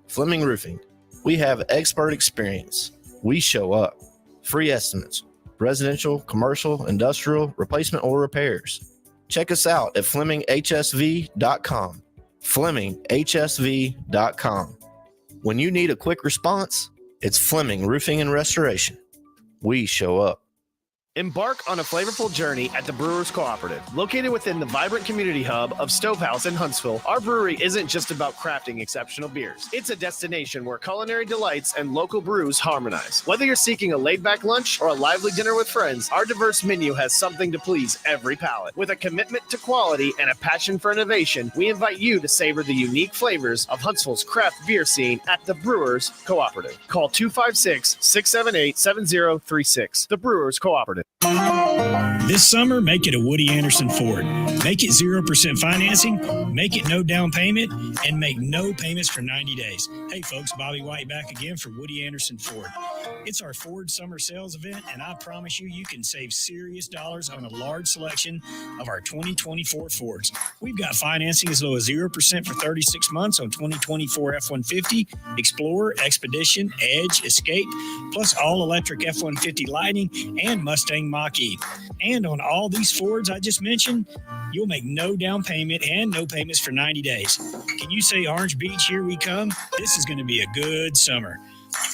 Fleming Roofing. We have expert experience. We show up. Free estimates. Residential, commercial, industrial, replacement, or repairs. Check us out at FlemingHSV.com. FlemingHSV.com. When you need a quick response, it's Fleming Roofing and Restoration. We show up. Embark on a flavorful journey at the Brewers Cooperative. Located within the vibrant community hub of Stovehouse in Huntsville, our brewery isn't just about crafting exceptional beers. It's a destination where culinary delights and local brews harmonize. Whether you're seeking a laid-back lunch or a lively dinner with friends, our diverse menu has something to please every palate. With a commitment to quality and a passion for innovation, we invite you to savor the unique flavors of Huntsville's craft beer scene at the Brewers Cooperative. Call 256-678-7036. The Brewers Cooperative. This summer, make it a Woody Anderson Ford. Make it 0% financing, make it no down payment, and make no payments for 90 days. Hey folks, Bobby White back again for Woody Anderson Ford. It's our Ford summer sales event, and I promise you can save serious dollars on a large selection of our 2024 Fords. We've got financing as low as 0% for 36 months on 2024 F-150, Explorer, Expedition, Edge, Escape, plus all-electric F-150 Lightning and Mustang Mach-E. And on all these Fords I just mentioned, you'll make no down payment and no payments for 90 days. Can you say Orange Beach, here we come? This is going to be a good summer.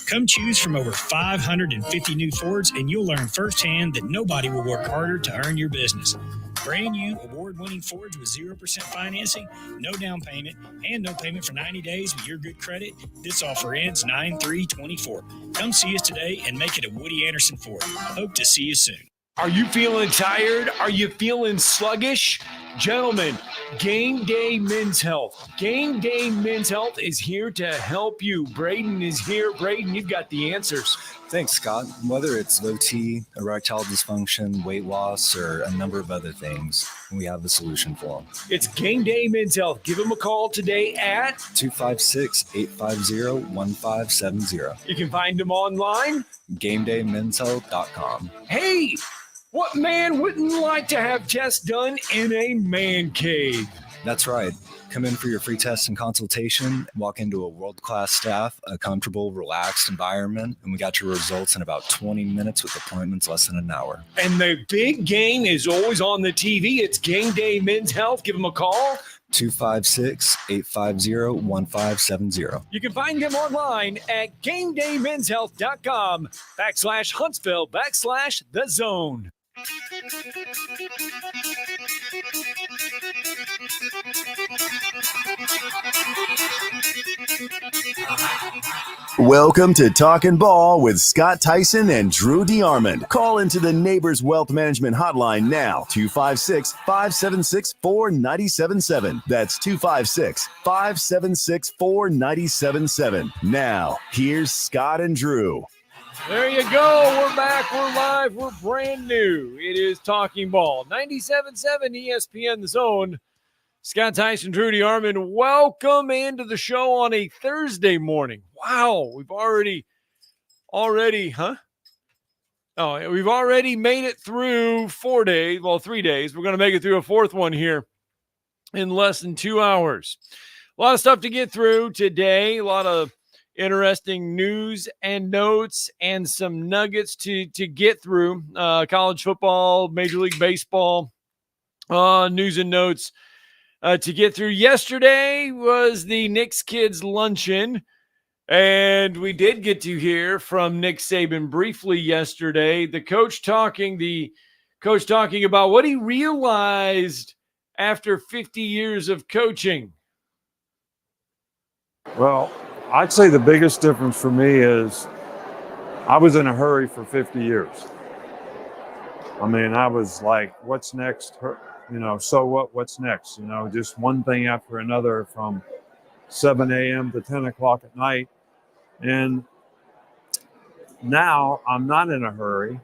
Come choose from over 550 new Fords, and you'll learn firsthand that nobody will work harder to earn your business. Brand new, award-winning Fords with 0% financing, no down payment, and no payment for 90 days with your good credit. This offer ends 9/3/24. Come see us today and make it a Woody Anderson Ford. Hope to see you soon. Are you feeling tired? Are you feeling sluggish? Gentlemen, Game Day Men's Health. Game Day Men's Health is here to help you. Braden is here. Braden, you've got the answers. Thanks, Scott. Whether it's low T, erectile dysfunction, weight loss, or a number of other things, we have the solution for them. It's Game Day Men's Health. Give them a call today at 256-850-1570. You can find them online. GameDayMen'sHealth.com. Hey, what man wouldn't like to have tests done in a man cave? That's right. Come in for your free test and consultation, walk into a world-class staff, a comfortable, relaxed environment, and we got your results in about 20 minutes with appointments less than an hour. And the big game is always on the TV. It's Game Day Men's Health. Give them a call. 256-850-1570. You can find them online at GameDayMen'sHealth.com/Huntsville/The Zone. Welcome to Talkin' Ball with Scott Theisen and Drew DeArmond. Call into the Neighbors Wealth Management Hotline now, 256-576-4977. That's 256-576-4977. Now, here's Scott and Drew. There you go. We're back. We're live. We're brand new. It is Talking Ball. 97.7 ESPN The Zone. Scott Theisen, Drew DeArmond. Welcome into the show on a Thursday morning. Wow. We've already, huh? Oh, we've already made it through 4 days. Well, 3 days. We're going to make it through a fourth one here in less than 2 hours. A lot of stuff to get through today. A lot of interesting news and notes and some nuggets to get through. College football, Major League Baseball, news and notes to get through. Yesterday was the Knicks Kids Luncheon, and we did get to hear from Nick Saban briefly yesterday. The coach talking about what he realized after 50 years of coaching. Well, I'd say the biggest difference for me is I was in a hurry for 50 years. I mean, I was like, what's next? So what's next? Just one thing after another from 7 a.m. to 10 o'clock at night. And now I'm not in a hurry.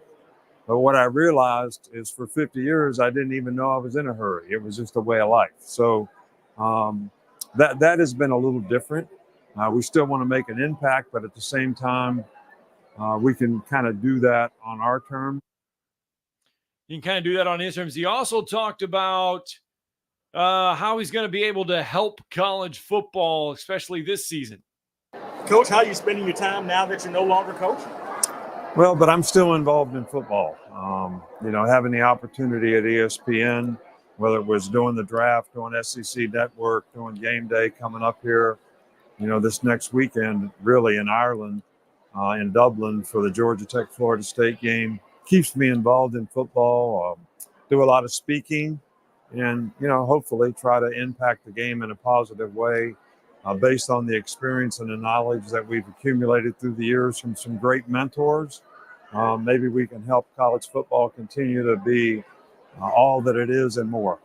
But what I realized is for 50 years, I didn't even know I was in a hurry. It was just a way of life. So that has been a little different. We still want to make an impact, but at the same time, we can kind of do that on our terms. You can kind of do that on his terms. He also talked about how he's going to be able to help college football, especially this season. Coach, how are you spending your time now that you're no longer coaching? Well, but I'm still involved in football. Having the opportunity at ESPN, whether it was doing the draft, doing SEC Network, doing game day coming up here, this next weekend, really in Ireland, in Dublin for the Georgia Tech Florida State game, keeps me involved in football. Do a lot of speaking, and hopefully try to impact the game in a positive way, based on the experience and the knowledge that we've accumulated through the years from some great mentors. Maybe we can help college football continue to be all that it is and more.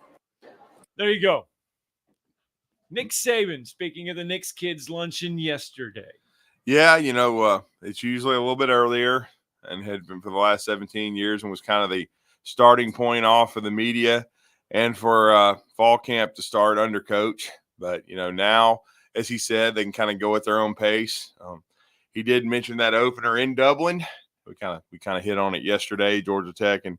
There you go. Nick Saban, speaking of the Knicks kids luncheon yesterday. Yeah, it's usually a little bit earlier and had been for the last 17 years and was kind of the starting point off for the media and for fall camp to start under coach. But, now, as he said, they can kind of go at their own pace. He did mention that opener in Dublin. We kind of hit on it yesterday. Georgia Tech and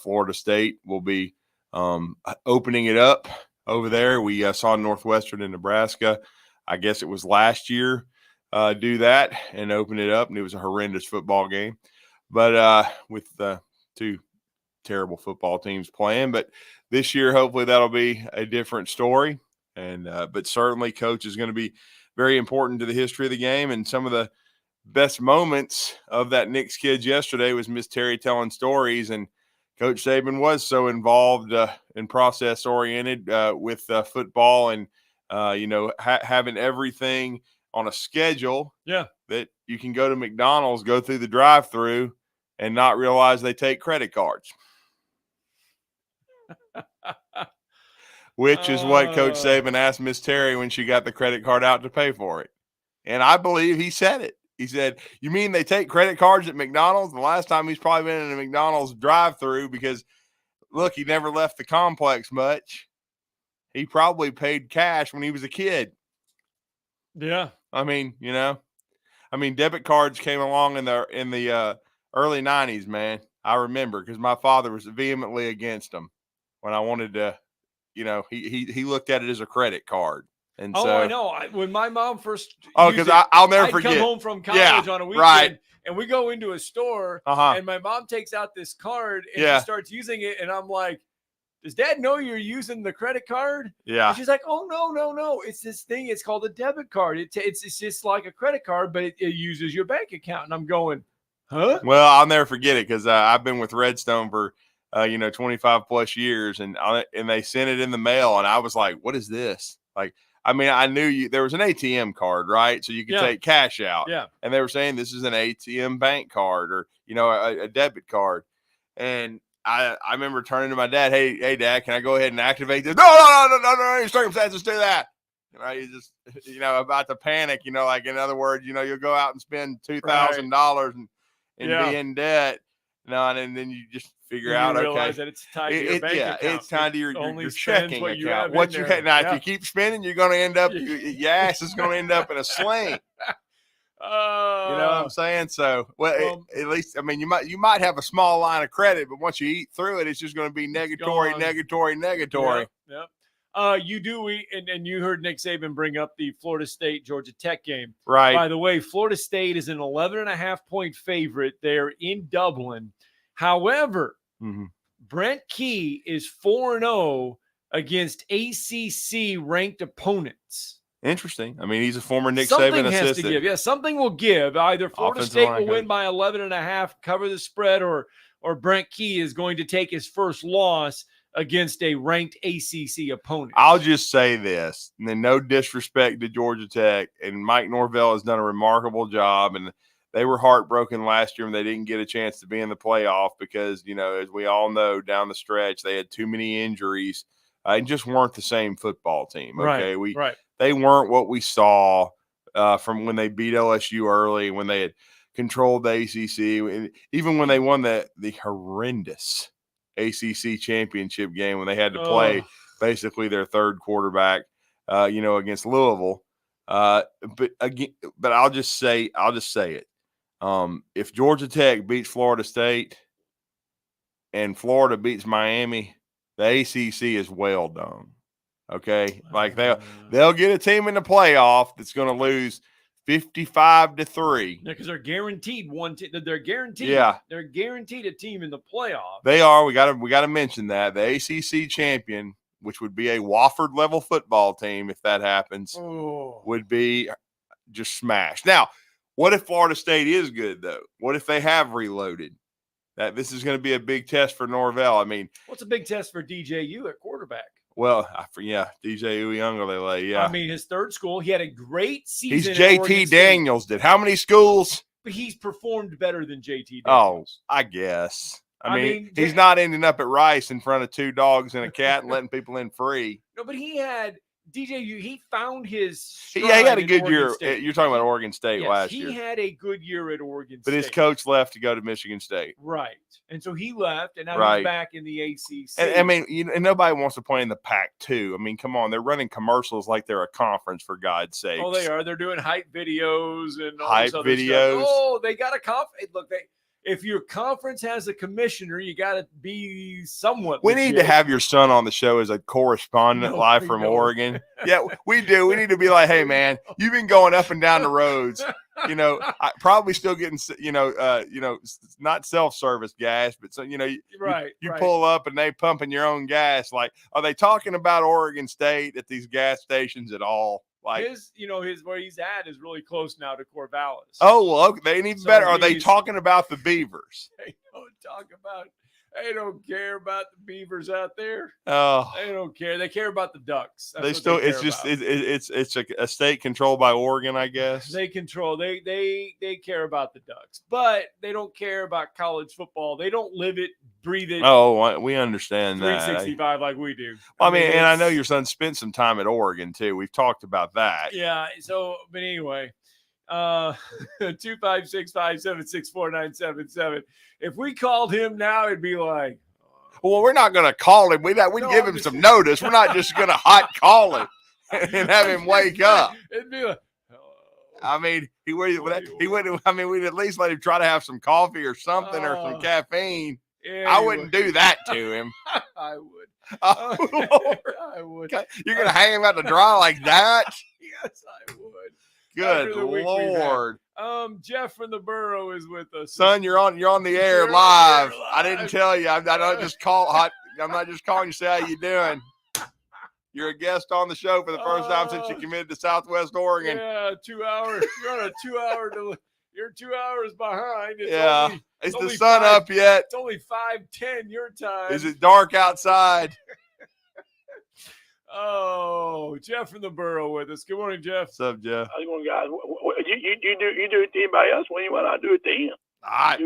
Florida State will be opening it up over there. We saw Northwestern and Nebraska, I guess it was last year, do that and open it up, and it was a horrendous football game. But with two terrible football teams playing, but this year hopefully that'll be a different story. And but certainly coach is going to be very important to the history of the game. And some of the best moments of that Knicks kids yesterday was Miss Terry telling stories, and Coach Saban was so involved and process oriented with football and having everything on a schedule. Yeah, that you can go to McDonald's, go through the drive-through, and not realize they take credit cards. Which is what Coach Saban asked Miss Terry when she got the credit card out to pay for it. And I believe he said it. He said, "You mean they take credit cards at McDonald's?" The last time he's probably been in a McDonald's drive-through, because, look, he never left the complex much. He probably paid cash when he was a kid. Yeah. I mean, debit cards came along in the early 90s, man. I remember, because my father was vehemently against them when I wanted to, he looked at it as a credit card. And so, I know. When my mom first, because I'll never forget. I'd come home from college on a weekend, right, and we go into a store, and my mom takes out this card and she starts using it, and I'm like, "Does Dad know you're using the credit card?" Yeah. And she's like, "Oh, no. It's this thing. It's called a debit card. It's just like a credit card, but it uses your bank account." And I'm going, "Huh?" Well, I'll never forget it, because I've been with Redstone for 25 plus years, and they sent it in the mail, and I was like, "What is this?" Like, I mean, I knew there was an ATM card, right? So you could take cash out. Yeah. And they were saying this is an ATM bank card, or, a debit card. And I remember turning to my dad, hey, Dad, can I go ahead and activate this? No, any circumstances do that. You just, about to panic, like, in other words, you'll go out and spend $2,000 and be in debt. And then you just figure out, realize okay, that it's tied to your bank account. It's tied to your checking what account. What you had now, if you keep spending, you're going to end up, your ass is going to end up in a sling. You know what I'm saying? So, at least, I mean, you might have a small line of credit, but once you eat through it, it's just going to be negatory. Yep. You do, and you heard Nick Saban bring up the Florida State Georgia Tech game. Right. By the way, Florida State is an 11.5-point favorite there in Dublin. However, Brent Key is 4-0 against ACC ranked opponents. Interesting. I mean, he's a former Nick Saban assistant. Has to give. Yeah, something will give. Either Florida State will win by 11.5, cover the spread, or Brent Key is going to take his first loss against a ranked ACC opponent. I'll just say this, and then no disrespect to Georgia Tech, and Mike Norvell has done a remarkable job, and they were heartbroken last year when they didn't get a chance to be in the playoff because, as we all know, down the stretch, they had too many injuries and just weren't the same football team. Okay. They weren't what we saw from when they beat LSU early, when they had controlled the ACC, even when they won the horrendous ACC championship game, when they had to play basically their third quarterback, against Louisville. But I'll just say it. If Georgia Tech beats Florida State and Florida beats Miami, the ACC is well done. Okay, like they'll get a team in the playoff that's going to lose 55-3. Yeah, because they're guaranteed one. They're guaranteed. Yeah. They're guaranteed a team in the playoffs. They are. We got to mention that the ACC champion, which would be a Wofford level football team if that happens, would be just smashed. Now, what if Florida State is good though? What if they have reloaded? That this is going to be a big test for Norvell. I mean, what's a big test for DJU at quarterback? Well, DJ Uyunglele, yeah. I mean, his third school, he had a great season. He's JT Daniels. Did how many schools? But he's performed better than JT Oh, Daniels. I guess. I mean, he's not ending up at Rice in front of 2 dogs and a cat and letting people in free. No, but he had DJU. He found his stride. Yeah, he had a good Oregon year. State. You're talking about Oregon State last year. He had a good year at Oregon State. But his coach left to go to Michigan State. Right. And so he left, and now he's back in the ACC. And I mean, and nobody wants to play in the Pac-2. I mean, come on. They're running commercials like they're a conference, for God's sake. Oh, they are. They're doing hype videos and all hype this other videos. Stuff. Oh, they got a conference. Look, if your conference has a commissioner, you got to be somewhat. We need to have your son on the show as a correspondent live from Oregon. Yeah, we do. We need to be like, hey, man, you've been going up and down the roads. Probably still getting, not self-service gas, but so, you pull up and they pumping your own gas. Like, are they talking about Oregon State at these gas stations at all? Like his where he's at is really close now to Corvallis. Oh, well, okay. They need better. Are they talking about the Beavers? They don't care about the Beavers out there. Oh, they don't care. They care about the Ducks. It's a state controlled by Oregon, I guess. They care about the Ducks, but they don't care about college football. They don't live it, breathe it. Oh, we understand 365 like we do. I mean, and I know your son spent some time at Oregon too. We've talked about that. Yeah. So, but anyway. 256-576-4977. If we called him now, it'd be like, well, we're not going to call him. We'd give him some notice. We're not just going to hot call him and have him wake up. It'd be like, I mean, he would. I mean, we'd at least let him try to have some coffee or something or some caffeine. Yeah, I wouldn't do that to him. I would. Oh, Lord. I would. You're going to hang him out to dry like that? Yes, I would. Good Lord. Jeff from the borough is with us. Son, you're on the air live. I didn't tell you. I'm not just calling you to say how you doing. You're a guest on the show for the first time since you committed to Southwest Oregon. Yeah, 2 hours. You're on a 2 hour you're 2 hours behind. Is the sun up yet? It's only 5:10 your time. Is it dark outside? Oh, Jeff from the borough with us. Good morning, Jeff. What's up, Jeff? How's it going, guys? You do it to anybody else when you want to do it to him. I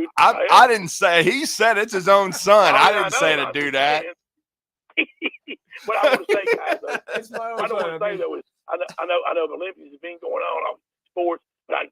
didn't say. He said it's his own son. I didn't say to do that. What I want to say, guys, I don't want to say though is I know the Olympics have been going on sports, but I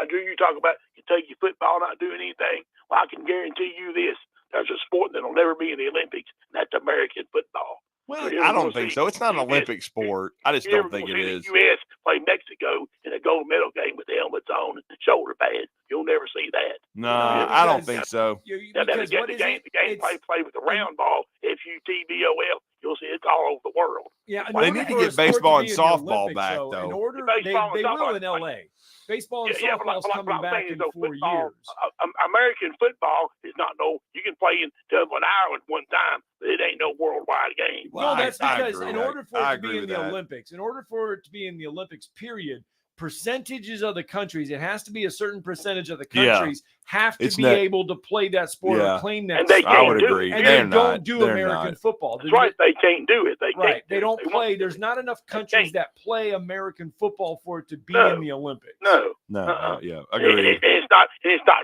do you talk about Kentucky football not doing anything. Well, I can guarantee you this: there's a sport that'll never be in the Olympics, and that's American football. Well, I don't think so. It's not an Olympic sport. I just don't think it is. The U.S. play Mexico in a gold medal game with helmets on and shoulder pads. You'll never see that. No, I don't think so. The game play with the round ball, FUTBOL. You'll see it's all over the world. Yeah, they need to get baseball and softball back, though. In order, they will in L.A. Baseball and softball is coming back in 4 years. American football is not you can play in Dublin, Ireland one time, but it ain't no worldwide game. Well, that's because in order for it to be in the Olympics, in order for it to be in the Olympics, period, percentages of the countries, it has to be a certain percentage of the countries have to be able to play that sport or claim that sport. I would agree. And they don't do American football. That's right. They can't do it. They don't play. There's not enough countries that play American football for it to be in the Olympics. No. Yeah, agree. It's not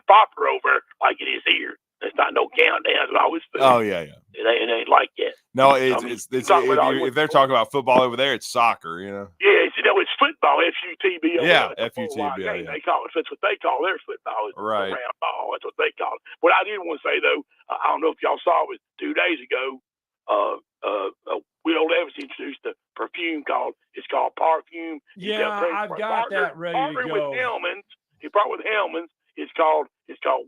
proper over like it is here. There's not no countdown. It's always food. Oh yeah. It ain't like that. No, it's if they're talking about football over there, it's soccer. Yeah, it's football. FUTBO. Yeah, FUTBO. Yeah. They call it. That's what they call their football. It's right. Round ball. That's what they call it. What I did want to say though, I don't know if y'all saw it 2 days ago. Will Levis introduced a perfume it's called Parfume. Yeah, I've got that ready to go. He brought with Hellman's. It's called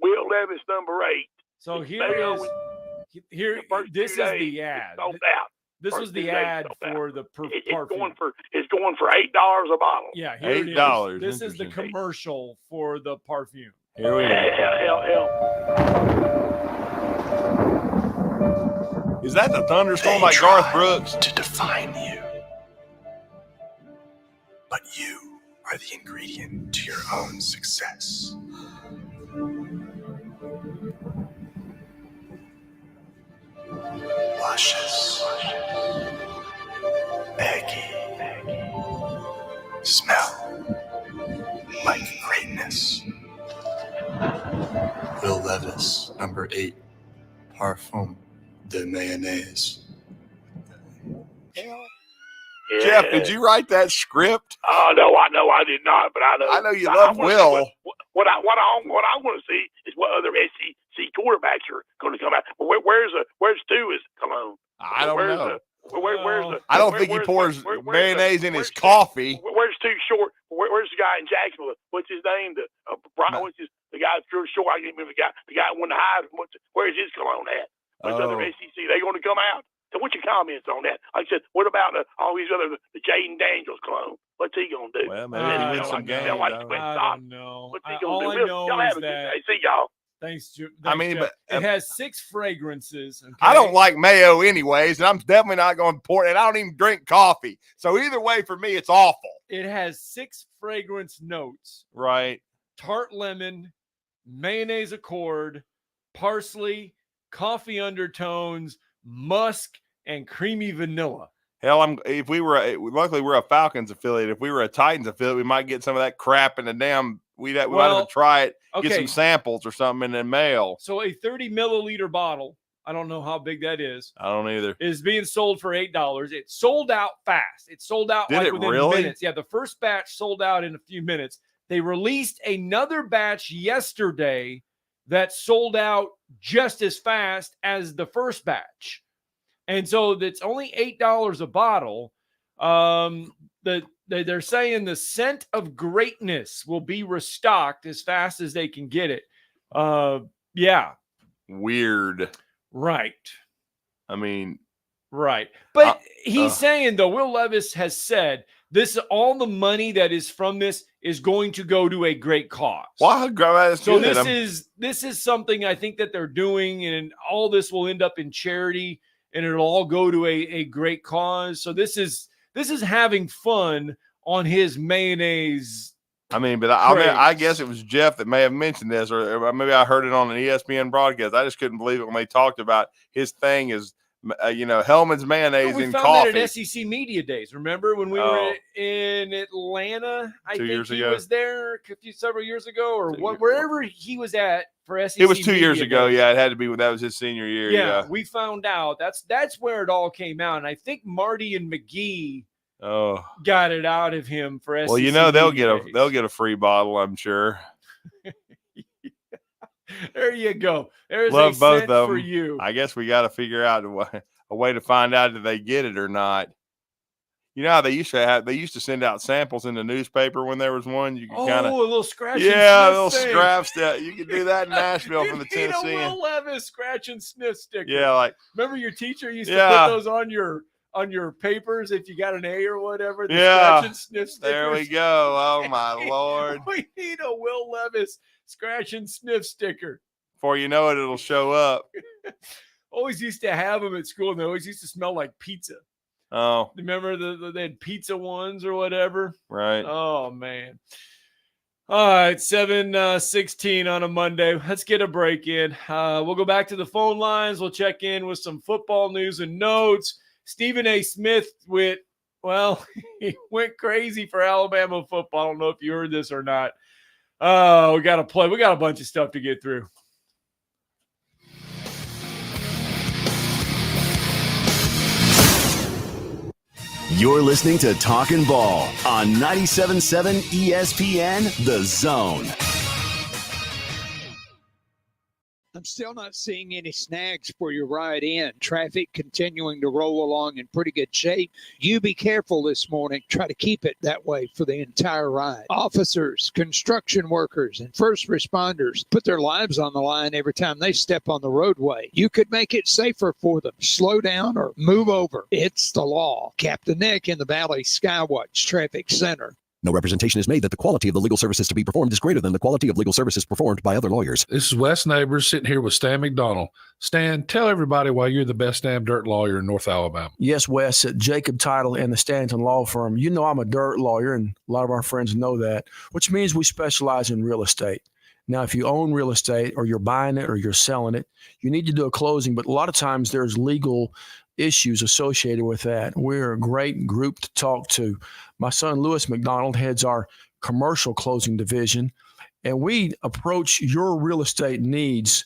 Will Levis No. 8. So here. This is the ad. This was the ad for the perfume. It's going for $8 a bottle. Yeah, here it is. $8. This is the commercial for the perfume. Here we go. Is that the thunderstorm like Garth Brooks? To define you. But you are the ingredient to your own success. Luscious. Eggy. Smell like greatness. Will Levis, number 8, Parfum de Mayonnaise. Yeah. Jeff, did you write that script? No, I did not, but I know. I know you love Will. What I want to see is what other SEC quarterbacks are going to come out. Where's Stu is cologne? I don't know. Where's the? I don't think he pours mayonnaise in his coffee. Where's Stu Short? Where's the guy in Jacksonville? What's his name? Brian. What's the guy that's short? I can't remember the guy. The guy that won the Heisman. Where's his cologne at? Where's other SEC? They going to come out? So what's your comments on that? Like I said, what about all these other the Jaden Daniels clone? What's he gonna do? Well, maybe he wins some games. I don't know. What's he gonna do? I know y'all is have a good day. See y'all. Thanks, I mean, Jeff. but it has 6 fragrances. Okay? I don't like mayo anyways, and I'm definitely not going to pour it. And I don't even drink coffee. So either way, for me, it's awful. It has 6 fragrance notes. Right. Tart lemon, mayonnaise accord, parsley, coffee undertones, musk, and creamy vanilla. Hell, luckily we're a Falcons affiliate. If we were a Titans affiliate, we might get some of that crap in the damn. We might have to try it, get some samples or something in the mail. So a 30 milliliter bottle, I don't know how big that is. I don't either. Is being sold for $8. It sold out fast. It sold out within minutes. Yeah, the first batch sold out in a few minutes. They released another batch yesterday that sold out just as fast as the first batch. And so it's only $8 a bottle. They're saying the scent of greatness will be restocked as fast as they can get it. Yeah. Weird. Right. I mean. Right. But he's saying, though, Will Levis has said all the money that is from this is going to go to a great cause. Wow, so this is something I think that they're doing, and all this will end up in charity, and it'll all go to a great cause. So this is having fun on his mayonnaise. I mean, but I guess it was Jeff that may have mentioned this, or maybe I heard it on an ESPN broadcast. I just couldn't believe it when they talked about his thing is, Hellman's mayonnaise in coffee. We found that at SEC Media Days. Remember when we were in Atlanta? I think he was there several years ago, or wherever he was at for SEC. It was 2 years Media ago. Days. Yeah, it had to be. That was his senior year. Yeah, we found out that's where it all came out, and I think Marty and McGee got it out of him for SEC. Well, they'll get a free bottle, I'm sure. There you go. There's Love both of them for you. I guess we got to figure out a way to find out if they get it or not. You know how they used to send out samples in the newspaper when there was one. You could kind of a little scratch. Yeah, a little scraps that you could do that in Nashville from the Tennessee. A Will Levis scratch and sniff sticker. Yeah, like remember your teacher used to put those on your papers if you got an A or whatever. The scratch and sniff stickers. There we go. Oh my Lord. We need a Will Levis scratch and sniff sticker. Before you know it, it'll show up. Always used to have them at school, and they always used to smell like pizza. Oh. Remember they had pizza ones or whatever? Right. Oh, man. All right, 7:16 on a Monday. Let's get a break in. We'll go back to the phone lines. We'll check in with some football news and notes. Stephen A. Smith he went crazy for Alabama football. I don't know if you heard this or not. We got to play. We got a bunch of stuff to get through. You're listening to Talkin' Ball on 97.7 ESPN, The Zone. still not seeing any snags for your ride in. Traffic continuing to roll along in pretty good shape. You be careful this morning. Try to keep it that way for the entire ride. Officers, construction workers, and first responders put their lives on the line every time they step on the roadway. You could make it safer for them. Slow down or move over. It's the law. Captain Nick in the Valley Skywatch Traffic Center. No representation is made that the quality of the legal services to be performed is greater than the quality of legal services performed by other lawyers. This is Wes Neighbors sitting here with Stan McDonald. Stan, tell everybody why you're the best damn dirt lawyer in North Alabama. Yes, Wes, at Jacob Title and the Stanton Law Firm. You know I'm a dirt lawyer, and a lot of our friends know that, which means we specialize in real estate. Now, if you own real estate or you're buying it or you're selling it, you need to do a closing, but a lot of times there's legal issues associated with that. We're a great group to talk to. My son, Lewis McDonald, heads our commercial closing division, and we approach your real estate needs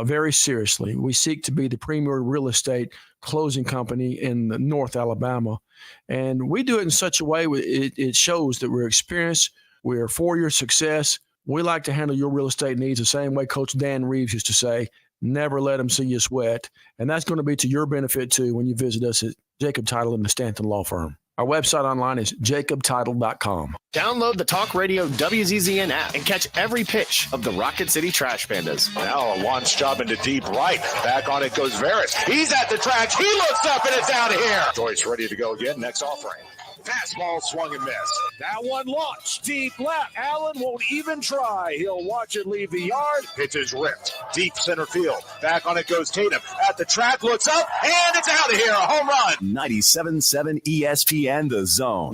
very seriously. We seek to be the premier real estate closing company in North Alabama, and we do it in such a way it shows that we're experienced, we're for your success. We like to handle your real estate needs the same way Coach Dan Reeves used to say, never let them see you sweat. And that's going to be to your benefit, too, when you visit us at Jacob Title and the Stanton Law Firm. Our website online is jacobtitle.com. Download the Talk Radio WZZN app and catch every pitch of the Rocket City Trash Pandas. Now a launch job into deep right. Back on it goes Veras. He's at the tracks. He looks up and it's out of here. Joyce ready to go again. Next offering. Fastball swung and missed. That one launched deep left. Allen won't even try. He'll watch it leave the yard. Pitch is ripped. Deep center field. Back on it goes Tatum. At the track, looks up, and it's out of here. A home run. 97.7 ESPN The Zone.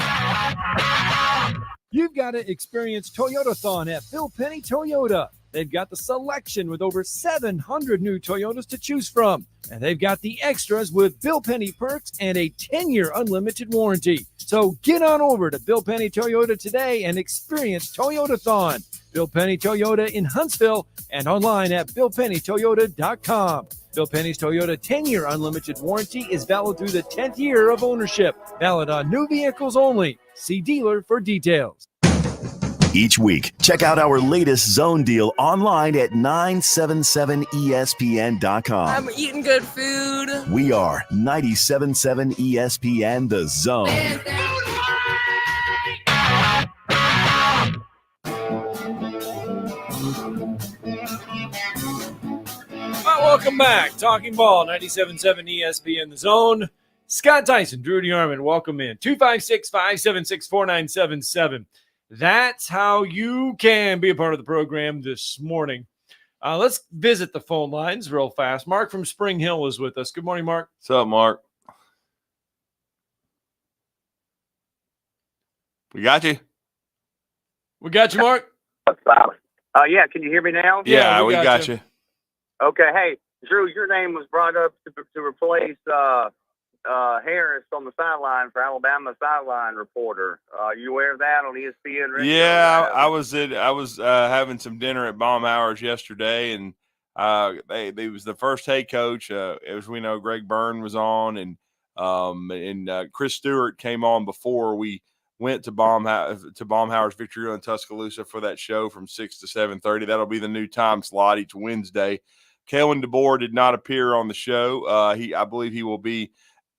You've got to experience Toyotathon at Bill Penny Toyota. They've got the selection with over 700 new Toyotas to choose from. And they've got the extras with Bill Penny perks and a 10-year unlimited warranty. So get on over to Bill Penny Toyota today and experience Toyotathon. Bill Penny Toyota in Huntsville and online at BillPennyToyota.com. Bill Penny's Toyota 10-year unlimited warranty is valid through the 10th year of ownership. Valid on new vehicles only. See dealer for details. Each week, check out our latest zone deal online at 977ESPN.com. I'm eating good food. We are 97.7 ESPN The Zone. Welcome back. Talking Ball, 97.7 ESPN The Zone. Scott Tyson, Drew DeArmond, welcome in. 256-576-4977. That's how you can be a part of the program this morning. Let's visit the phone lines real fast. Mark from Spring Hill is with us. Good morning, Mark. What's up, Mark? We got you. We got you, Mark. Yeah, can you hear me now? Yeah, we got you. Okay, hey, Drew, your name was brought up to replace Harris on the sideline for Alabama sideline reporter. You aware of that on ESPN Radio? Yeah, I was having some dinner at Baumhower's yesterday, and they was the first head coach. As we know, Greg Byrne was on, and Chris Stewart came on before we went to Baumhower's Victory in Tuscaloosa for that show from 6 to 7:30. That'll be the new time slot each Wednesday. Kalen DeBoer did not appear on the show. I believe he will be.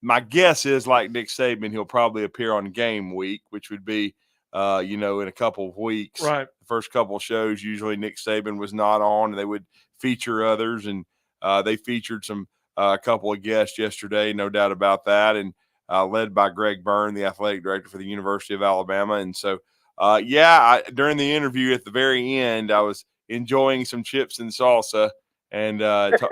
My guess is, like Nick Saban, he'll probably appear on game week, which would be, in a couple of weeks. Right. The first couple of shows, usually Nick Saban was not on, and they would feature others, and they featured a couple of guests yesterday, no doubt about that, and led by Greg Byrne, the athletic director for the University of Alabama. And so, during the interview at the very end, I was enjoying some chips and salsa and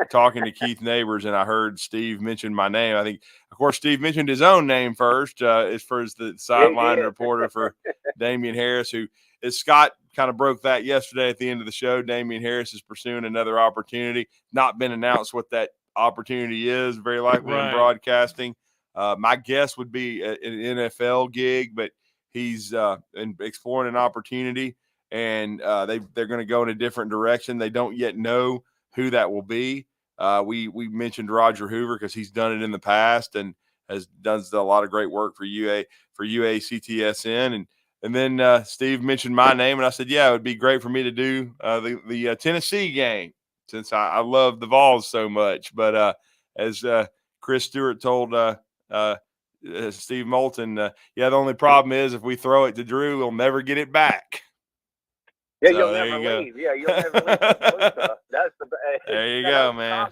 talking to Keith Neighbors, and I heard Steve mention my name. I think, of course, Steve mentioned his own name first, as far as the sideline reporter for Damian Harris, who, as Scott kind of broke that yesterday at the end of the show, Damian Harris is pursuing another opportunity. Not been announced what that opportunity is, very likely in broadcasting. My guess would be an NFL gig, but he's exploring an opportunity, and they're going to go in a different direction. They don't yet know who that will be. We mentioned Roger Hoover because he's done it in the past and does a lot of great work for UACTSN. And then Steve mentioned my name, and I said, yeah, it would be great for me to do the Tennessee game. since I love the Vols so much. But as Chris Stewart told Steve Moulton, the only problem is if we throw it to Drew, we'll never get it back. Yeah, So you'll there never you go. leave. Yeah, you'll never leave Tuscaloosa. That's the. There you go, man.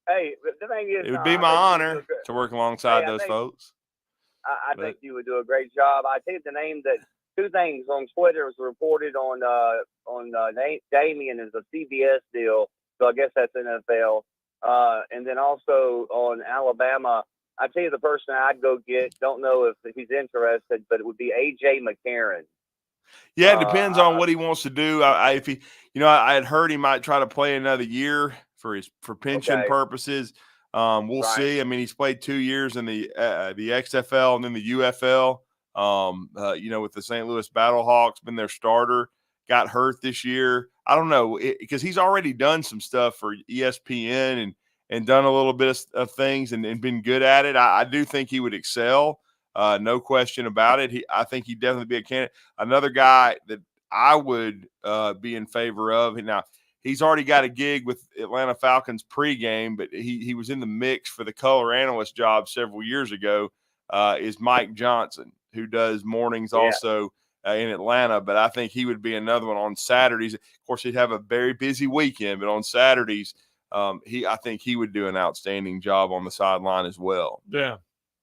Hey, the thing is, It would be my honor to work alongside those folks. I think you would do a great job. I think the name that two things on Twitter was reported on Damien is a CBS deal, so I guess that's NFL. And then also on Alabama, I tell you the person I'd go get. Don't know if he's interested, but it would be AJ McCarron. Yeah, it depends on what he wants to do. If he, I had heard he might try to play another year for pension purposes. We'll see. I mean, he's played 2 years in the XFL and then the UFL. With the St. Louis Battlehawks, been their starter. Got hurt this year. I don't know because he's already done some stuff for ESPN and done a little bit of things and been good at it. I do think he would excel. No question about it. I think he'd definitely be a candidate. Another guy that I would be in favor of. Now, he's already got a gig with Atlanta Falcons pregame, but he was in the mix for the color analyst job several years ago, is Mike Johnson, who does mornings also in Atlanta. But I think he would be another one on Saturdays. Of course, he'd have a very busy weekend, but on Saturdays, I think he would do an outstanding job on the sideline as well. Yeah.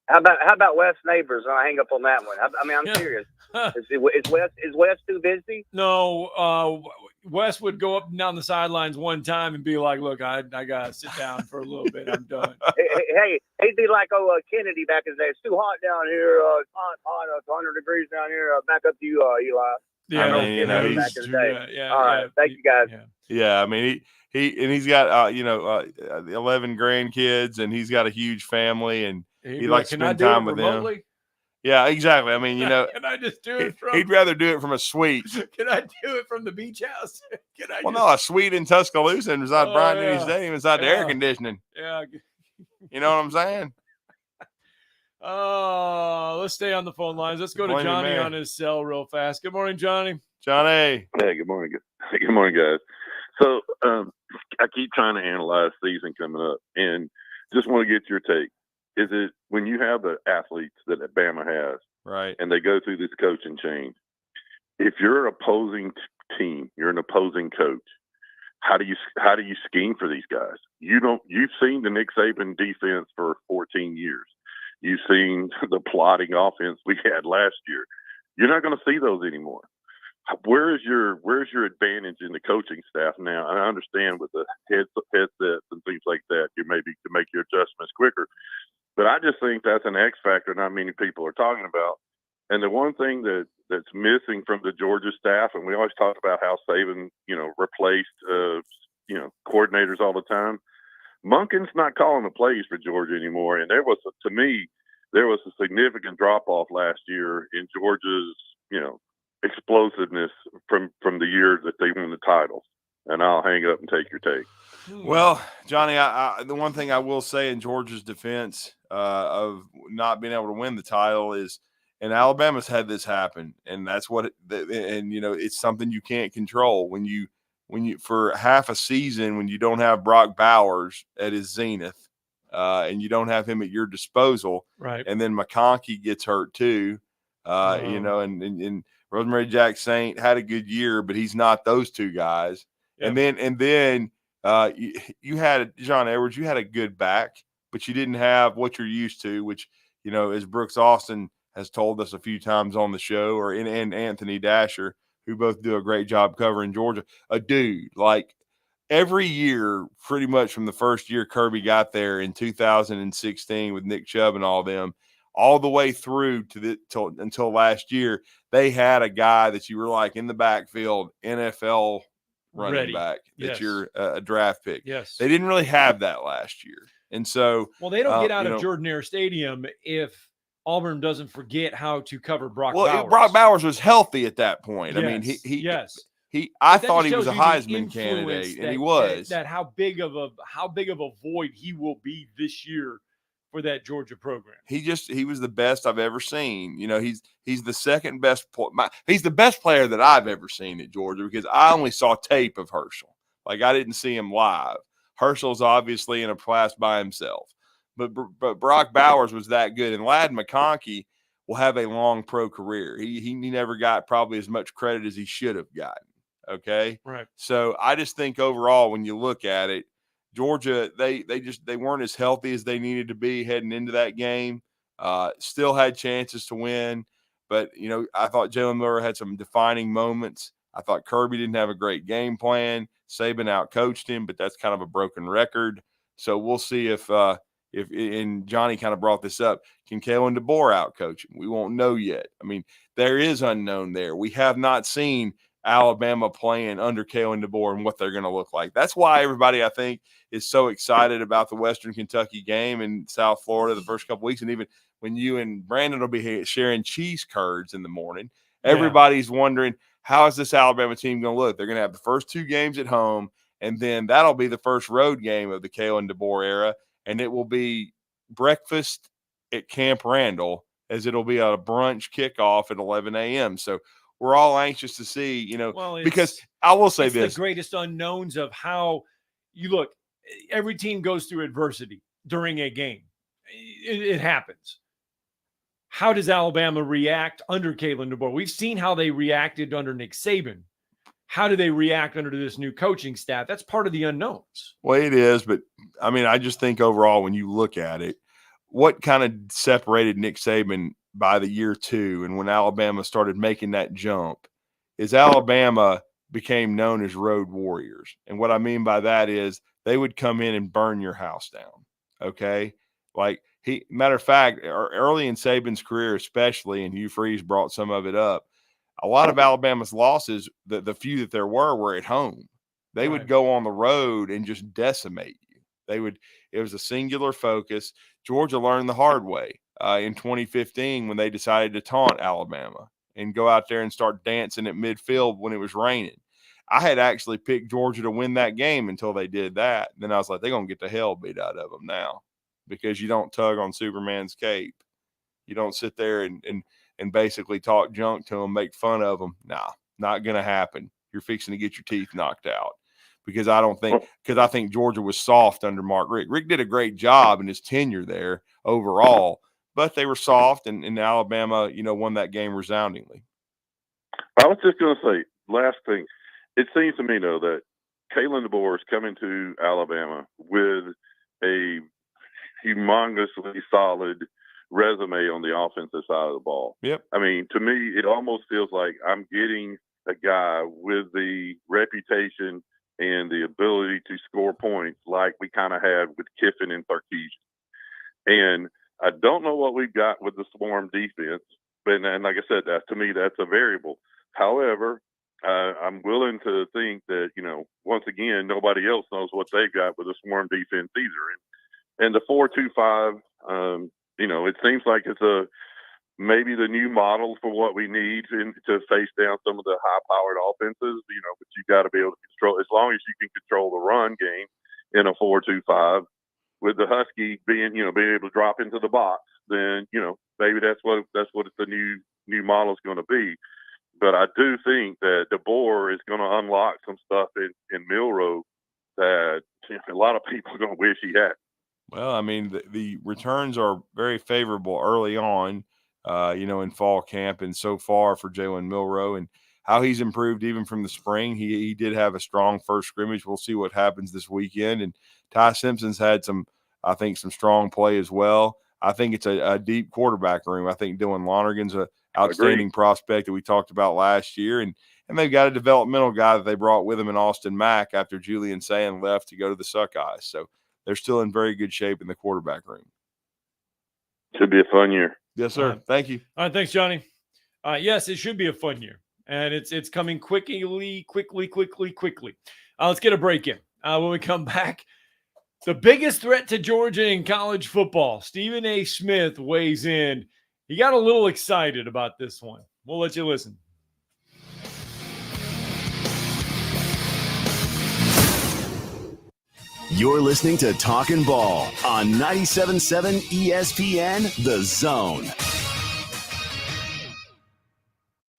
How about Wes Neighbors? I'll hang up on that one. I'm serious. Is Wes too busy? No, Wes would go up and down the sidelines one time and be like, "Look, I gotta sit down for a little bit. I'm done." Hey, he'd be like Kennedy back in the day. It's too hot down here. It's hot. It's 100 degrees down here. Back up to you, Eli. Yeah, back in the day. All right, thank you guys. Yeah, I mean he's got 11 grandkids and he's got a huge family and he likes to spend time with them. Yeah, exactly. I mean, can I just do it from? He'd rather do it from a suite. Can I do it from the beach house? No, a suite in Tuscaloosa inside Bryant Denny Stadium inside the air conditioning. Yeah. You know what I'm saying? Let's stay on the phone lines. Let's go to Johnny on his cell real fast. Good morning, Johnny. Johnny. Hey, good morning. Good morning, guys. So I keep trying to analyze season coming up and just want to get your take. Is it when you have the athletes that Bama has, right, and they go through this coaching change, if you're an opposing team, you're an opposing coach, how do you scheme for these guys? You've seen the Nick Saban defense for 14 years. You've seen the plotting offense we had last year. You're not going to see those anymore. Where's your advantage in the coaching staff now? And I understand with the headsets and things like that, you maybe to make your adjustments quicker. But I just think that's an X factor not many people are talking about. And the one thing that's missing from the Georgia staff, and we always talk about how Saban, replaced, coordinators all the time. Monken's not calling the plays for Georgia anymore. And there was a significant drop off last year in Georgia's, explosiveness from the year that they won the titles. And I'll hang up and take your take. Well, Johnny, the one thing I will say in Georgia's defense of not being able to win the title is, and Alabama's had this happen, and that's what it's something you can't control when you for half a season when you don't have Brock Bowers at his zenith, and you don't have him at your disposal, right? And then McConkey gets hurt too, and Rosemary Jack Saint had a good year, but he's not those two guys. Yeah. And then you had John Edwards, you had a good back, but you didn't have what you're used to, which, as Brooks Austin has told us a few times on the show, and Anthony Dasher, who both do a great job covering Georgia, a dude like every year, pretty much from the first year Kirby got there in 2016 with Nick Chubb and all them, all the way through until last year, they had a guy that you were like in the backfield, NFL running back, that you're a draft pick. Yes. They didn't really have that last year. And so, they don't get out of Jordan-Hare Stadium if Auburn doesn't forget how to cover Brock Bowers. Brock Bowers was healthy at that point. Yes. I mean, he I thought he was a Heisman candidate, and he was. That how big of a void he will be this year for that Georgia program. He was the best I've ever seen. He's the second best. He's the best player that I've ever seen at Georgia because I only saw tape of Herschel. Like, I didn't see him live. Herschel's obviously in a class by himself. But Brock Bowers was that good. And Ladd McConkey will have a long pro career. He never got probably as much credit as he should have gotten. Okay. Right. So I just think overall, when you look at it, Georgia, they weren't as healthy as they needed to be heading into that game. Still had chances to win. But, you know, I thought Jalen Miller had some defining moments. I thought Kirby didn't have a great game plan. Saban outcoached him, but that's kind of a broken record. So we'll see if and Johnny kind of brought this up, can Kalen DeBoer outcoach him? We won't know yet. I mean, there is unknown there. We have not seen Alabama playing under Kalen DeBoer and what they're going to look like. That's why everybody, I think, is so excited about the Western Kentucky game in South Florida the first couple weeks. And even when you and Brandon will be sharing cheese curds in the morning, everybody's wondering, how is this Alabama team going to look? They're going to have the first 2 games at home, and then that'll be the first road game of the Kalen DeBoer era, and it will be breakfast at Camp Randall, as it'll be a brunch kickoff at 11 a.m. So we're all anxious to see, you know, because I will say this. The greatest unknowns of how you look, every team goes through adversity during a game. It happens. How does Alabama react under Kalen DeBoer? We've seen how they reacted under Nick Saban. How do they react under this new coaching staff? That's part of the unknowns. Well, it is, but I mean, I just think overall, when you look at it, what kind of separated Nick Saban by the year 2 and when Alabama started making that jump is Alabama became known as road warriors. And what I mean by that is they would come in and burn your house down. Okay. Like, matter of fact, early in Saban's career, especially, and Hugh Freeze brought some of it up, a lot of Alabama's losses, the few that there were at home. They would go on the road and just decimate you. It was a singular focus. Georgia learned the hard way in 2015 when they decided to taunt Alabama and go out there and start dancing at midfield when it was raining. I had actually picked Georgia to win that game until they did that. Then I was like, they're going to get the hell beat out of them now, because you don't tug on Superman's cape. You don't sit there and basically talk junk to them, make fun of them. Nah, not going to happen. You're fixing to get your teeth knocked out. Because I think Georgia was soft under Mark Richt. Richt did a great job in his tenure there overall, but they were soft, and Alabama, you know, won that game resoundingly. I was just going to say, last thing, it seems to me, though, that Kalen DeBoer is coming to Alabama with a humongously solid resume on the offensive side of the ball. Yep. I mean, to me, it almost feels like I'm getting a guy with the reputation and the ability to score points like we kind of had with Kiffin and Sarkisian. And I don't know what we've got with the Swarm defense, but and like I said, to me, that's a variable. However, I'm willing to think that, you know, once again, nobody else knows what they've got with the Swarm defense either. And the 4-2-5, you know, it seems like it's maybe the new model for what we need to face down some of the high-powered offenses, you know, but you got to be able to control, as long as you can control the run game in a 4-2-5, with the Husky being able to drop into the box, then, you know, maybe that's what the new model is going to be. But I do think that DeBoer is going to unlock some stuff in Milroe that a lot of people are going to wish he had. Well, I mean, the returns are very favorable early on, in fall camp, and so far for Jalen Milroe and how he's improved even from the spring. He did have a strong first scrimmage. We'll see what happens this weekend. And Ty Simpson's had some strong play as well. I think it's a deep quarterback room. I think Dylan Lonergan's an outstanding prospect that we talked about last year. And they've got a developmental guy that they brought with them in Austin Mack after Julian Sand left to go to the Suckeyes. So they're still in very good shape in the quarterback room. Should be a fun year. Yes, sir. Thank you. All right, thanks, Johnny. Yes, it should be a fun year, and it's coming quickly. Let's get a break in. When we come back, the biggest threat to Georgia in college football, Stephen A. Smith weighs in. He got a little excited about this one. We'll let you listen. You're listening to Talkin' Ball on 97.7 ESPN, The Zone.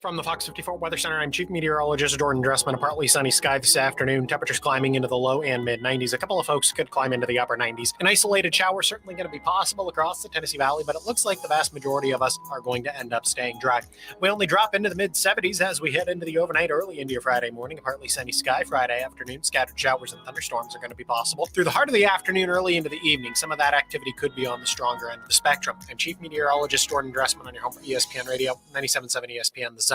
From the Fox 54 Weather Center, I'm Chief Meteorologist Jordan Dressman. A partly sunny sky this afternoon. Temperatures climbing into the low and mid 90s. A couple of folks could climb into the upper 90s. An isolated shower certainly going to be possible across the Tennessee Valley, but it looks like the vast majority of us are going to end up staying dry. We only drop into the mid 70s as we head into the overnight, early into your Friday morning. A partly sunny sky Friday afternoon. Scattered showers and thunderstorms are going to be possible. Through the heart of the afternoon, early into the evening, some of that activity could be on the stronger end of the spectrum. I'm Chief Meteorologist Jordan Dressman on your home for ESPN Radio, 97.7 ESPN The Zone.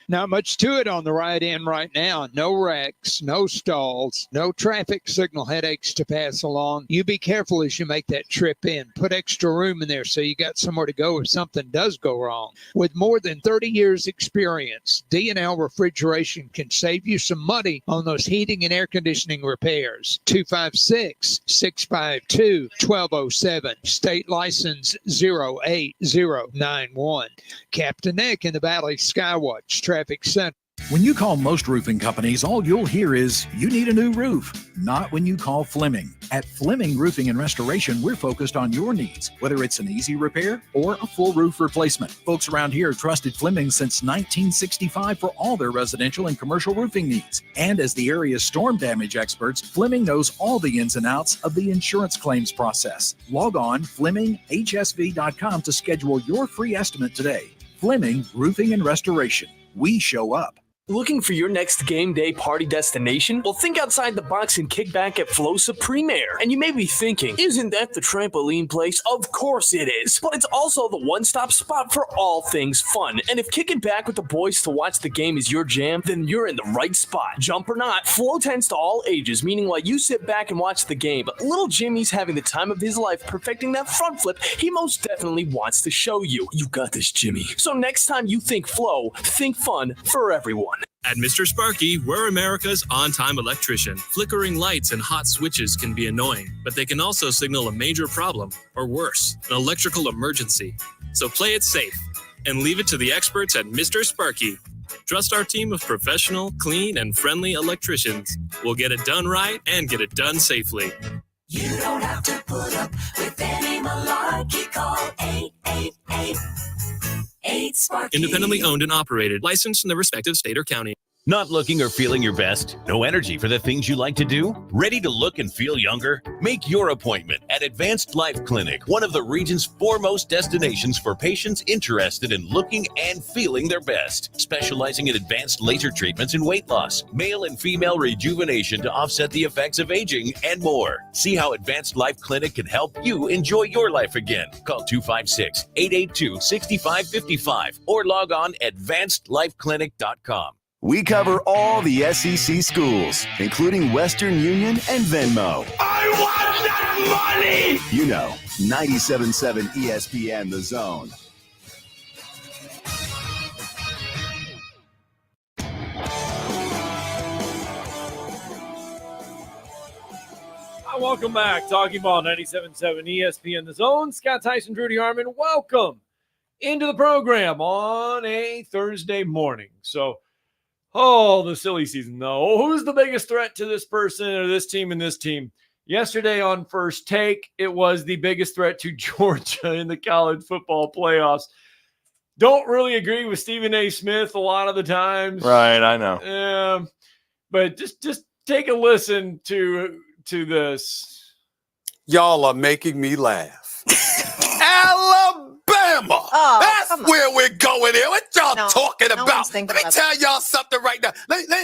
Not much to it on the right end right now. No wrecks, no stalls, no traffic signal headaches to pass along. You be careful as you make that trip in. Put extra room in there so you got somewhere to go if something does go wrong. With more than 30 years experience, D&L Refrigeration can save you some money on those heating and air conditioning repairs. 256-652-1207. State license 08091. Captain Nick in the Valley Skywatch Traffic Center. When you call most roofing companies, all you'll hear is, you need a new roof. Not when you call Fleming. At Fleming Roofing and Restoration, we're focused on your needs, whether it's an easy repair or a full roof replacement. Folks around here have trusted Fleming since 1965 for all their residential and commercial roofing needs. And as the area's storm damage experts, Fleming knows all the ins and outs of the insurance claims process. Log on FlemingHSV.com to schedule your free estimate today. Fleming Roofing and Restoration. We show up. Looking for your next game day party destination? Well, think outside the box and kick back at Flow Supreme Air. And you may be thinking, isn't that the trampoline place? Of course it is. But it's also the one-stop spot for all things fun. And if kicking back with the boys to watch the game is your jam, then you're in the right spot. Jump or not, Flow tends to all ages, meaning while you sit back and watch the game, but little Jimmy's having the time of his life perfecting that front flip he most definitely wants to show you. You got this, Jimmy. So next time you think Flow, think fun for everyone. At Mr. Sparky, we're America's on-time electrician. Flickering lights and hot switches can be annoying, but they can also signal a major problem, or worse, an electrical emergency. So play it safe and leave it to the experts at Mr. Sparky. Trust our team of professional, clean, and friendly electricians. We'll get it done right and get it done safely. You don't have to put up with any malarkey. Call 888-8-SPARKY. Independently owned and operated, licensed in the respective state or county. Not looking or feeling your best? No energy for the things you like to do? Ready to look and feel younger? Make your appointment at Advanced Life Clinic, one of the region's foremost destinations for patients interested in looking and feeling their best. Specializing in advanced laser treatments and weight loss, male and female rejuvenation to offset the effects of aging, and more. See how Advanced Life Clinic can help you enjoy your life again. Call 256-882-6555 or log on advancedlifeclinic.com. We cover all the SEC schools, including Western Union and Venmo. I want that money! You know, 97.7 ESPN The Zone. Welcome back. Talking Ball, 97.7 ESPN The Zone. Scott Tyson, Drew DeArmond, welcome into the program on a Thursday morning. So, the silly season, though. Who's the biggest threat to this person or this team and this team? Yesterday on First Take, it was the biggest threat to Georgia in the college football playoffs. Don't really agree with Stephen A. Smith a lot of the times. Right, I know. But just take a listen to this. Y'all are making me laugh. Alabama. That's where we're going here. What y'all talking about? Let me tell y'all something right now. Let me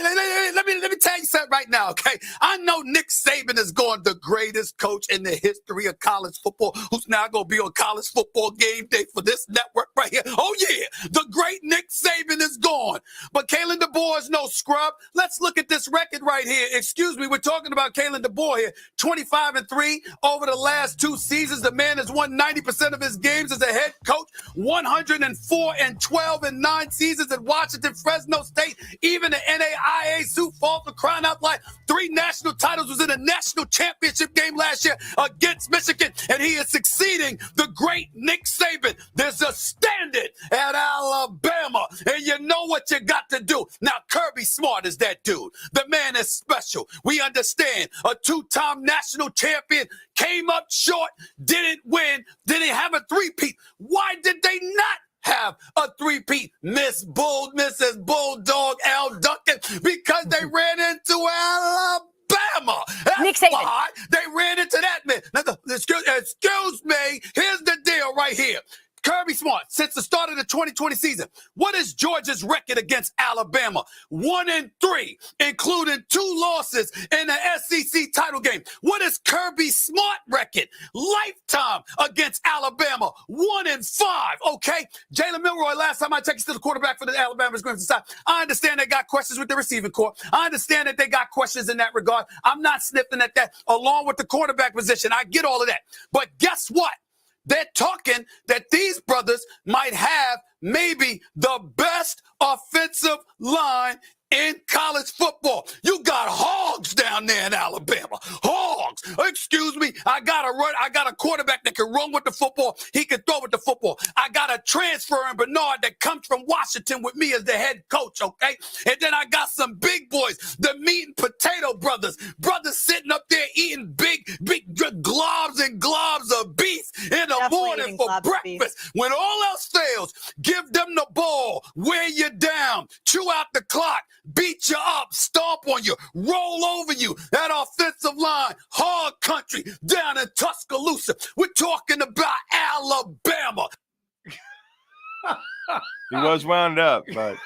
tell you something right now, okay? I know Nick Saban is going the greatest coach in the history of college football, who's now going to be on college football game day for this network right here. Oh, yeah, the great Nick Saban is gone. But Kalen DeBoer is no scrub. Let's look at this record right here. Excuse me, we're talking about Kalen DeBoer here. 25-3 over the last 2 seasons. The man has won 90% of his games as a head coach. 104-12 in 9 seasons at Washington, Fresno State. Even the NAIA Sioux Falls for crying out loud. 3 national titles, was in a national championship game last year against Michigan, and he is succeeding the great Nick Saban. There's a standard at Alabama, and you know what you got to do. Now, Kirby Smart is that dude. The man is special. We understand. A 2-time national champion, came up short, didn't win, didn't have a 3-peat. Why did they not have a three-peat Mrs. Bulldog Al Duncan because they ran into Alabama. That's why they ran into that man. Now, excuse me. Here's the deal right here. Kirby Smart, since the start of the 2020 season, what is Georgia's record against Alabama? 1-3, including 2 losses in the SEC title game. What is Kirby Smart record? Lifetime against Alabama, 1-5. Okay, Jalen Milroy. Last time I checked, he's still the quarterback for the Alabama going to side. I understand they got questions with the receiving corps. I understand that they got questions in that regard. I'm not sniffing at that. Along with the quarterback position, I get all of that. But guess what? They're talking that these brothers might have maybe the best offensive line in college football. You got hogs down there in Alabama. Hogs. Excuse me. I got a quarterback that can run with the football. He can throw with the football. I got a transfer in Bernard that comes from Washington with me as the head coach, okay? And then I got some big boys, the meat and potato brothers. Brothers sitting up there eating big globs and globs of beef in the morning for breakfast. When all else fails, give them the ball, wear you down, chew out the clock, beat you up, stomp on you, roll over you. That offensive line, hard country down in Tuscaloosa. We're talking about Alabama. He was wound up, but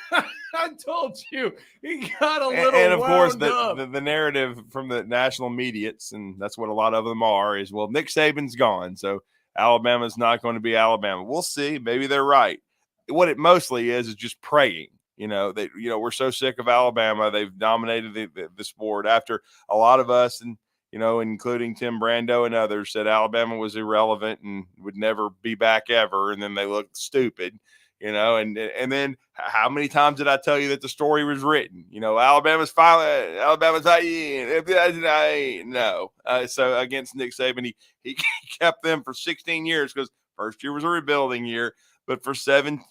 I told you he got a little and of course wound up. the narrative from the national mediates, and that's what a lot of them are, is, well, Nick Saban's gone, so Alabama's not going to be Alabama. We'll see. Maybe they're right. What it mostly is just praying. We're so sick of Alabama. They've dominated the sport after a lot of us, and including Tim Brando and others, said Alabama was irrelevant and would never be back ever. And then they looked stupid, and then how many times did I tell you that the story was written? Alabama's no. So against Nick Saban, he kept them for 16 years because first year was a rebuilding year. But for 16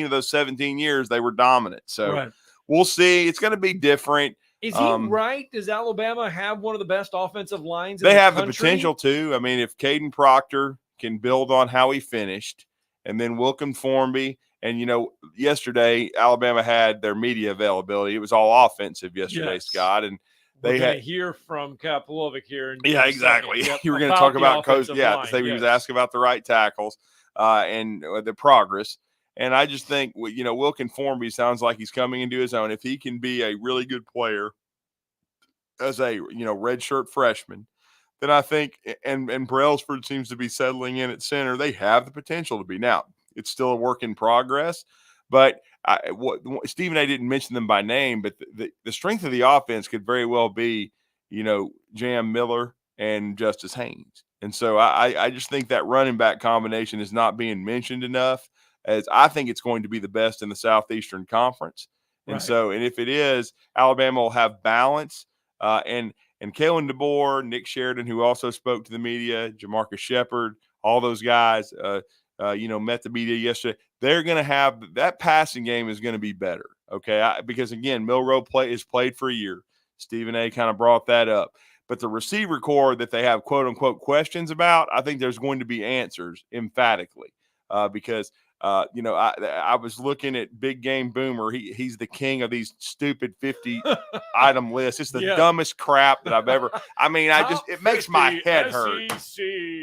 of those 17 years, they were dominant. So We'll see. It's going to be different. Is he right? Does Alabama have one of the best offensive lines in They the have country? the potential to. I mean, if Caden Proctor can build on how he finished, and then Wilkin Formby, and, yesterday Alabama had their media availability. It was all offensive yesterday, Yes. Scott. And We're they going to had hear from Kapilovic here. In Yeah, a exactly. second. Yep, You were going to talk about coach. the Yeah, offensive line, he was yes. asking about the right tackles and the progress. And I just think, Wilkin Formby sounds like he's coming into his own. If he can be a really good player as a, redshirt freshman, then I think, and Brailsford seems to be settling in at center, they have the potential to be. Now, it's still a work in progress, but Stephen A. didn't mention them by name, but the strength of the offense could very well be, Jam Miller and Justice Haynes. And so I just think that running back combination is not being mentioned enough, as I think it's going to be the best in the Southeastern Conference. And so, and if it is, Alabama will have balance. And Kalen DeBoer, Nick Sheridan, who also spoke to the media, Jamarcus Shepard, all those guys, met the media yesterday. They're going to have that passing game is going to be better. Okay. Because again, Milroe has played for a year. Stephen A. kind of brought that up. But the receiver core that they have quote unquote questions about, I think there's going to be answers emphatically because I was looking at Big Game Boomer. He's the king of these stupid 50 item lists. It's the dumbest crap that I've ever. I mean, it makes my head hurt.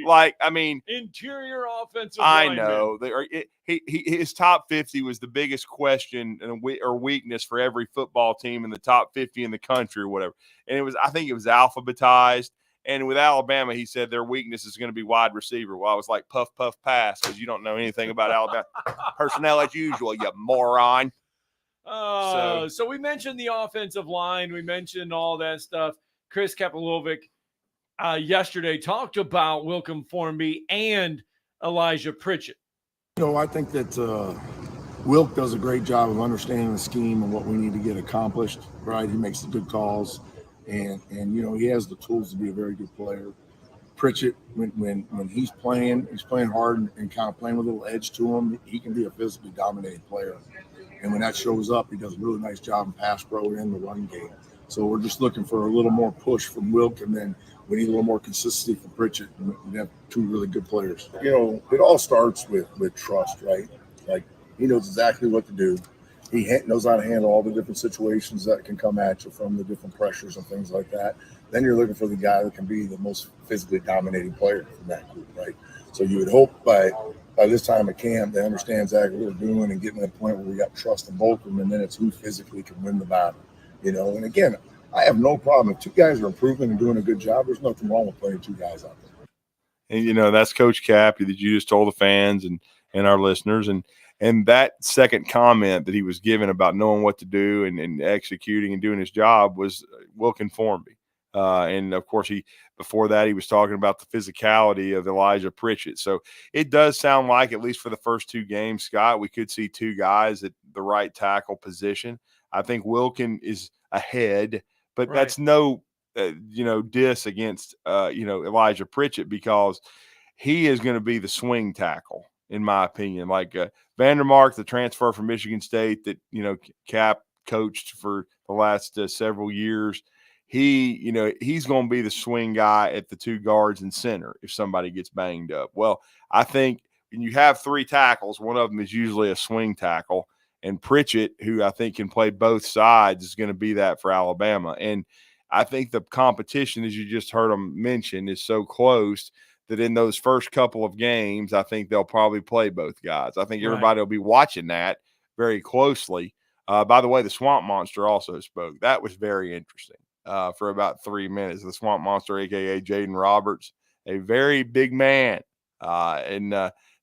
Like, I mean, interior offensive. I lineman. know his top 50 was the biggest question or weakness for every football team in the top 50 in the country or whatever. And I think it was alphabetized. And with Alabama, he said their weakness is going to be wide receiver. Well, I was like, puff, puff, pass, because you don't know anything about Alabama personnel as usual, you moron. So we mentioned the offensive line. We mentioned all that stuff. Chris Kapilovic yesterday talked about Wilkin Formby and Elijah Pritchett. I think that Wilk does a great job of understanding the scheme and what we need to get accomplished, right? He makes the good calls. And he has the tools to be a very good player. Pritchett, when he's playing hard and kind of playing with a little edge to him, he can be a physically dominating player. And when that shows up, he does a really nice job in pass pro and the run game. So we're just looking for a little more push from Wilk, and then we need a little more consistency from Pritchett. And we have two really good players. It all starts with trust, right? Like, he knows exactly what to do. He knows how to handle all the different situations that can come at you from the different pressures and things like that. Then you're looking for the guy that can be the most physically dominating player from that group, right? So you would hope by this time at camp, they understand exactly what we're doing and getting to the point where we got trust in both of them, and then it's who physically can win the battle, you know? And again, I have no problem. If two guys are improving and doing a good job, there's nothing wrong with playing two guys out there. And, you know, that's Coach Cap that you just told the fans and our listeners. And that second comment that he was given about knowing what to do and executing and doing his job was Wilkin Formby. And, of course, before that he was talking about the physicality of Elijah Pritchett. So it does sound like, at least for the first two games, Scott, we could see two guys at the right tackle position. I think Wilkin is ahead, but that's no diss against, Elijah Pritchett, because he is going to be the swing tackle, in my opinion. Like Vandermark, the transfer from Michigan State that, Cap coached for the last several years, he's going to be the swing guy at the two guards and center if somebody gets banged up. Well, I think when you have three tackles, one of them is usually a swing tackle, and Pritchett, who I think can play both sides, is going to be that for Alabama. And I think the competition, as you just heard them mention, is so close that in those first couple of games, I think they'll probably play both guys. I think everybody will be watching that very closely. By the way, the Swamp Monster also spoke. That was very interesting for about 3 minutes. The Swamp Monster, a.k.a. Jaden Roberts, a very big man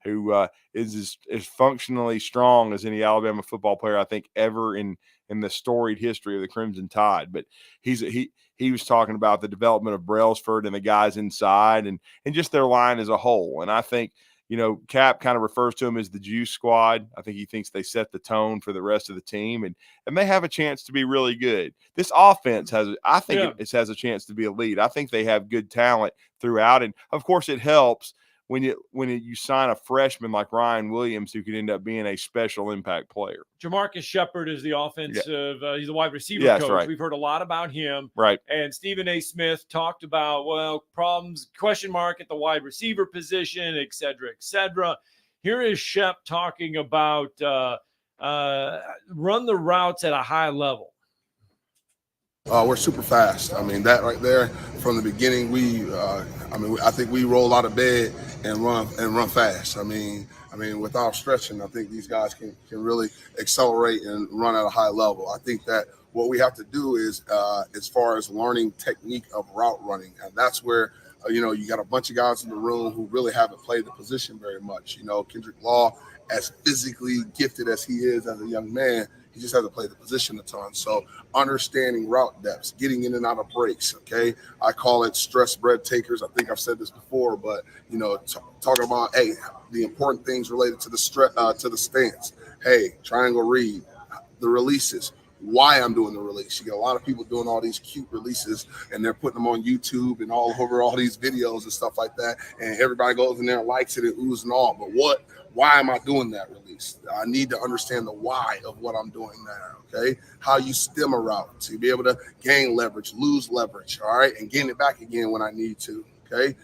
who is as functionally strong as any Alabama football player I think ever in the storied history of the Crimson Tide. But he was talking about the development of Brailsford and the guys inside and just their line as a whole. And I think, Cap kind of refers to them as the Juice Squad. I think he thinks they set the tone for the rest of the team, and they have a chance to be really good. This offense has a chance to be elite. I think they have good talent throughout. And of course it helps when you sign a freshman like Ryan Williams, who could end up being a special impact player. Jamarcus Shepard is the offensive. He's a wide receiver coach. Right. We've heard a lot about him. Right. And Stephen A. Smith talked about, problems, question mark at the wide receiver position, et cetera, et cetera. Here is Shep talking about run the routes at a high level. We're super fast. I mean, that right there from the beginning, I think we roll out of bed and run fast. I mean, without stretching, I think these guys can really accelerate and run at a high level. I think that what we have to do is, as far as learning technique of route running, and that's where, you got a bunch of guys in the room who really haven't played the position very much. Kendrick Law, as physically gifted as he is as a young man, he just hasn't played the position a ton. So understanding route depths, getting in and out of breaks, okay? I call it stress bread takers. I think I've said this before, but, talking about, the important things related to the stance. Hey, triangle read, the releases, why I'm doing the release. You get a lot of people doing all these cute releases, and they're putting them on YouTube and all over all these videos and stuff like that, and everybody goes in there and likes it and oohs and all. But why am I doing that release? I need to understand the why of what I'm doing there, okay? How you stem a route to be able to gain leverage, lose leverage, all right, and gain it back again when I need to, okay?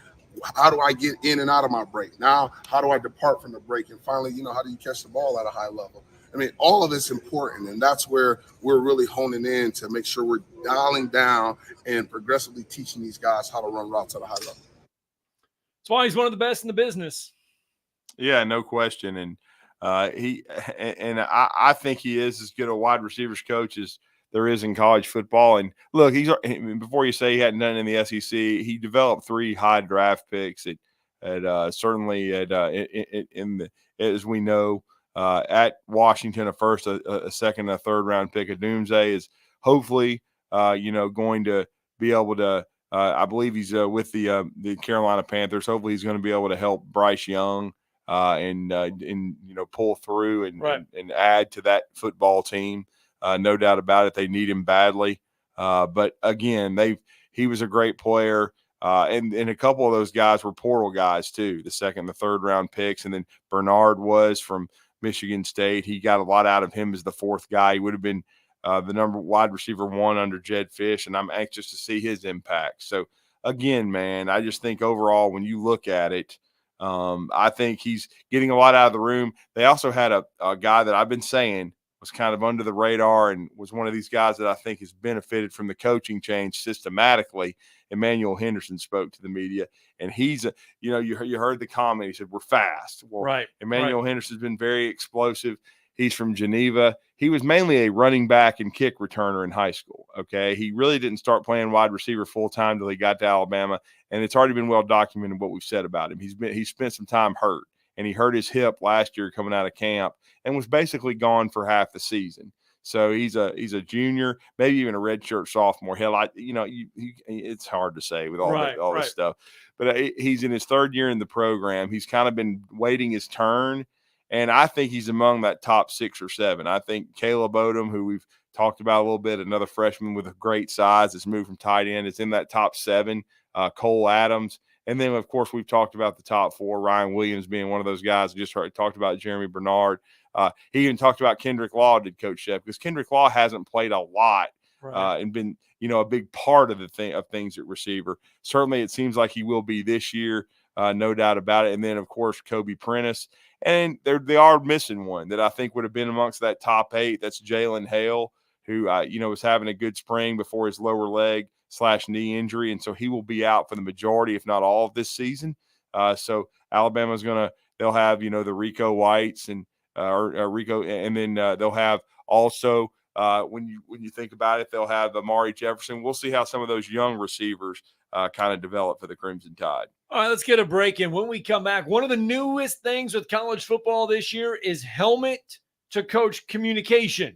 How do I get in and out of my break? Now, how do I depart from the break? And finally, how do you catch the ball at a high level? I mean, all of it's important, and that's where we're really honing in to make sure we're dialing down and progressively teaching these guys how to run routes at a high level. That's why he's one of the best in the business. Yeah, no question. And I think he is as good a wide receivers coach as there is in college football. And look, before you say he hadn't done it in the SEC, he developed 3 high draft picks as we know, at Washington, a first, a second, and a third round pick. A Doomsday is hopefully, going to be able to. I believe he's with the Carolina Panthers. Hopefully, he's going to be able to help Bryce Young and pull through and add to that football team. No doubt about it. They need him badly. But again, he was a great player. And a couple of those guys were portal guys too, the second, the third round picks. And then Bernard was from Michigan State. He got a lot out of him as the fourth guy. He would have been the number wide receiver 1 under Jed Fish, and I'm anxious to see his impact. So again, man, I just think overall when you look at it, I think he's getting a lot out of the room. They also had a guy that I've been saying was kind of under the radar and was one of these guys that I think has benefited from the coaching change systematically. Emmanuel Henderson spoke to the media, and he's you heard the comment. He said, "We're fast." Well, right. Emmanuel Henderson's been very explosive. He's from Geneva. He was mainly a running back and kick returner in high school. Okay. He really didn't start playing wide receiver full time till he got to Alabama. And it's already been well documented what we've said about him. He spent some time hurt, and he hurt his hip last year coming out of camp and was basically gone for half the season. So he's a junior, maybe even a redshirt sophomore. Hell, it's hard to say with all this stuff, but he's in his third year in the program. He's kind of been waiting his turn. And I think he's among that top 6 or 7. I think Caleb Odom, who we've talked about a little bit, another freshman with a great size that's moved from tight end, is in that top 7. Cole Adams. And then, of course, we've talked about the top 4, Ryan Williams being one of those guys. Just talked about Jeremy Bernard. He even talked about Kendrick Law, did Coach Shep, because Kendrick Law hasn't played a lot and been, a big part of things at receiver. Certainly it seems like he will be this year, no doubt about it. And then, of course, Kobe Prentice. And they are missing one that I think would have been amongst that top 8. That's Jalen Hale, who, was having a good spring before his lower leg / knee injury. And so he will be out for the majority, if not all of this season. So Alabama's they'll have, the Rico Whites and Rico. And then they'll have also, when you think about it, they'll have Amari Jefferson. We'll see how some of those young receivers kind of develop for the Crimson Tide. All right, let's get a break in. When we come back, one of the newest things with college football this year is helmet to coach communication.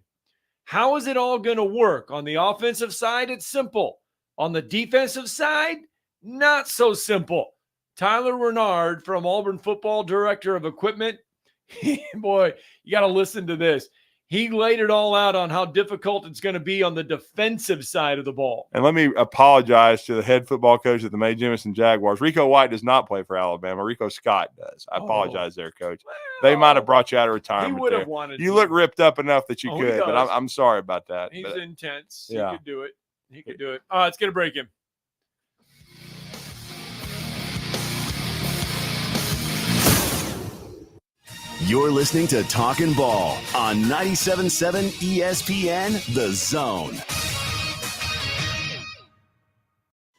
How is it all going to work? On the offensive side, it's simple. On the defensive side, not so simple. Tyler Renard from Auburn Football Director of Equipment, boy, you got to listen to this. He laid it all out on how difficult it's going to be on the defensive side of the ball. And let me apologize to the head football coach at the Mae Jemison Jaguars. Rico White does not play for Alabama. Rico Scott does. I apologize there, Coach. They might have brought you out of retirement. He would have there. wanted You to. look ripped up enough that you could, but does. I'm sorry about that. He's but, intense. yeah. He could do it. He could do it. All right, let's get a break in. You're listening to Talkin' Ball on 97.7 ESPN, The Zone.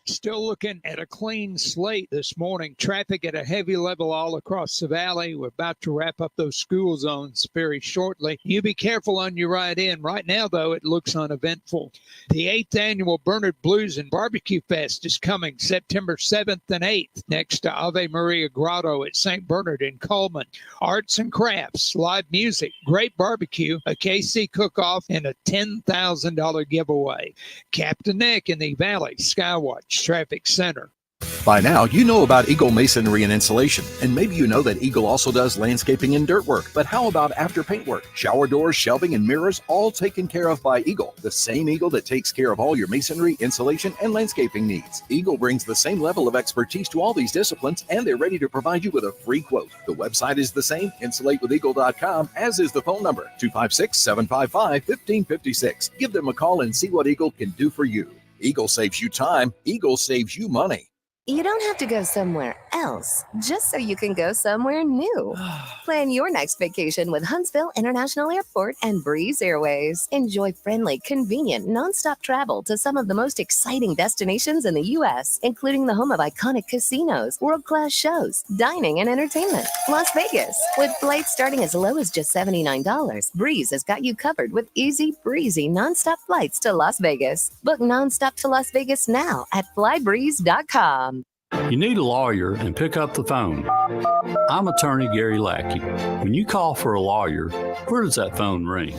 Still looking at a clean slate this morning. Traffic at a heavy level all across the valley. We're about to wrap up those school zones very shortly. You be careful on your ride in. Right now, though, it looks uneventful. The 8th annual Bernard Blues and Barbecue Fest is coming September 7th and 8th next to Ave Maria Grotto at St. Bernard in Coleman. Arts and crafts, live music, great barbecue, a KC cook-off, and a $10,000 giveaway. Captain Neck in the Valley Skywatch Traffic Center. By now, you know about Eagle Masonry and Insulation, and maybe you know that Eagle also does landscaping and dirt work. But how about after paint work? Shower doors, shelving, and mirrors, all taken care of by Eagle, the same Eagle that takes care of all your masonry, insulation, and landscaping needs. Eagle brings the same level of expertise to all these disciplines, and they're ready to provide you with a free quote. The website is the same, insulatewitheagle.com, as is the phone number, 256-755-1556. Give them a call and see what Eagle can do for you. Eagle saves you time. Eagle saves you money. You don't have to go somewhere else just so you can go somewhere new. Plan your next vacation with Huntsville International Airport and Breeze Airways. Enjoy friendly, convenient, nonstop travel to some of the most exciting destinations in the U.S., including the home of iconic casinos, world-class shows, dining, and entertainment. Las Vegas. With flights starting as low as just $79, Breeze has got you covered with easy, breezy, nonstop flights to Las Vegas. Book nonstop to Las Vegas now at flybreeze.com. You need a lawyer and pick up the phone. I'm attorney Gary Lackey. When you call for a lawyer, where does that phone ring?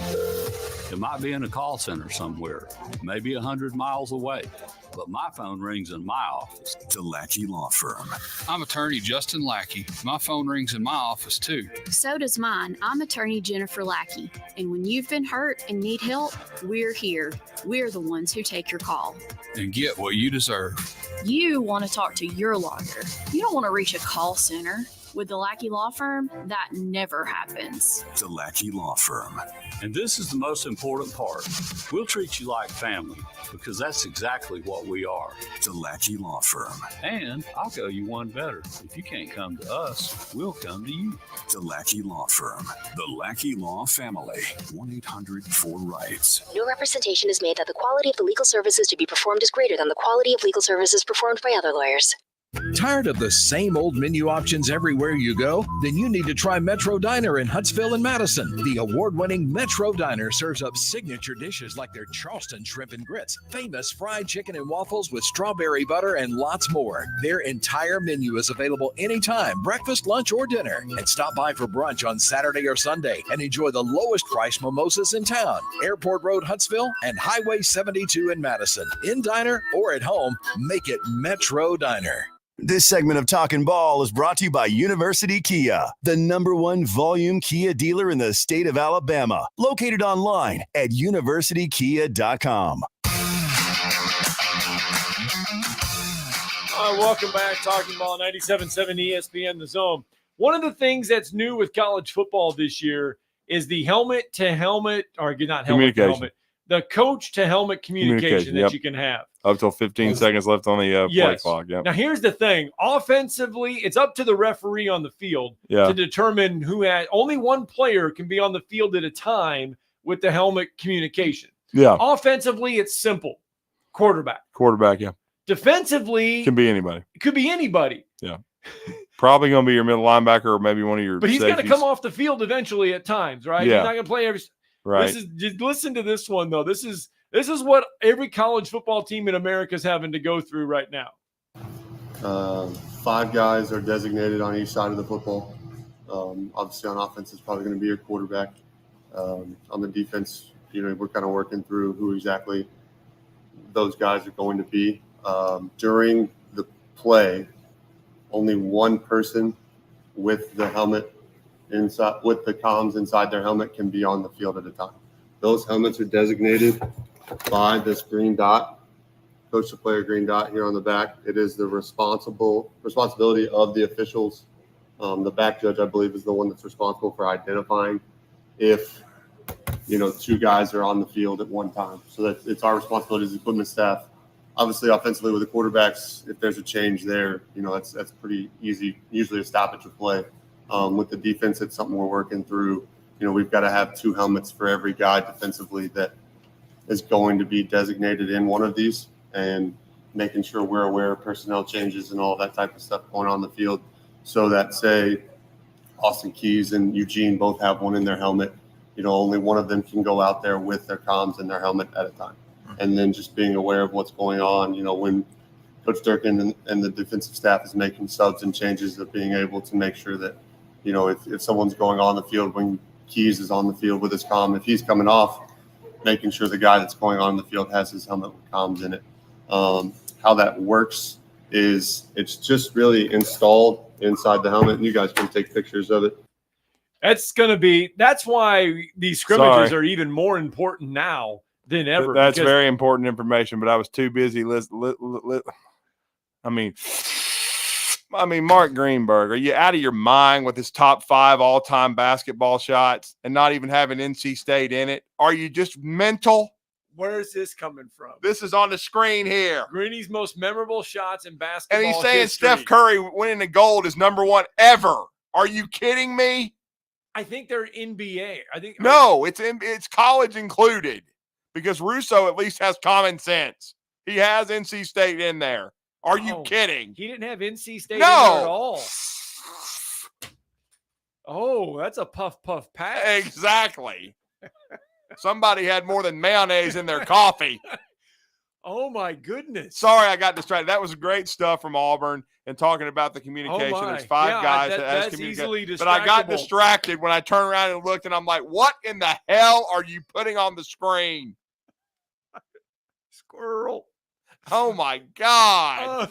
It might be in a call center somewhere, maybe 100 miles away, but my phone rings in my office. The Lackey Law Firm. I'm attorney Justin Lackey. My phone rings in my office too. So does mine. I'm attorney Jennifer Lackey. And when you've been hurt and need help, we're here. We're the ones who take your call. And get what you deserve. You want to talk to your lawyer. You don't want to reach a call center. With the Lackey Law Firm, that never happens. The Lackey Law Firm. And this is the most important part. We'll treat you like family because that's exactly what we are. The Lackey Law Firm. And I'll go you one better. If you can't come to us, we'll come to you. The Lackey Law Firm. The Lackey Law Family. 1-800-4-RIGHTS. No representation is made that the quality of the legal services to be performed is greater than the quality of legal services performed by other lawyers. Tired of the same old menu options everywhere you go? Then you need to try Metro Diner in Huntsville and Madison. The award-winning Metro Diner serves up signature dishes like their Charleston shrimp and grits, famous fried chicken and waffles with strawberry butter, and lots more. Their entire menu is available anytime, breakfast, lunch, or dinner. And stop by for brunch on Saturday or Sunday and enjoy the lowest price mimosas in town. Airport Road, Huntsville, and Highway 72 in Madison. In diner or at home, make it Metro Diner. This segment of Talkin' Ball is brought to you by University Kia, the #1 volume Kia dealer in the state of Alabama. Located online at universitykia.com. All right, welcome back. Talking Ball, 97.7 ESPN The Zone. One of the things that's new with college football this year is the helmet-to-helmet, or not helmet-to-helmet, the coach-to-helmet communication that you can have. Up till 15 seconds left on the play clock. Yep. Now, here's the thing. Offensively, it's up to the referee on the field to determine who had – only one player can be on the field at a time with the helmet communication. Yeah. Offensively, it's simple. Quarterback, yeah. Defensively – Can be anybody. It could be anybody. Yeah. Probably going to be your middle linebacker or maybe one of your But he's got to safeties. come off the field eventually at times, right? Yeah. He's not going to play every – Right. Just listen to this one, though. This is what every college football team in America is having to go through right now. 5 guys are designated on each side of the football. Obviously, on offense, it's probably going to be your quarterback. On the defense, we're kind of working through who exactly those guys are going to be. During the play, only one person with the helmet inside, with the comms inside their helmet, can be on the field at a time. Those helmets are designated by this green dot, coach to player green dot here on the back. It is the responsibility of the officials. The back judge, I believe, is the one that's responsible for identifying if 2 guys are on the field at one time. So that it's our responsibility as equipment staff. Obviously, offensively with the quarterbacks, if there's a change there, that's pretty easy. Usually a stoppage of play. With the defense, it's something we're working through. We've got to have 2 helmets for every guy defensively that is going to be designated in one of these, and making sure we're aware of personnel changes and all that type of stuff going on the field, so that, say, Austin Keys and Eugene both have one in their helmet, only one of them can go out there with their comms and their helmet at a time. And then just being aware of what's going on, when Coach Durkin and the defensive staff is making subs and changes, of being able to make sure that, if someone's going on the field when Keys is on the field with his comm, if he's coming off, making sure the guy that's going on the field has his helmet with comms in it. How that works is it's just really installed inside the helmet, and you guys can take pictures of it. That's why these scrimmages are even more important now than ever. That's very important information, but I was too busy. Mark Greenberg, are you out of your mind with his top 5 all-time basketball shots and not even having NC State in it? Are you just mental? Where is this coming from? This is on the screen here. Greeny's most memorable shots in basketball And he's saying history. Steph Curry winning the gold is #1 ever. Are you kidding me? I think they're NBA. No, it's college included, because Russo at least has common sense. He has NC State in there. Are you kidding? He didn't have NC State in there at all. Oh, that's a puff pass. Exactly. Somebody had more than mayonnaise in their coffee. Oh, my goodness. Sorry, I got distracted. That was great stuff from Auburn and talking about the communication. There's 5 guys that has communication. But I got distracted when I turned around and looked, and I'm like, what in the hell are you putting on the screen? Squirrel. Oh, my God.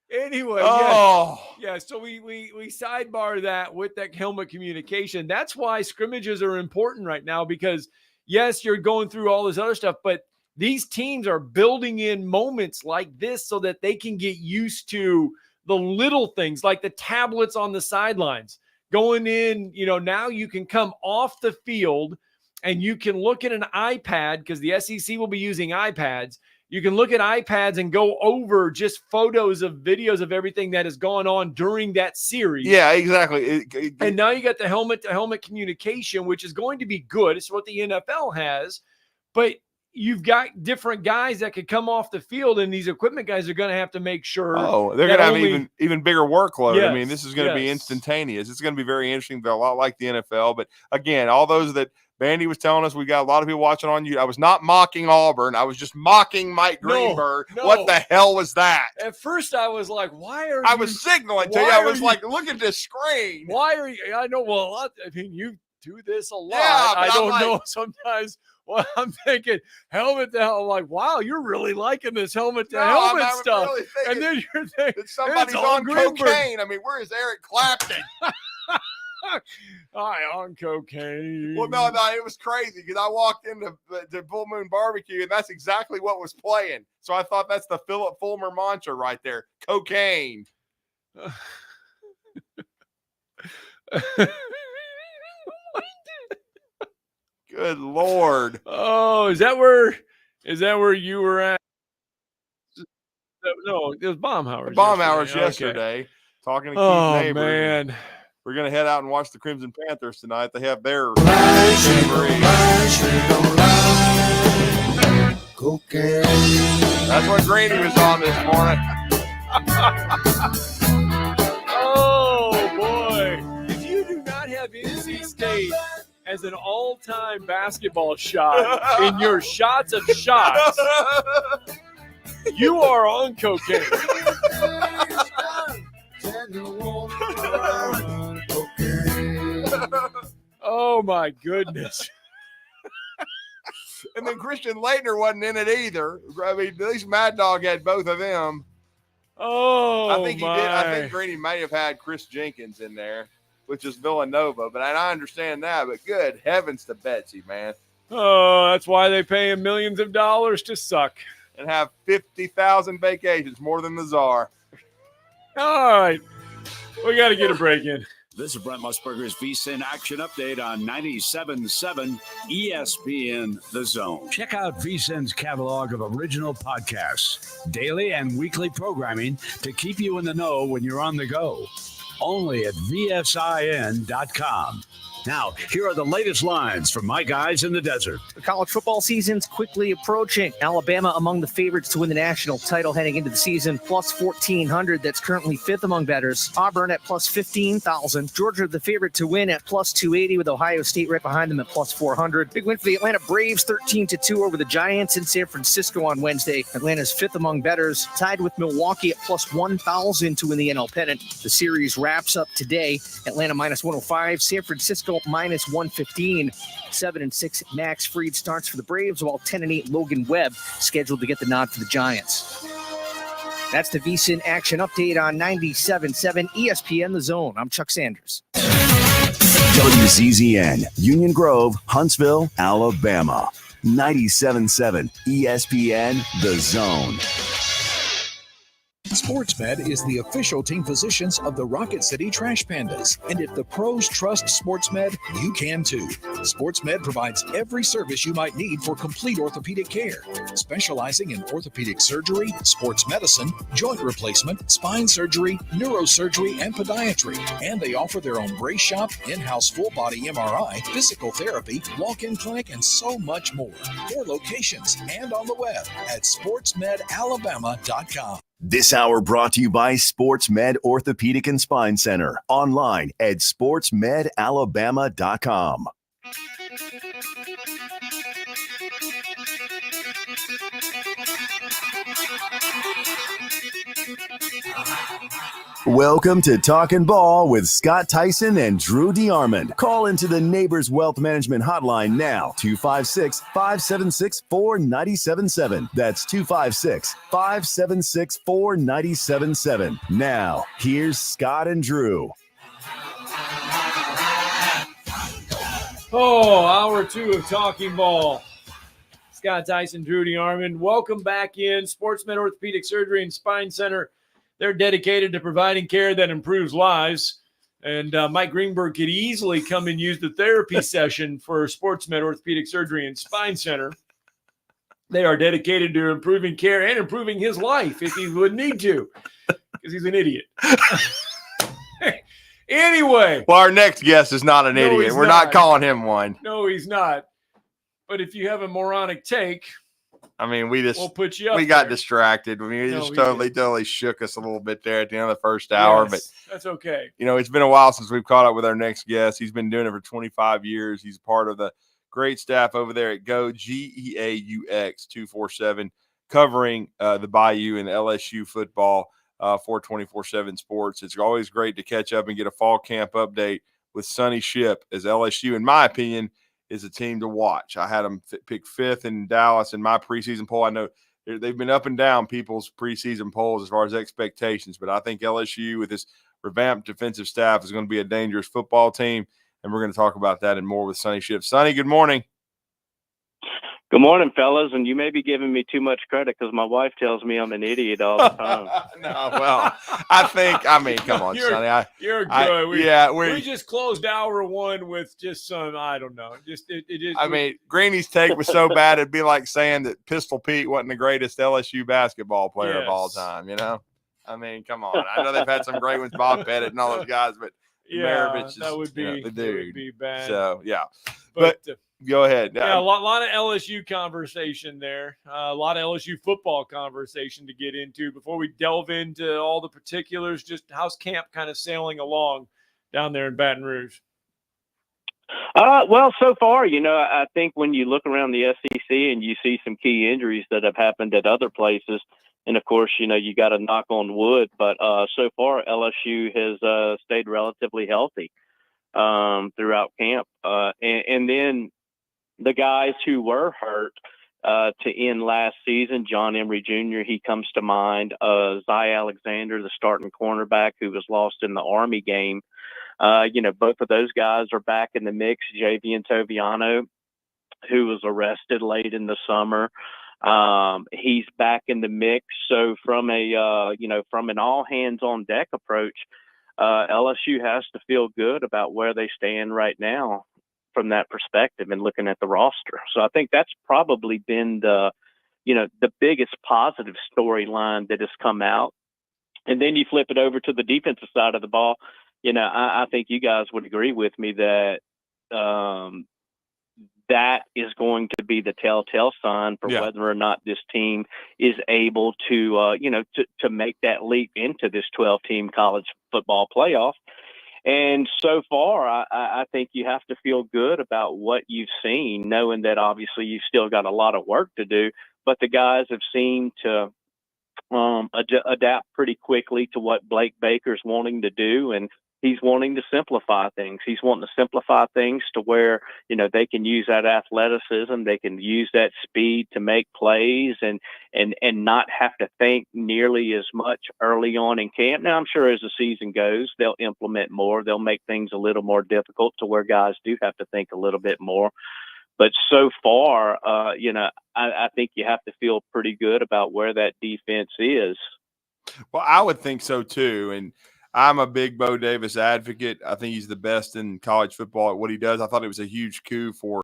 Anyway, so we sidebar that with that helmet communication. That's why scrimmages are important right now, because, yes, you're going through all this other stuff, but these teams are building in moments like this so that they can get used to the little things like the tablets on the sidelines going in. Now you can come off the field and you can look at an iPad because the SEC will be using iPads. You can look at iPads and go over just photos of videos of everything that has gone on during that series. Yeah, exactly. And now you got the helmet-to-helmet communication, which is going to be good. It's what the NFL has. But you've got different guys that could come off the field, and these equipment guys are going to have to make sure. Oh, they're going to have even bigger workload. Yes, I mean, this is going to be instantaneous. It's going to be very interesting, but a lot like the NFL. But again, all those that Bandy was telling us, we got a lot of people watching on you. I was not mocking Auburn. I was just mocking Mike Greenberg. No. What the hell was that? At first, I was like, I was signaling to you. I was like, look at this screen. Why are you? I know. Well, I mean, you do this a lot. Yeah, I don't know. Sometimes, well, I'm thinking helmet to helmet. I'm like, wow, you're really liking this helmet to helmet stuff. Really and then you're thinking somebody's on cocaine. I mean, where is Eric Clapton? On cocaine. Well, no, it was crazy because I walked into the Full Moon Barbecue and that's exactly what was playing. So I thought that's the Philip Fulmer mantra right there. Cocaine. Good Lord. Oh, is that where you were at? No, it was Baumhauer's. Baumhauer's yesterday. Talking to Keith Neighbor. Oh, man. We're going to head out and watch the Crimson Panthers tonight. They have their cocaine. That's what Grady was on this morning. Oh, boy. If you do not have NC State as an all-time basketball shot in your shots of shots, you are on cocaine. Oh my goodness. And then Christian Leitner wasn't in it either. I mean, at least Mad Dog had both of them. Oh, I think he did. I think Grady may have had Chris Jenkins in there, which is Villanova, but I understand that. But good heavens to Betsy, man. Oh, that's why they pay him millions of dollars to suck. And have 50,000 vacations, more than the Czar. All right. We got to get a break in. This is Brent Musburger's VSiN Action Update on 97.7 ESPN The Zone. Check out VSiN's catalog of original podcasts, daily and weekly programming to keep you in the know when you're on the go. Only at VSIN.com. Now, here are the latest lines from my guys in the desert. The college football season's quickly approaching. Alabama among the favorites to win the national title heading into the season, plus 1,400. That's currently fifth among bettors. Auburn at plus 15,000. Georgia the favorite to win at plus 280 with Ohio State right behind them at plus 400. Big win for the Atlanta Braves, 13-2 over the Giants in San Francisco on Wednesday. Atlanta's fifth among bettors, tied with Milwaukee at plus 1,000 to win the NL pennant. The series wraps up today. Atlanta minus 105, San Francisco minus 115. 7-6 Max Fried starts for the Braves, while 10-8 Logan Webb scheduled to get the nod for the Giants. That's the VSiN Action Update on 97.7 ESPN The Zone. I'm Chuck Sanders. WZZN, Union Grove, Huntsville, Alabama. 97.7 ESPN The Zone. SportsMed is the official team physicians of the Rocket City Trash Pandas. And if the pros trust SportsMed, you can too. SportsMed provides every service you might need for complete orthopedic care, specializing in orthopedic surgery, sports medicine, joint replacement, spine surgery, neurosurgery, and podiatry. And they offer their own brace shop, in-house full-body MRI, physical therapy, walk-in clinic, and so much more. 4 locations and on the web at sportsmedalabama.com. This hour brought to you by SportsMed Orthopedic and Spine Center. Online at sportsmedalabama.com. Welcome to Talkin' Ball with Scott Tyson and Drew DeArmond. Call into the Neighbors Wealth Management Hotline now, 256-576-4977. That's 256-576-4977. Now, here's Scott and Drew. Oh, hour 2 of Talking Ball. Scott Tyson, Drew DeArmond. Welcome back in. SportsMed Orthopedic Surgery and Spine Center. They're dedicated to providing care that improves lives. And Mike Greenberg could easily come and use the therapy session for SportsMed Orthopedic Surgery and Spine Center. They are dedicated to improving care and improving his life if he would need to, because he's an idiot. Anyway. Well, our next guest is not an idiot. We're not calling him one. No, he's not. But if you have a moronic take, I mean, we'll put you up we got there. distracted. I mean, we just No, he totally shook us a little bit there at the end of the first hour. Yes, but that's okay. you know, it's been a while since we've caught up with our next guest. He's been doing it for 25 years. He's part of the great staff over there at Go, GEAUX 247, covering the Bayou and LSU football for 24/7 Sports. It's always great to catch up and get a fall camp update with Sonny Shipp, as LSU, in my opinion, is a team to watch. I had them pick 5th in Dallas in my preseason poll. I know they've been up and down people's preseason polls as far as expectations, but I think LSU with this revamped defensive staff is going to be a dangerous football team, and we're going to talk about that and more with Sonny Shipp. Sonny, good morning. Good morning, fellas, and you may be giving me too much credit because my wife tells me I'm an idiot all the time. No, well, I mean, come on, Sonny. You're good. We We just closed hour 1 with just some, I don't know. Just it is. I mean, Greeny's take was so bad it'd be like saying that Pistol Pete wasn't the greatest LSU basketball player of all time. You know, I mean, come on. I know they've had some great ones, Bob Pettit and all those guys, but Maravich is that would be, the dude. That would be bad. So yeah, but go ahead. Yeah, a lot of LSU conversation there. A lot of LSU football conversation to get into before we delve into all the particulars. Just how's camp kind of sailing along down there in Baton Rouge? Well, so far, you know, I think when you look around the SEC and you see some key injuries that have happened at other places, and of course, you know, you got to knock on wood, but so far LSU has stayed relatively healthy throughout camp. And then the guys who were hurt to end last season, John Emery Jr., he comes to mind. Zy Alexander, the starting cornerback who was lost in the Army game. You know, both of those guys are back in the mix. Javian Toviano, who was arrested late in the summer, he's back in the mix. So from from an all hands on deck approach, LSU has to feel good about where they stand right now from that perspective and looking at the roster. So I think that's probably been the biggest positive storyline that has come out. And then you flip it over to the defensive side of the ball. You know, I think you guys would agree with me that that is going to be the telltale sign for whether or not this team is able to make that leap into this 12-team college football playoff. And so far, I think you have to feel good about what you've seen, knowing that obviously you've still got a lot of work to do, but the guys have seemed to adapt pretty quickly to what Blake Baker's wanting to do, and he's wanting to simplify things. He's wanting to simplify things to where, you know, they can use that athleticism, they can use that speed to make plays and not have to think nearly as much early on in camp. Now, I'm sure as the season goes, they'll implement more. They'll make things a little more difficult to where guys do have to think a little bit more. But so far, I think you have to feel pretty good about where that defense is. Well, I would think so too. And I'm a big Bo Davis advocate. I think he's the best in college football at what he does. I thought it was a huge coup for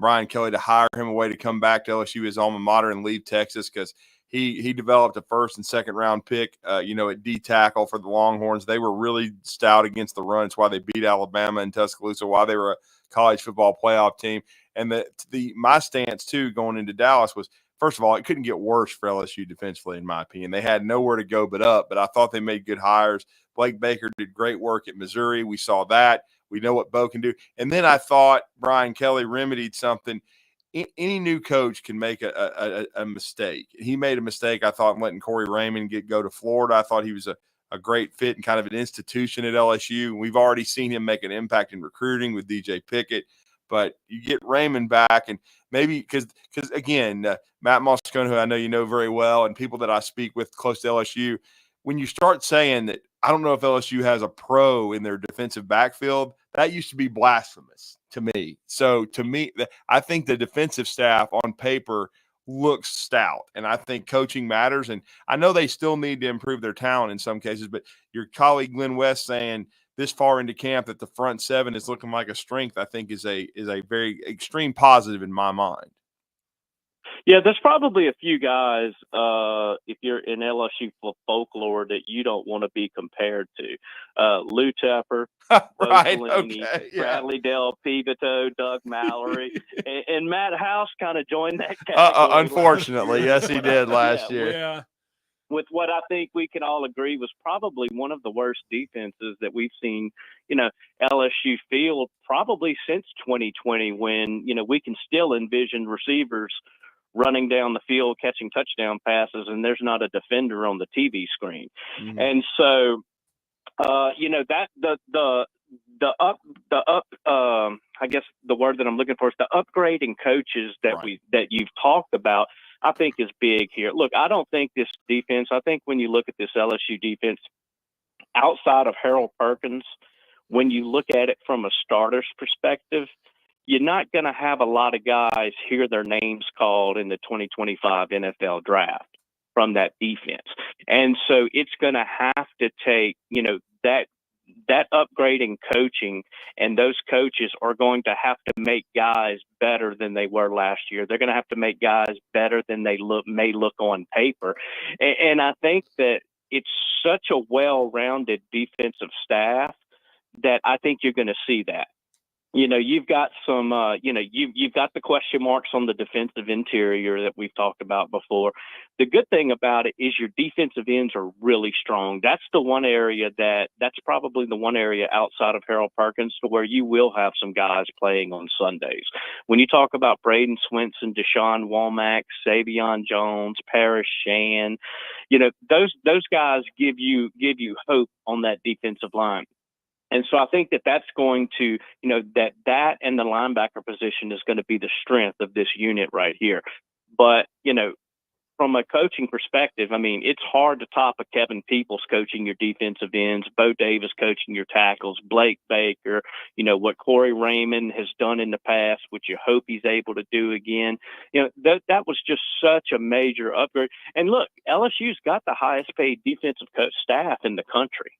Brian Kelly to hire him away to come back to LSU, his alma mater, and leave Texas, because he developed a first and second round pick, at D tackle for the Longhorns. They were really stout against the run. It's why they beat Alabama and Tuscaloosa, why they were a college football playoff team. And my stance too going into Dallas was, first of all, it couldn't get worse for LSU defensively, in my opinion. They had nowhere to go but up, but I thought they made good hires. Blake Baker did great work at Missouri. We saw that. We know what Bo can do. And then I thought Brian Kelly remedied something. Any new coach can make a mistake. He made a mistake, I thought, in letting Corey Raymond go to Florida. I thought he was a great fit and kind of an institution at LSU. We've already seen him make an impact in recruiting with DJ Pickett. But you get Raymond back, and maybe because again, Matt Moscone, who I know you know very well, and people that I speak with close to LSU, when you start saying that, I don't know if LSU has a pro in their defensive backfield, that used to be blasphemous to me. So to me, I think the defensive staff on paper looks stout. And I think coaching matters. And I know they still need to improve their talent in some cases, but your colleague Glenn West saying this far into camp that the front seven is looking like a strength, I think is a very extreme positive in my mind. Yeah, there's probably a few guys, if you're in LSU folklore, that you don't want to be compared to. Lou Tepper, Right, Rosalini, okay, yeah. Bradley Del Pivito, Doug Mallory, and Matt House kind of joined that category. Unfortunately, yes, he did last year. Yeah. With what I think we can all agree was probably one of the worst defenses that we've seen, LSU field probably since 2020, when, we can still envision receivers running down the field, catching touchdown passes, and there's not a defender on the TV screen. Mm-hmm. And so, that I guess the word that I'm looking for is the upgrading coaches that you've talked about, I think is big here. Look, I don't think this defense, I think when you look at this LSU defense outside of Harold Perkins, when you look at it from a starter's perspective, you're not going to have a lot of guys hear their names called in the 2025 NFL draft from that defense. And so it's going to have to take, that upgrading coaching, and those coaches are going to have to make guys better than they were last year. They're going to have to make guys better than they may look on paper. And I think that it's such a well-rounded defensive staff that I think you're going to see that. You've got some, you've got the question marks on the defensive interior that we've talked about before. The good thing about it is your defensive ends are really strong. That's the one area that's probably the one area outside of Harold Perkins to where you will have some guys playing on Sundays. When you talk about Braden Swinson, Deshaun Womack, Savion Jones, Parrish Shan, those guys give you hope on that defensive line. And so I think that's going to, that and the linebacker position is going to be the strength of this unit right here. But, from a coaching perspective, I mean, it's hard to top a Kevin Peoples coaching your defensive ends, Bo Davis coaching your tackles, Blake Baker, what Corey Raymond has done in the past, which you hope he's able to do again. That was just such a major upgrade. And look, LSU's got the highest paid defensive coach staff in the country.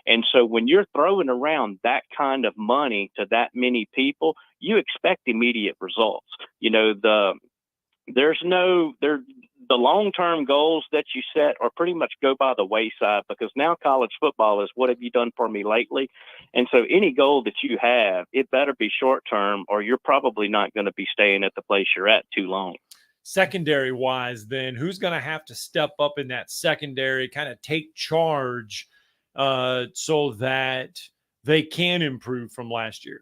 And so when you're throwing around that kind of money to that many people, you expect immediate results. The long-term goals that you set are pretty much go by the wayside, because now college football is what have you done for me lately? And so any goal that you have, it better be short-term, or you're probably not going to be staying at the place you're at too long. Secondary wise, then who's going to have to step up in that secondary, kind of take charge so that they can improve from last year?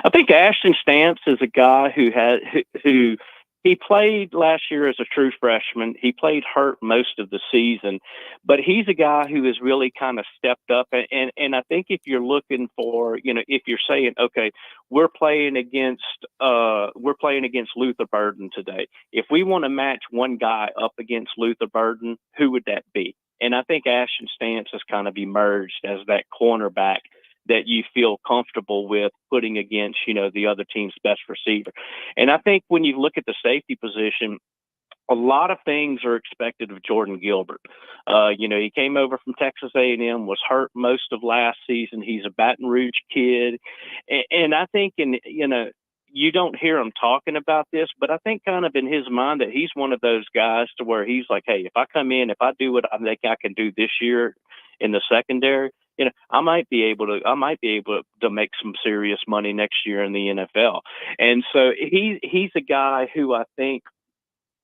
I think Ashton Stamps is a guy who he played last year as a true freshman. He played hurt most of the season, but he's a guy who has really kind of stepped up. And I think if you're looking for, if you're saying, okay, we're playing against Luther Burden today. If we want to match one guy up against Luther Burden, who would that be? And I think Ashton Stamps has kind of emerged as that cornerback that you feel comfortable with putting against, the other team's best receiver. And I think when you look at the safety position, a lot of things are expected of Jordan Gilbert. He came over from Texas A&M, was hurt most of last season. He's a Baton Rouge kid. And I think, you don't hear him talking about this, but I think kind of in his mind that he's one of those guys to where he's like, hey, if I come in, if I do what I think I can do this year in the secondary, I might be able to make some serious money next year in the NFL. And so he's a guy who I think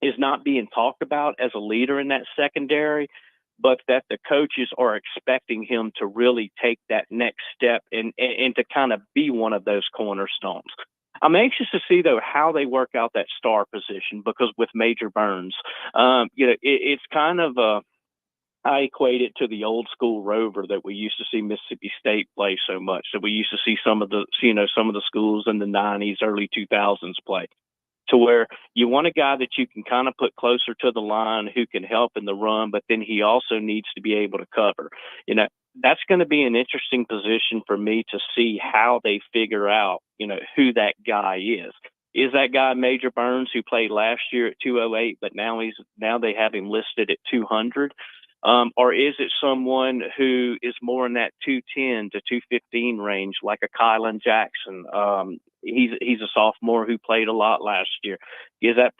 is not being talked about as a leader in that secondary, but that the coaches are expecting him to really take that next step and to kind of be one of those cornerstones. I'm anxious to see, though, how they work out that star position, because with Major Burns, it's kind of I equate it to the old school rover that we used to see Mississippi State play so much, that we used to see some of the schools in the 90s, early 2000s play, to where you want a guy that you can kind of put closer to the line who can help in the run, but then he also needs to be able to cover. That's going to be an interesting position for me to see how they figure out, who that guy is. Is that guy Major Burns, who played last year at 208, but now they have him listed at 200? Or is it someone who is more in that 210 to 215 range, like a Kylan Jackson? He's a sophomore who played a lot last year. Is that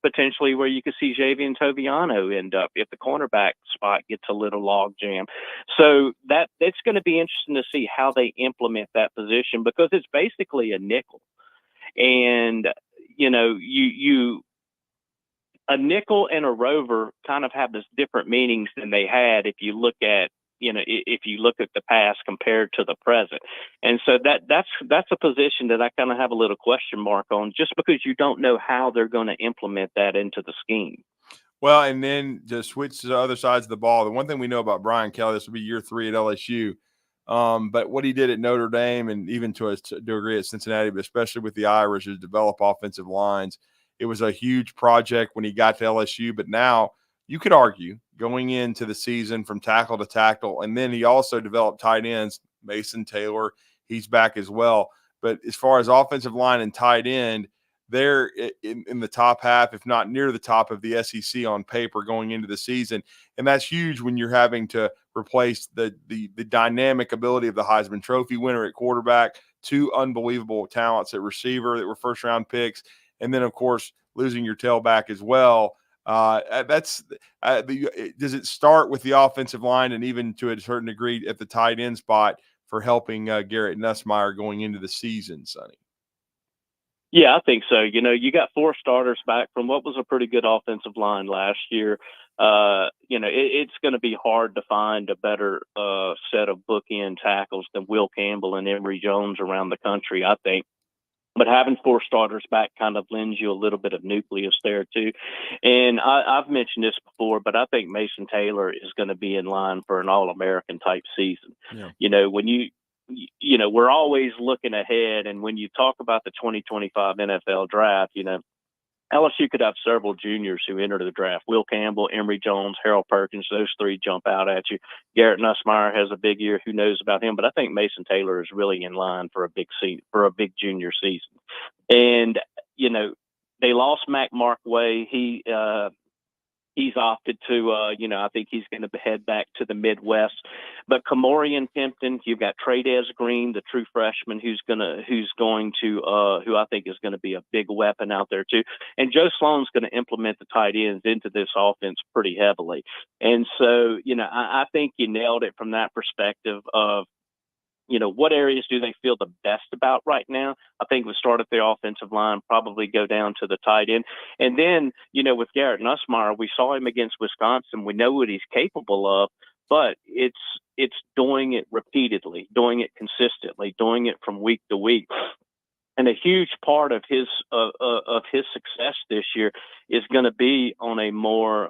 potentially where you could see Javian Toviano end up if the cornerback spot gets a little log jam? So that's going to be interesting to see how they implement that position, because it's basically a nickel. And, you know, a nickel and a rover kind of have this different meanings than they had if you look at the past compared to the present. And so that's a position that I kind of have a little question mark on, just because you don't know how they're going to implement that into the scheme. Well, and then to switch to the other sides of the ball, the one thing we know about Brian Kelly, this will be year 3 at LSU. But what he did at Notre Dame, and even to a degree at Cincinnati, but especially with the Irish, is develop offensive lines. It was a huge project when he got to LSU, but now you could argue going into the season from tackle to tackle, and then he also developed tight ends. Mason Taylor, he's back as well. But as far as offensive line and tight end, they're in the top half, if not near the top of the SEC on paper going into the season. And that's huge when you're having to replace the dynamic ability of the Heisman Trophy winner at quarterback, 2 unbelievable talents at receiver that were first-round picks, and then, of course, losing your tailback as well. Does it start with the offensive line and even to a certain degree at the tight end spot for helping Garrett Nussmeier going into the season, Sonny? Yeah, I think so. You know, you got 4 starters back from what was a pretty good offensive line last year. You know, it's going to be hard to find a better set of bookend tackles than Will Campbell and Emory Jones around the country, I think. But having 4 starters back kind of lends you a little bit of nucleus there too. And I've mentioned this before, but I think Mason Taylor is going to be in line for an All-American type season. Yeah. You know, when you know, we're always looking ahead. And when you talk about the 2025 NFL draft, you know, LSU could have several juniors who enter the draft. Will Campbell, Emory Jones, Harold Perkins, those 3 jump out at you. Garrett Nussmeier has a big year. Who knows about him? But I think Mason Taylor is really in line for a big junior season. And, you know, they lost Mac Markway. He's opted to, you know, I think he's going to head back to the Midwest. But Kamorian Pimpton, you've got Tradez Green, the true freshman, who I think is going to be a big weapon out there too. And Joe Sloan's going to implement the tight ends into this offense pretty heavily. And so, you know, I think you nailed it from that perspective of, you know, what areas do they feel the best about right now? I think we'll start at the offensive line, probably go down to the tight end. And then, you know, with Garrett Nussmeier, we saw him against Wisconsin. We know what he's capable of, but it's doing it repeatedly, doing it consistently, doing it from week to week. And a huge part of his success this year is going to be on a more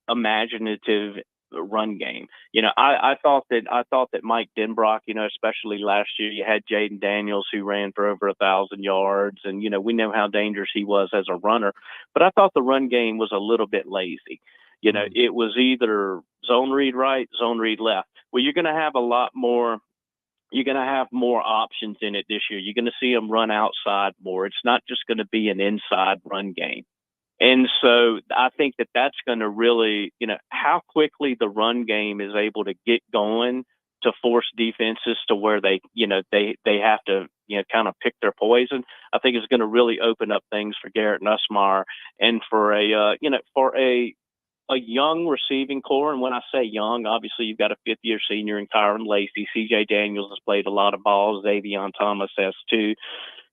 imaginative run game. You know, I thought that Mike Denbrock, you know, especially last year, you had Jaden Daniels who ran for over 1,000 yards, and you know, we know how dangerous he was as a runner. But I thought the run game was a little bit lazy. You know, it was either zone read right, zone read left. Well, you're going to have a lot more. You're going to have more options in it this year. You're going to see them run outside more. It's not just going to be an inside run game. And so I think that that's going to really, you know, how quickly the run game is able to get going to force defenses to where they, you know, they have to, you know, kind of pick their poison. I think it's going to really open up things for Garrett Nussmeier and for a young receiving core. And when I say young, obviously you've got a 5th-year senior in Kyron Lacey. C.J. Daniels has played a lot of balls. Xavion Thomas has too.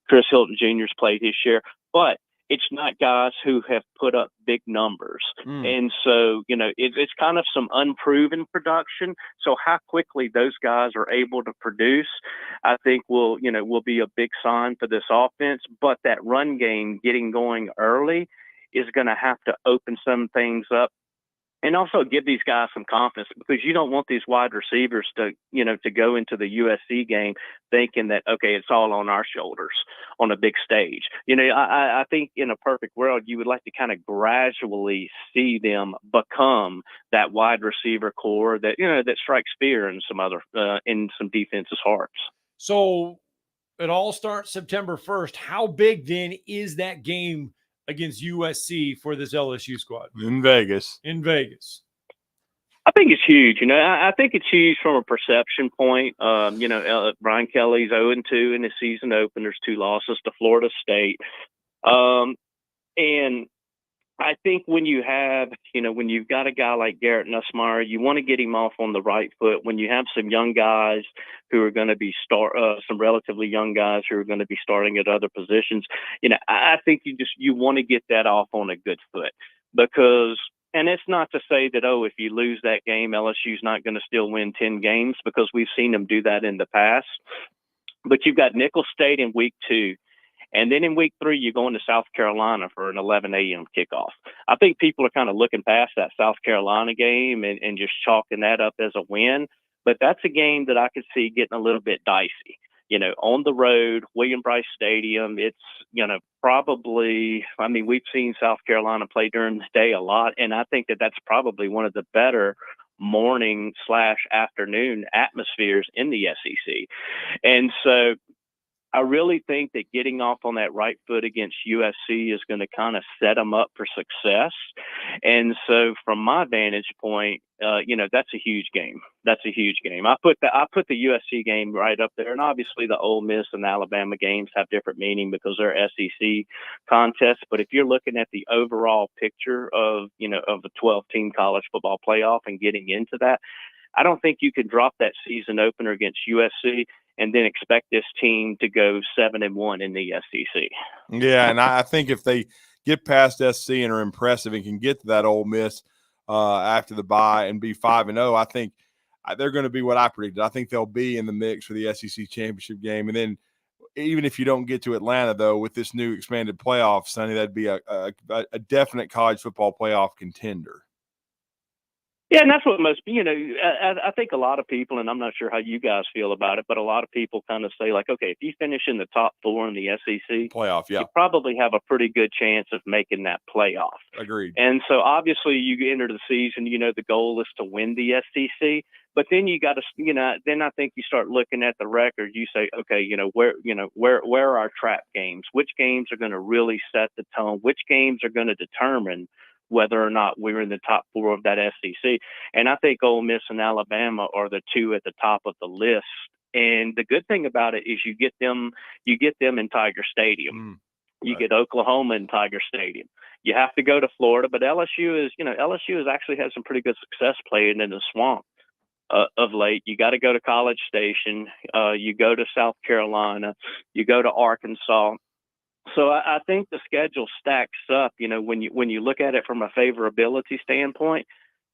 Chris Hilton Jr.'s played his share. But it's not guys who have put up big numbers. And so, you know, it's kind of some unproven production. So how quickly those guys are able to produce, I think will be a big sign for this offense. But that run game getting going early is going to have to open some things up. And also give these guys some confidence, because you don't want these wide receivers to go into the USC game thinking that, okay, it's all on our shoulders on a big stage. You know, I think in a perfect world, you would like to kind of gradually see them become that wide receiver core that, you know, that strikes fear in some defenses' hearts. So it all starts September 1st. How big then is that game against USC for this LSU squad? In Vegas. In Vegas. I think it's huge. I think it's huge from a perception point. Brian Kelly's 0-2 in his season openers, 2 losses to Florida State. And I think when you have, when you've got a guy like Garrett Nussmeier, you want to get him off on the right foot. When you have some young guys who are going to be some relatively young guys who are going to be starting at other positions, I think you want to get that off on a good foot because. And it's not to say that, if you lose that game, LSU's not going to still win 10 games because we've seen them do that in the past. But you've got Nicholls State in week 2. And then in week 3, you're going to South Carolina for an 11 a.m. kickoff. I think people are kind of looking past that South Carolina game and just chalking that up as a win. But that's a game that I could see getting a little bit dicey. On the road, William Bryce Stadium, it's, probably, we've seen South Carolina play during the day a lot, and I think that that's probably one of the better morning/afternoon atmospheres in the SEC. And so I really think that getting off on that right foot against USC is going to kind of set them up for success. And so from my vantage point, that's a huge game. That's a huge game. I put the USC game right up there. And obviously the Ole Miss and Alabama games have different meaning because they're SEC contests. But if you're looking at the overall picture of the 12-team college football playoff and getting into that, I don't think you can drop that season opener against USC and then expect this team to go 7-1 in the SEC. Yeah, and I think if they get past SC and are impressive and can get to that Ole Miss after the bye and be 5-0, I think they're going to be what I predicted. I think they'll be in the mix for the SEC championship game. And then even if you don't get to Atlanta, though, with this new expanded playoff, Sonny, that'd be a definite college football playoff contender. Yeah, and that's what most, I think a lot of people, and I'm not sure how you guys feel about it, but a lot of people kind of say, like, okay, if you finish in the top 4 in the SEC, playoff, yeah, you probably have a pretty good chance of making that playoff. Agreed. And so obviously you enter the season, the goal is to win the SEC, but then you got to, then I think you start looking at the record. You say, okay, where are our trap games? Which games are going to really set the tone? Which games are going to determine whether or not we're in the top 4 of that SEC. And I think Ole Miss and Alabama are the 2 at the top of the list. And the good thing about it is you get them in Tiger Stadium. You get Oklahoma in Tiger Stadium. You have to go to Florida, but LSU has actually had some pretty good success playing in the Swamp of late. You got to go to College Station. You go to South Carolina. You go to Arkansas. So I think the schedule stacks up, when you look at it from a favorability standpoint,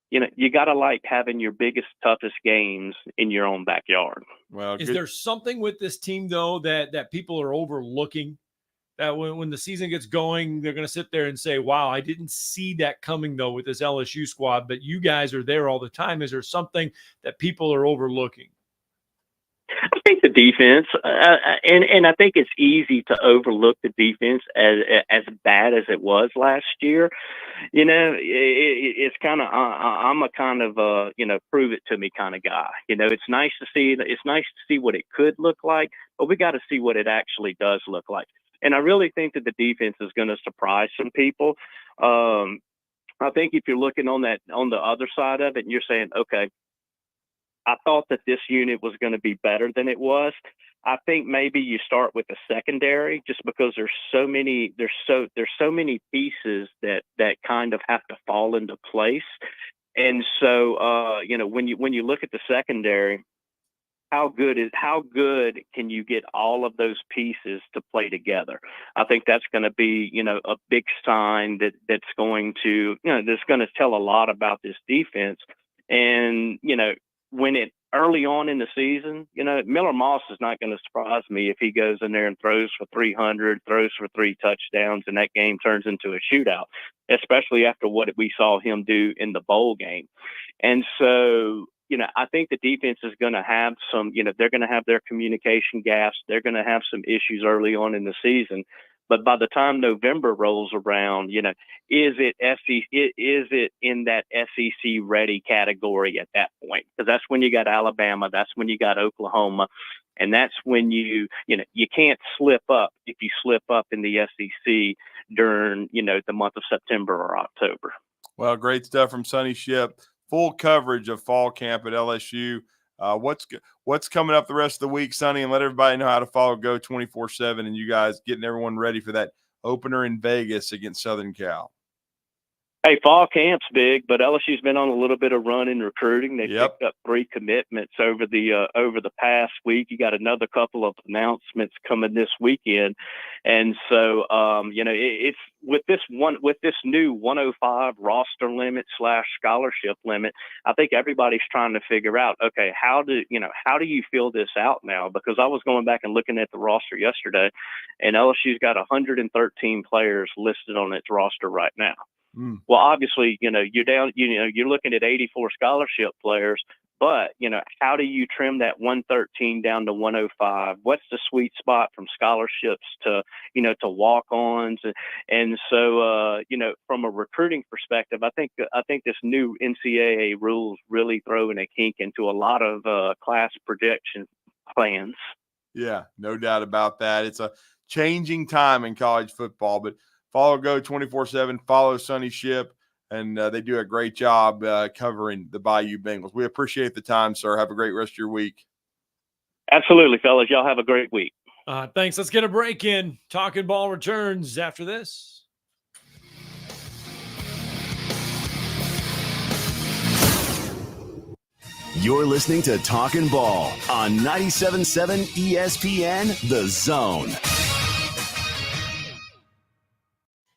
you got to like having your biggest, toughest games in your own backyard. Well, is there something with this team, though, that people are overlooking? That when the season gets going, they're going to sit there and say, wow, I didn't see that coming, though, with this LSU squad, but you guys are there all the time. Is there something that people are overlooking? I think the defense, and I think it's easy to overlook the defense as bad as it was last year. It's kind of I'm a kind of prove it to me kind of guy. It's nice to see what it could look like, but we got to see what it actually does look like. And I really think that the defense is going to surprise some people. I think if you're looking on the other side of it, and you're saying, okay, I thought that this unit was going to be better than it was. I think maybe you start with the secondary just because there's so many pieces that kind of have to fall into place. And so, when you look at the secondary, how good can you get all of those pieces to play together? I think that's going to be, a big sign that's going to tell a lot about this defense. And, when it early on in the season, Miller Moss is not going to surprise me if he goes in there and throws for 300, throws for 3 touchdowns, and that game turns into a shootout, especially after what we saw him do in the bowl game. And so, I think the defense is going to have some, they're going to have their communication gaps. They're going to have some issues early on in the season. But by the time November rolls around, is it in that SEC ready category at that point? Because that's when you got Alabama, that's when you got Oklahoma, And that's when you can't slip up if you slip up in the SEC during, the month of September or October. Well, great stuff from Sonny Ship. Full coverage of fall camp at LSU. What's coming up the rest of the week, Sonny, and let everybody know how to follow Go 24/7 and you guys getting everyone ready for that opener in Vegas against Southern Cal. Hey, fall camp's big, but LSU's been on a little bit of run in recruiting. They picked up 3 commitments over the past week. You got another couple of announcements coming this weekend, and so it's with this new 105 roster limit / scholarship limit. I think everybody's trying to figure out, okay, how do you fill this out now? Because I was going back and looking at the roster yesterday, and LSU's got 113 players listed on its roster right now. Well, obviously, you're down, you're looking at 84 scholarship players, but, how do you trim that 113 down to 105? What's the sweet spot from scholarships to walk-ons? And so, from a recruiting perspective, I think this new NCAA rules really throwing a kink into a lot of class projection plans. Yeah, no doubt about that. It's a changing time in college football, but follow Go 24/7, follow Sonny Ship, and they do a great job covering the Bayou Bengals. We appreciate the time, sir. Have a great rest of your week. Absolutely, fellas. Y'all have a great week. Thanks. Let's get a break in. Talking Ball returns after this. You're listening to Talkin' Ball on 97.7 ESPN The Zone.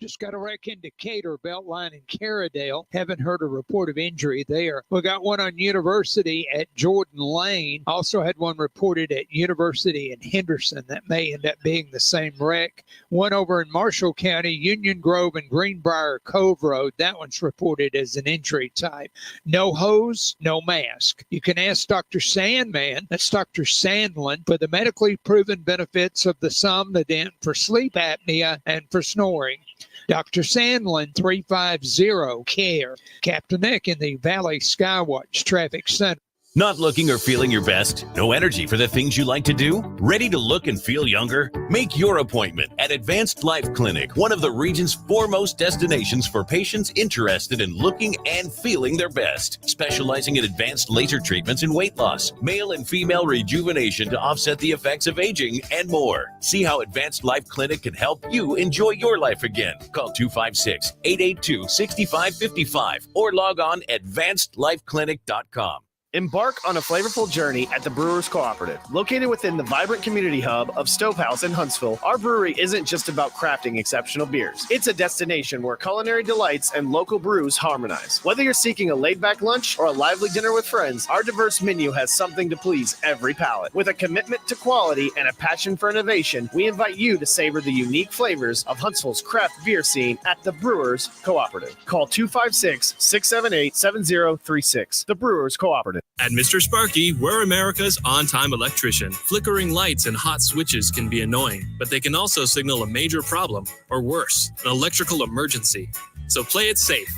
Just got a wreck in Decatur, Beltline and Caradale. Haven't heard a report of injury there. We got one on University at Jordan Lane. Also had one reported at University in Henderson. That may end up being the same wreck. One over in Marshall County, Union Grove and Greenbrier Cove Road. That one's reported as an injury type. No hose, no mask. You can ask Dr. Sandman, that's Dr. Sandlin, for the medically proven benefits of the Somnodent for sleep apnea and for snoring. Dr. Sandlin, 350-CARE. Captain Eck in the Valley Skywatch Traffic Center. Not looking or feeling your best? No energy for the things you like to do? Ready to look and feel younger? Make your appointment at Advanced Life Clinic, one of the region's foremost destinations for patients interested in looking and feeling their best. Specializing in advanced laser treatments and weight loss, male and female rejuvenation to offset the effects of aging, and more. See how Advanced Life Clinic can help you enjoy your life again. Call 256-882-6555 or log on advancedlifeclinic.com. Embark on a flavorful journey at the Brewers Cooperative. Located within the vibrant community hub of Stovehouse in Huntsville, our brewery isn't just about crafting exceptional beers. It's a destination where culinary delights and local brews harmonize. Whether you're seeking a laid-back lunch or a lively dinner with friends, our diverse menu has something to please every palate. With a commitment to quality and a passion for innovation, we invite you to savor the unique flavors of Huntsville's craft beer scene at the Brewers Cooperative. Call 256-678-7036. The Brewers Cooperative. At Mr. Sparky, we're America's on-time electrician. Flickering lights and hot switches can be annoying, but they can also signal a major problem, or worse, an electrical emergency. So play it safe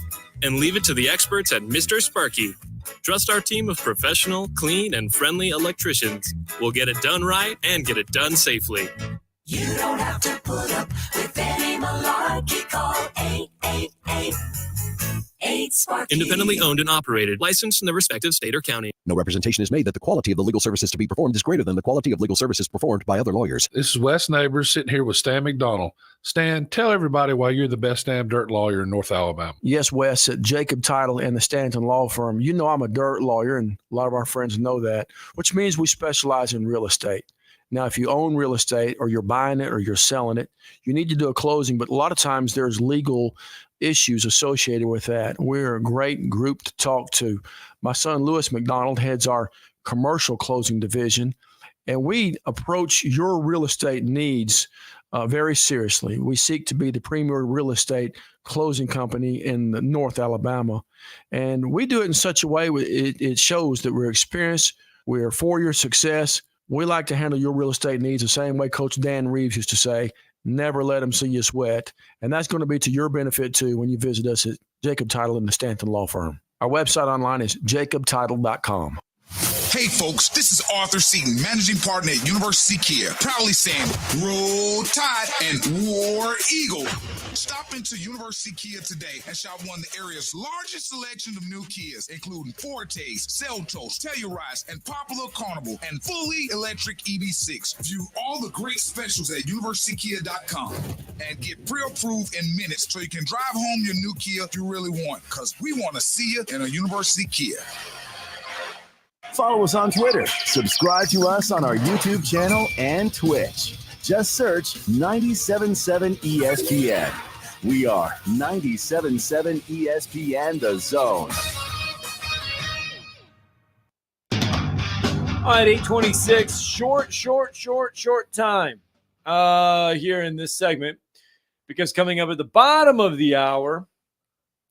and leave it to the experts at Mr. Sparky. Trust our team of professional, clean, and friendly electricians. We'll get it done right and get it done safely. You don't have to put up with any malarkey. Call 888-8-Sparky. Independently owned and operated, licensed in the respective state or county. No representation is made that the quality of the legal services to be performed is greater than the quality of legal services performed by other lawyers. This is Wes Neighbors sitting here with Stan McDonald. Stan, tell everybody why you're the best damn dirt lawyer in North Alabama. Yes, Wes, at Jacob Title and the Stanton Law Firm. You know I'm a dirt lawyer, and a lot of our friends know that, which means we specialize in real estate. Now, if you own real estate or you're buying it or you're selling it, you need to do a closing, but a lot of times there's legal issues associated with that. We're a great group to talk to. My son, Lewis McDonald, heads our commercial closing division, and we approach your real estate needs very seriously. We seek to be the premier real estate closing company in North Alabama, and we do it in such a way it shows that we're experienced, we're for your success. We like to handle your real estate needs the same way Coach Dan Reeves used to say, never let them see you sweat. And that's going to be to your benefit, too, when you visit us at Jacob Title and the Stanton Law Firm. Our website online is jacobtitle.com. Hey folks, this is Arthur Seaton, managing partner at University Kia, proudly saying Roll Tide and War Eagle. Stop into University Kia today and shop one of the area's largest selection of new Kias, including Fortes, Seltos, Telluride, and Popular Carnival, and fully electric EV6. View all the great specials at universitykia.com and get pre-approved in minutes so you can drive home your new Kia you really want, because we want to see you in a University Kia. Follow us on Twitter. Subscribe to us on our YouTube channel and Twitch. Just search 97.7 ESPN. We are 97.7 ESPN The Zone. All right, 8:26. Short time here in this segment, because coming up at the bottom of the hour,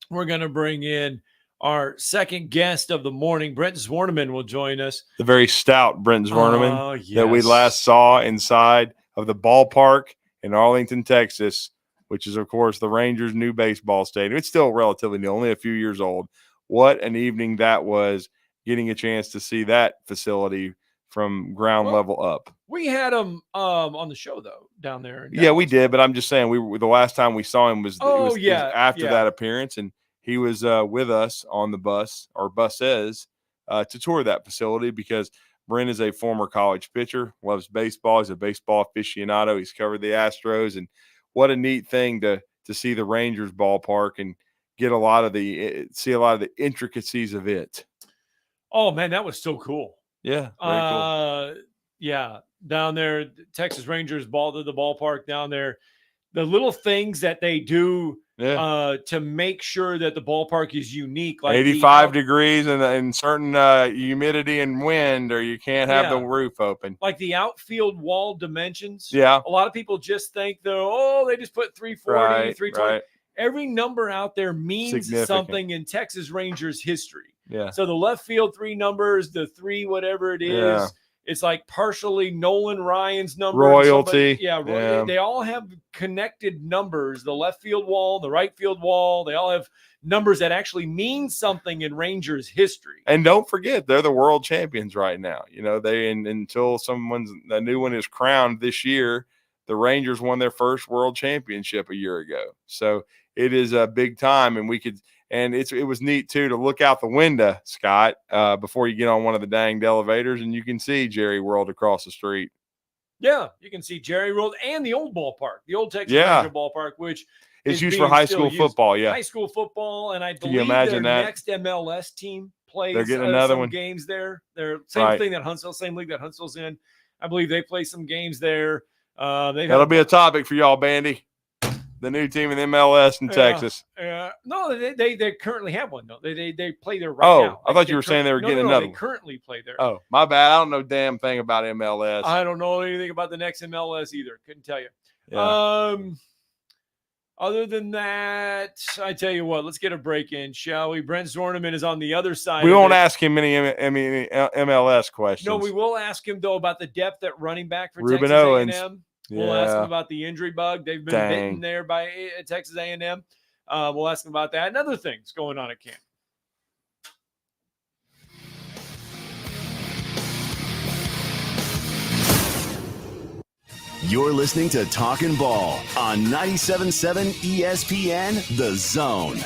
we're going to bring in our second guest of the morning. Brent Zwerneman will join us. The very stout Brent Zwerneman yes. that we last saw inside of the ballpark in Arlington, Texas, which is, of course, the Rangers' new baseball stadium. It's still relatively new, only a few years old. What an evening that was, getting a chance to see that facility from ground level up. We had him on the show, though, down there. Yeah, we did, but I'm just saying, the last time we saw him was after that appearance, and he was with us on the bus, or buses, to tour that facility, because Brent is a former college pitcher, loves baseball. He's a baseball aficionado. He's covered the Astros, and what a neat thing to see the Rangers ballpark and see a lot of the intricacies of it. Oh man, that was so cool. Yeah, very cool. Yeah, down there, Texas Rangers the ballpark down there. The little things that they do to make sure that the ballpark is unique, like 85 degrees and certain humidity and wind, or you can't have the roof open. Like the outfield wall dimensions. Yeah. A lot of people just think they just put 340, 320. Right. Every number out there means something in Texas Rangers history. Yeah. So the left field 3 numbers, the 3 whatever it is, it's like partially Nolan Ryan's number. Royalty. They all have connected numbers. The left field wall, the right field wall, they all have numbers that actually mean something in Rangers history. And don't forget, they're the world champions right now. You know, until a new one is crowned this year, the Rangers won their first world championship a year ago. So it is a big time, and it was neat too to look out the window, Scott, before you get on one of the danged elevators, and you can see Jerry World across the street. Yeah, you can see Jerry World and the old ballpark, the old Texas Ranger ballpark, which is used for high school football. Yeah, high school football, and I believe you imagine their that? Next MLS team plays. They're getting another some games there. They're same thing that Huntsville, same league that Huntsville's in. I believe they play some games there. That'll be a topic for y'all, Bandy. The new team in MLS in Texas. No, they currently have one though. They play there right now. I thought you were saying they were getting another. They currently play there. Oh, my bad. I don't know damn thing about MLS. I don't know anything about the next MLS either. Couldn't tell you. Yeah. Other than that, I tell you what. Let's get a break in, shall we? Brent Zwerneman is on the other side. We won't ask him any MLS questions. No, we will ask him though about the depth at running back for Ruben Texas Owens. A&M. We'll ask him about the injury bug. They've been bitten there by Texas A&M. We'll ask him about that and other things going on at camp. You're listening to Talkin' Ball on 97.7 ESPN The Zone.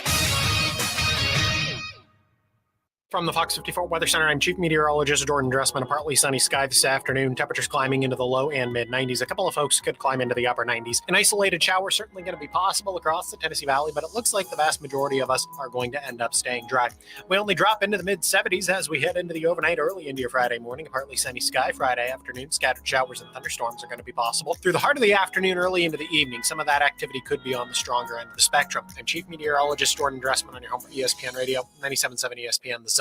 From the Fox 54 Weather Center, I'm Chief Meteorologist Jordan Dressman. A partly sunny sky this afternoon. Temperatures climbing into the low and mid-90s. A couple of folks could climb into the upper 90s. An isolated shower certainly going to be possible across the Tennessee Valley, but it looks like the vast majority of us are going to end up staying dry. We only drop into the mid-70s as we head into the overnight, early into your Friday morning. A partly sunny sky Friday afternoon. Scattered showers and thunderstorms are going to be possible. Through the heart of the afternoon, early into the evening, some of that activity could be on the stronger end of the spectrum. I'm Chief Meteorologist Jordan Dressman on your home for ESPN Radio, 97.7 ESPN The Zone.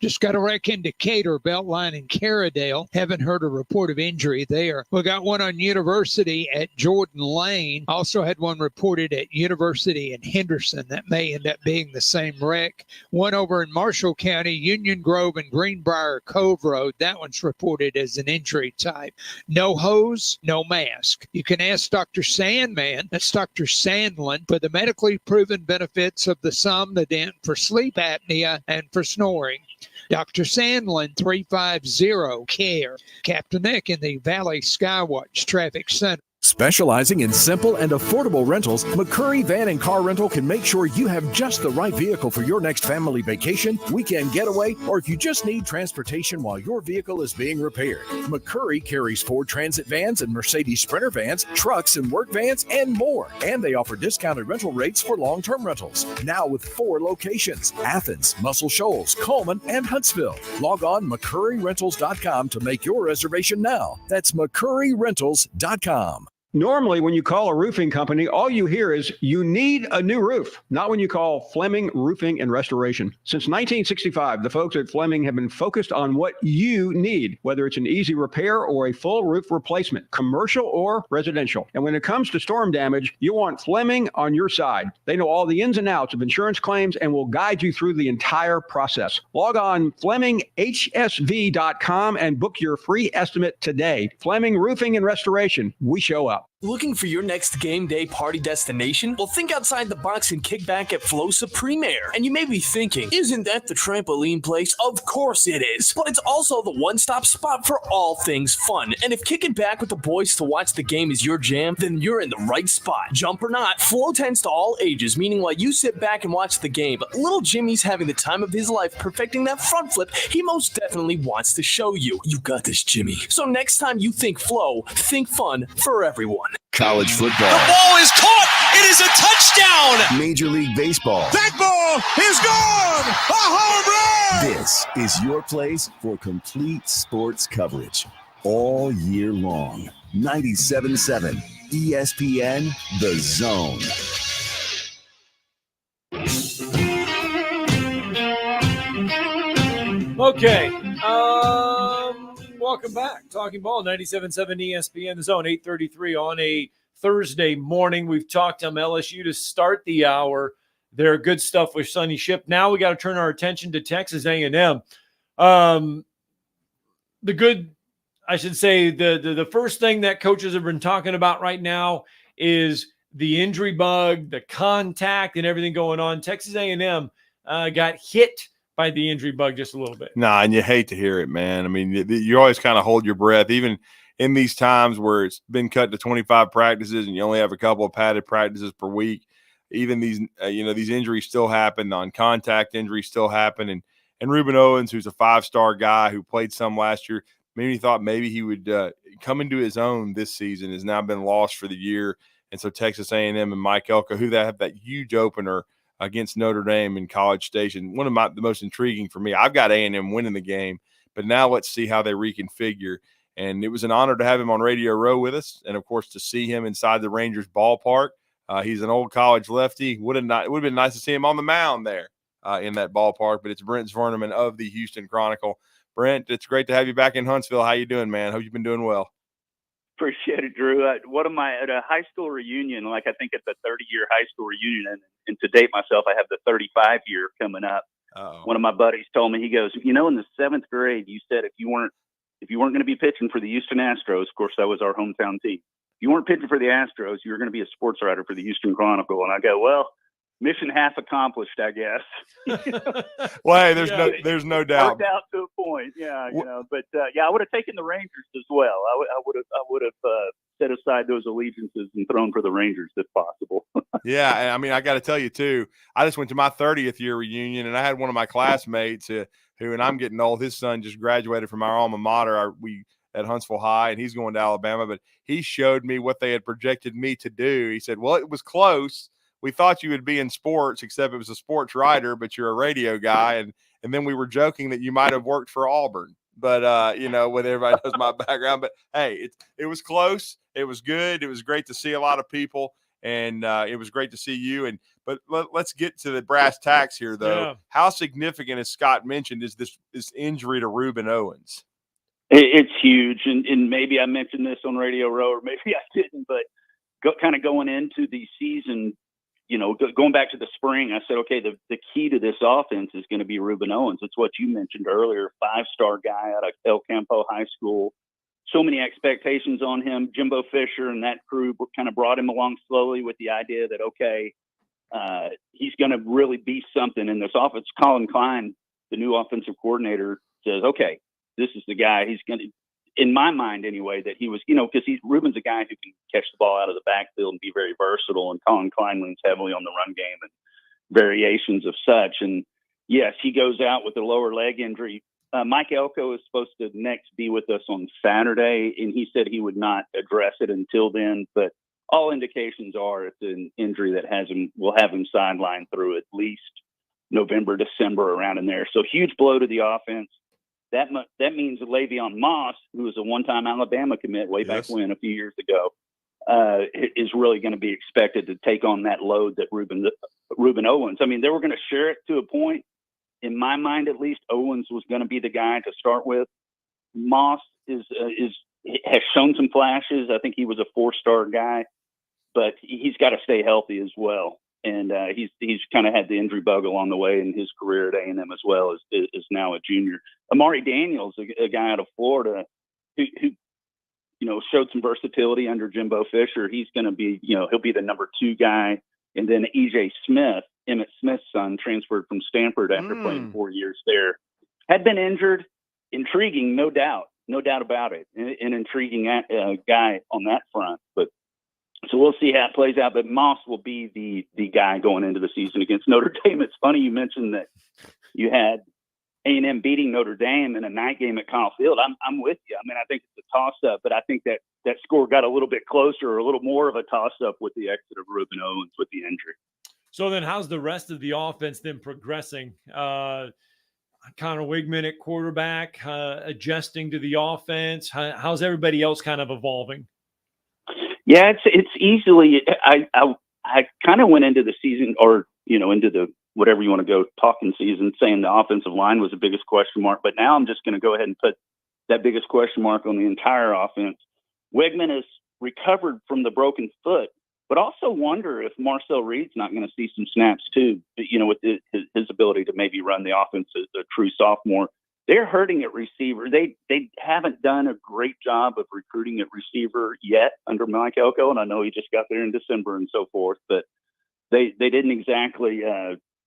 Just got a wreck in Decatur, Beltline and Caradale. Haven't heard a report of injury there. We got one on University at Jordan Lane. Also had one reported at University in Henderson. That may end up being the same wreck. One over in Marshall County, Union Grove and Greenbrier Cove Road. That one's reported as an injury type. No hose, no mask. You can ask Dr. Sandman, that's Dr. Sandlin, for the medically proven benefits of the Somnodent for sleep apnea and for snoring. Dr. Sandlin, 350-CARE. Captain Nick in the Valley Skywatch Traffic Center. Specializing in simple and affordable rentals, McCurry Van and Car Rental can make sure you have just the right vehicle for your next family vacation, weekend getaway, or if you just need transportation while your vehicle is being repaired. McCurry carries Ford Transit vans and Mercedes Sprinter vans, trucks and work vans, and more. And they offer discounted rental rates for long-term rentals. Now with 4 locations: Athens, Muscle Shoals, Coleman, and Huntsville. Log on McCurryRentals.com to make your reservation now. That's McCurryRentals.com. Normally, when you call a roofing company, all you hear is you need a new roof. Not when you call Fleming Roofing and Restoration. Since 1965, the folks at Fleming have been focused on what you need, whether it's an easy repair or a full roof replacement, commercial or residential. And when it comes to storm damage, you want Fleming on your side. They know all the ins and outs of insurance claims and will guide you through the entire process. Log on FlemingHSV.com and book your free estimate today. Fleming Roofing and Restoration. We show up. Looking for your next game day party destination? Well, think outside the box and kick back at Flosa Premier. And you may be thinking, isn't that the trampoline place? Of course it is. But it's also the one-stop spot for all things fun. And if kicking back with the boys to watch the game is your jam, then you're in the right spot. Jump or not, Flo tends to all ages, meaning while you sit back and watch the game, little Jimmy's having the time of his life perfecting that front flip he most definitely wants to show you. You got this, Jimmy. So next time you think Flo, think fun for everyone. College football. The ball is caught. It is a touchdown. Major League Baseball. That ball is gone. A home run. This is your place for complete sports coverage all year long. 97.7 ESPN, The Zone. Okay. Welcome back. Talking Ball, 97.7 ESPN, The Zone, 8:33 on a Thursday morning. We've talked LSU to start the hour. They're good stuff with Sonny Ship. Now we got to turn our attention to Texas A&M. The first thing that coaches have been talking about right now is the injury bug, the contact, and everything going on. Texas A&M got hit by the injury bug just a little bit. Nah, and you hate to hear it, man. I mean, you always kind of hold your breath, even in these times where it's been cut to 25 practices and you only have a couple of padded practices per week. Even these, these injuries still happen. Non-contact injuries still happen. And Ruben Owens, who's a 5-star guy who played some last year, maybe thought maybe he would come into his own this season, has now been lost for the year. And so Texas A&M and Mike Elko, who have that huge opener against Notre Dame in College Station, the most intriguing for me. I've got A&M winning the game, but now let's see how they reconfigure. And it was an honor to have him on Radio Row with us, and of course to see him inside the Rangers ballpark. He's an old college lefty. It would have been nice to see him on the mound there in that ballpark. But it's Brent Zwerneman of the Houston Chronicle. Brent, it's great to have you back in Huntsville. How you doing, man? Hope you've been doing well. Appreciate it, Drew. At a high school reunion, I think it's a 30-year high school reunion, and to date myself, I have the 35-year coming up. Uh-oh. One of my buddies told me, he goes, in the 7th grade, you said if you weren't going to be pitching for the Houston Astros, of course that was our hometown team. If you weren't pitching for the Astros, you were going to be a sports writer for the Houston Chronicle. And I go, well, mission half accomplished, I guess. Well, hey, there's no doubt. Worked out to a point, yeah. But I would have taken the Rangers as well. I would have set aside those allegiances and thrown for the Rangers if possible. Yeah, and I mean, I got to tell you too. I just went to my 30th year reunion, and I had one of my classmates who, and I'm getting old. His son just graduated from our alma mater. We at Huntsville High, and he's going to Alabama. But he showed me what they had projected me to do. He said, "Well, it was close. We thought you would be in sports, except it was a sports writer, but you're a radio guy." And then we were joking that you might have worked for Auburn. But, with everybody knows my background. But, hey, it was close. It was good. It was great to see a lot of people. And it was great to see you. But let's get to the brass tacks here, though. Yeah. How significant, as Scott mentioned, is this injury to Ruben Owens? It's huge. And maybe I mentioned this on Radio Row, or maybe I didn't. But going into the season, going back to the spring, I said, okay, the key to this offense is going to be Ruben Owens. It's what you mentioned earlier, 5-star guy out of El Campo High School. So many expectations on him. Jimbo Fisher and that crew kind of brought him along slowly with the idea that, okay, he's going to really be something in this offense. Colin Klein the new offensive coordinator says, okay, this is the guy. He's going to, in my mind anyway, that he was, because Ruben's a guy who can catch the ball out of the backfield and be very versatile, and Colin Klein leans heavily on the run game and variations of such. And yes, he goes out with a lower leg injury. Mike Elko is supposed to next be with us on Saturday, and he said he would not address it until then, but all indications are it's an injury that will have him sidelined through at least November, December, around in there. So huge blow to the offense. That means Le'Veon Moss, who was a one-time Alabama commit way back when a few years ago, is really going to be expected to take on that load that Ruben Owens. I mean, they were going to share it to a point. In my mind, at least, Owens was going to be the guy to start with. Moss has shown some flashes. I think he was a 4-star guy, but he's got to stay healthy as well. And he's kind of had the injury bug along the way in his career at A&M as well, as now a junior. Amari Daniels, a guy out of Florida who showed some versatility under Jimbo Fisher. He's going to be, he'll be the number 2 guy. And then E.J. Smith, Emmitt Smith's son, transferred from Stanford after playing 4 years there. Had been injured. Intriguing, no doubt about it. An intriguing guy on that front. But so we'll see how it plays out. But Moss will be the guy going into the season against Notre Dame. It's funny you mentioned that you had A&M beating Notre Dame in a night game at Kyle Field. I'm with you. I mean, I think it's a toss-up, but I think that score got a little bit closer, or a little more of a toss-up with the exit of Ruben Owens with the injury. So then how's the rest of the offense then progressing? Connor Wigman at quarterback, adjusting to the offense. How's everybody else kind of evolving? Yeah, it's easily. I kind of went into the season, or into the whatever you want to go talking season, saying the offensive line was the biggest question mark. But now I'm just going to go ahead and put that biggest question mark on the entire offense. Wigman has recovered from the broken foot, but also wonder if Marcel Reed's not going to see some snaps too. With his ability to maybe run the offense as a true sophomore. They're hurting at receiver. They haven't done a great job of recruiting at receiver yet under Mike Elko, and I know he just got there in December and so forth, but they didn't exactly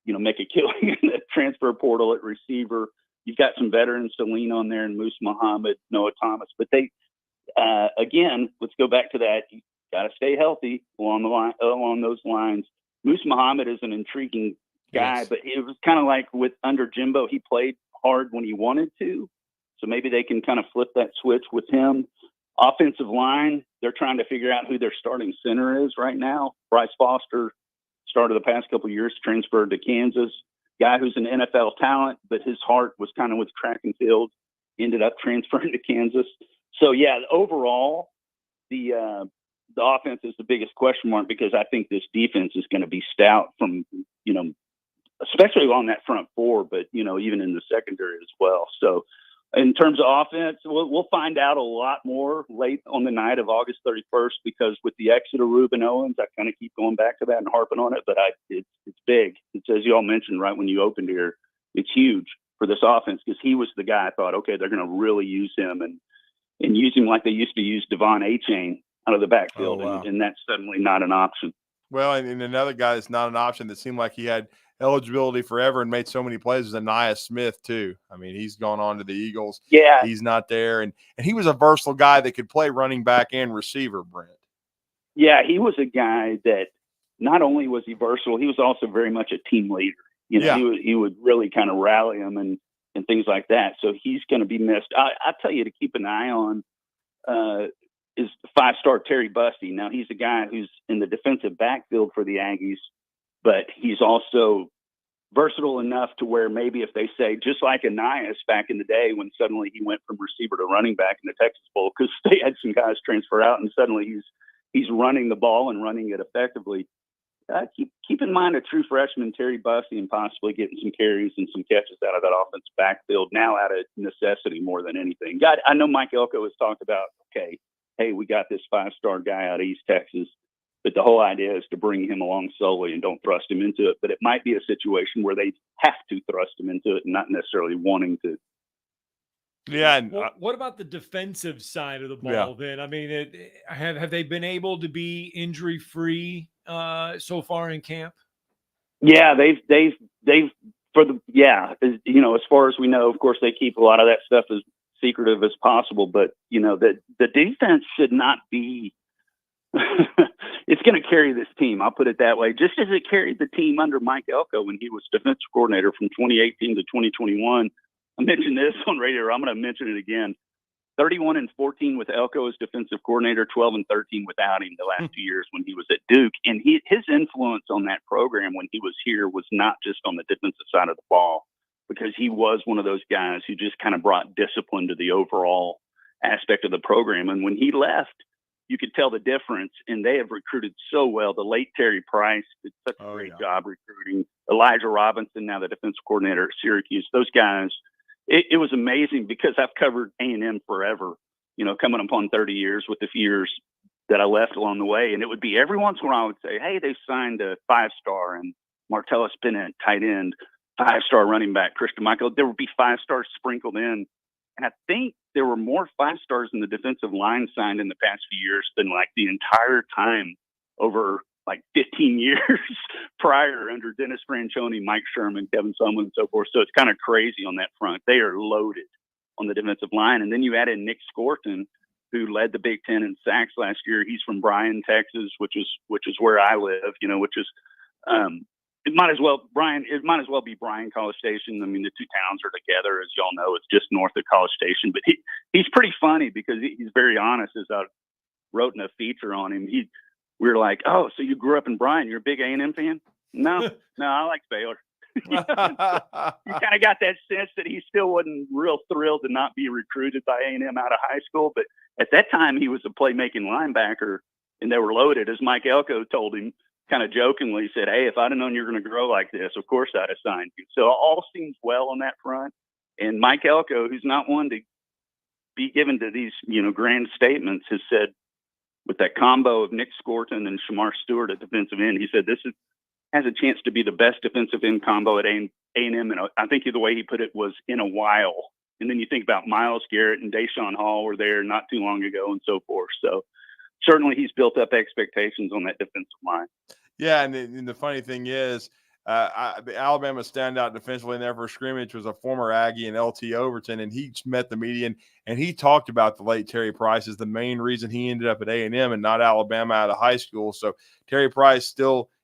make a killing in the transfer portal at receiver. You've got some veterans to lean on there, and Moose Muhammad, Noah Thomas, but they again, let's go back to that. You got to stay healthy along those lines. Moose Muhammad is an intriguing guy, but it was kind of like with under Jimbo, he played hard when he wanted to. So maybe they can kind of flip that switch with him. Offensive line, they're trying to figure out who their starting center is right now. Bryce Foster started the past couple of years, transferred to Kansas. Guy who's an NFL talent, but his heart was kind of with track and field, ended up transferring to Kansas. So yeah, overall, the offense is the biggest question mark, because I think this defense is going to be stout from, especially on that front 4, but, even in the secondary as well. So in terms of offense, we'll find out a lot more late on the night of August 31st, because with the exit of Ruben Owens, I kind of keep going back to that and harping on it, but it's big. It's, as you all mentioned right when you opened here, it's huge for this offense, because he was the guy I thought, okay, they're going to really use him and use him like they used to use Devon Achane out of the backfield. Oh, wow. And that's suddenly not an option. Well, and another guy that's not an option that seemed like he had eligibility forever and made so many plays is Aniyah Smith too. I mean, he's gone on to the Eagles. Yeah. He's not there. And he was a versatile guy that could play running back and receiver, Brent. Yeah, he was a guy that not only was he versatile, he was also very much a team leader. He would really kind of rally them and things like that. So he's going to be missed. I tell you to keep an eye on is 5-star Terry Busty. Now, he's a guy who's in the defensive backfield for the Aggies, but he's also versatile enough to where maybe if they say, just like Aniyas back in the day when suddenly he went from receiver to running back in the Texas Bowl, because they had some guys transfer out and suddenly he's running the ball and running it effectively. Keep in mind a true freshman, Terry Busty, and possibly getting some carries and some catches out of that offensive backfield now out of necessity more than anything. God, I know Mike Elko has talked about, okay, hey, we got this 5-star guy out of East Texas, but the whole idea is to bring him along slowly and don't thrust him into it. But it might be a situation where they have to thrust him into it and not necessarily wanting to. Yeah. What about the defensive side of the ball then? I mean, have they been able to be injury free so far in camp? Yeah, they've as far as we know, of course, they keep a lot of that stuff as secretive as possible, but the defense should not be, it's going to carry this team. I'll put it that way. Just as it carried the team under Mike Elko when he was defensive coordinator from 2018 to 2021. I mentioned this on radio. I'm going to mention it again. 31-14 with Elko as defensive coordinator, 12-13 without him the last 2 years when he was at Duke. And his influence on that program when he was here was not just on the defensive side of the ball, because he was one of those guys who just kind of brought discipline to the overall aspect of the program. And when he left, you could tell the difference, and they have recruited so well. The late Terry Price did such a great job recruiting. Elijah Robinson, now the defensive coordinator at Syracuse. Those guys, it was amazing because I've covered A&M forever, coming upon 30 years with the few years that I left along the way. And it would be every once in a while I would say, hey, they signed a 5-star and Martellus Bennett, tight end, 5-star running back, Christian Michael. There would be 5-stars sprinkled in. And I think there were more 5-stars in the defensive line signed in the past few years than like the entire time over like 15 years prior under Dennis Franchione, Mike Sherman, Kevin Sumlin, and so forth. So it's kind of crazy on that front. They are loaded on the defensive line. And then you add in Nick Scorton, who led the Big Ten in sacks last year. He's from Bryan, Texas, which is where I live, which is, it might as well be Bryan College Station. I mean, the two towns are together, as y'all know. It's just north of College Station. But he's pretty funny because he's very honest. As I wrote in a feature on him, we were like, oh, so you grew up in Bryan? You're a big A&M fan? No, I like Baylor. You kind of got that sense that he still wasn't real thrilled to not be recruited by A&M out of high school. But at that time, he was a playmaking linebacker, and they were loaded. As Mike Elko told him, kind of jokingly, said, hey, if I'd have known you were going to grow like this, of course I'd have signed you. So all seems well on that front. And Mike Elko, who's not one to be given to these, grand statements, has said, with that combo of Nick Scorton and Shamar Stewart at defensive end, he said this has a chance to be the best defensive end combo at A&M. And I think the way he put it was in a while. And then you think about Myles Garrett and Deshaun Hall were there not too long ago and so forth. So certainly he's built up expectations on that defensive line. Yeah, and the funny thing is, Alabama's standout defensively in there for scrimmage was a former Aggie and LT Overton, and he met the media, and he talked about the late Terry Price as the main reason he ended up at A&M and not Alabama out of high school. So Terry Price,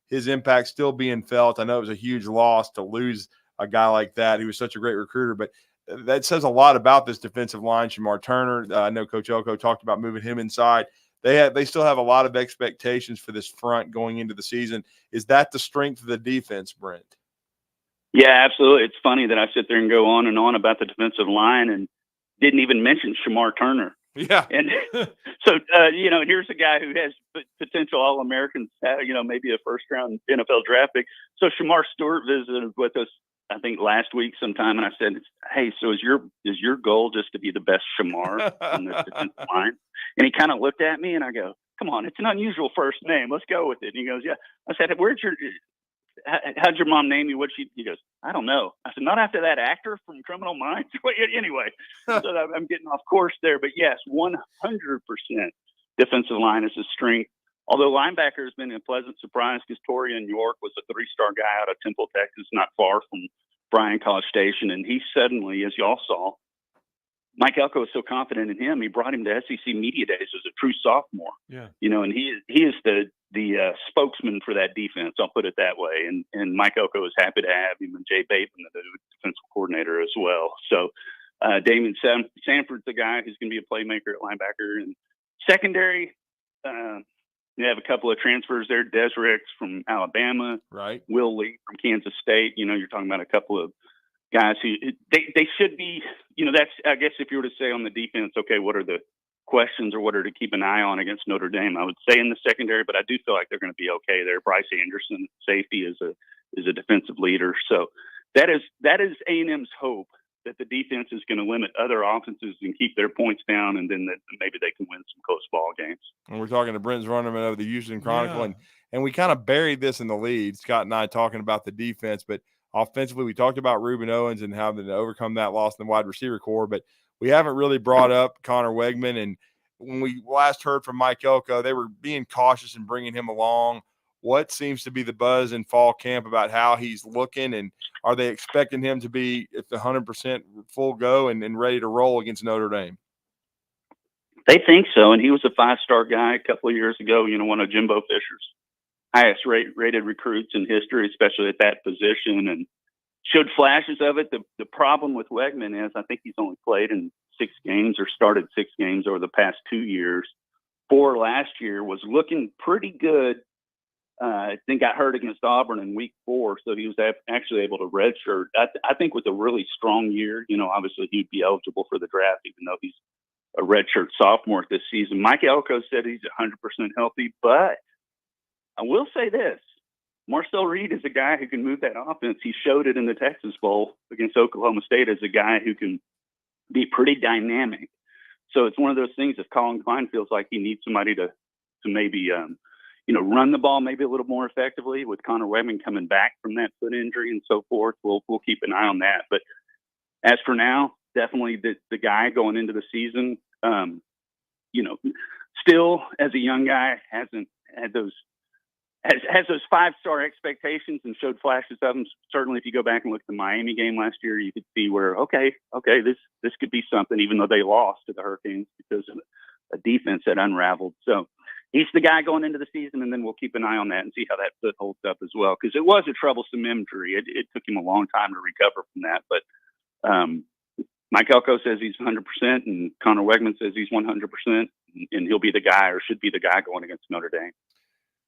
his impact still being felt. I know it was a huge loss to lose a guy like that. He was such a great recruiter, but that says a lot about this defensive line. Shamar Turner, I know Coach Elko talked about moving him inside. They still have a lot of expectations for this front going into the season. Is that the strength of the defense, Brent? Yeah, absolutely. It's funny that I sit there and go on and on about the defensive line and didn't even mention Shamar Turner. Yeah. And so, here's a guy who has potential All-American, maybe a first-round NFL draft pick. So Shamar Stewart visited with us, I think, last week sometime, and I said, hey, so is your goal just to be the best Shamar on this defensive line? And he kind of looked at me, and I go, come on, it's an unusual first name. Let's go with it. And he goes, yeah. I said, how'd your mom name you? He goes, I don't know. I said, not after that actor from Criminal Minds? Anyway, so I'm getting off course there. But yes, 100% defensive line is a strength. Although linebacker has been a pleasant surprise because Torian York was a 3-star guy out of Temple, Texas, not far from Bryan College Station. And he suddenly, as y'all saw, Mike Elko was so confident in him, he brought him to SEC Media Days as a true sophomore. Yeah. And he is the spokesman for that defense. I'll put it that way. And Mike Elko is happy to have him, and Jay Bateman, the defensive coordinator, as well. So Damian Sanford's the guy who's going to be a playmaker at linebacker. And secondary, you have a couple of transfers there. Des Ricks from Alabama, right? Will Lee from Kansas State. You're talking about a couple of guys who they should be. That's, I guess, if you were to say on the defense, okay, what are the questions or what are to keep an eye on against Notre Dame? I would say in the secondary, but I do feel like they're going to be okay there. Bryce Anderson, safety, is a defensive leader. So that is A&M's hope, that the defense is going to limit other offenses and keep their points down, and then maybe they can win some close ball games. And we're talking to Brent Zwerneman of the Houston Chronicle, and we kind of buried this in the lead, Scott and I talking about the defense, but offensively, we talked about Reuben Owens and how to overcome that loss in the wide receiver core, but we haven't really brought up Connor Wegman. And when we last heard from Mike Elko, they were being cautious and bringing him along. what seems to be the buzz in fall camp about how he's looking, and are they expecting him to be at the 100% full go and ready to roll against Notre Dame? They think so, and he was a 5-star guy a couple of years ago, one of Jimbo Fisher's highest rated recruits in history, especially at that position, and showed flashes of it. The problem with Wegman is I think he's only played in 6 games or started 6 games over the past 2 years. 4 last year, was looking pretty good. Then got hurt against Auburn in week 4, so he was actually able to redshirt. I think with a really strong year, obviously he'd be eligible for the draft, even though he's a redshirt sophomore this season. Mike Elko said he's 100% healthy, but I will say this. Marcel Reed is a guy who can move that offense. He showed it in the Texas Bowl against Oklahoma State as a guy who can be pretty dynamic. So it's one of those things, if Colin Klein feels like he needs somebody to maybe run the ball maybe a little more effectively with Connor Wegman coming back from that foot injury and so forth, we'll keep an eye on that. But as for now, definitely the guy going into the season, still as a young guy hasn't had those has those 5-star expectations and showed flashes of them. Certainly, if you go back and look at the Miami game last year, you could see where okay, this could be something, even though they lost to the Hurricanes because of a defense that unraveled. So he's the guy going into the season, and then we'll keep an eye on that and see how that foot holds up as well, because it was a troublesome injury. It took him a long time to recover from that, but Mike Elko says he's 100%, and Connor Wegman says he's 100%, and he'll be the guy, or should be the guy, going against Notre Dame.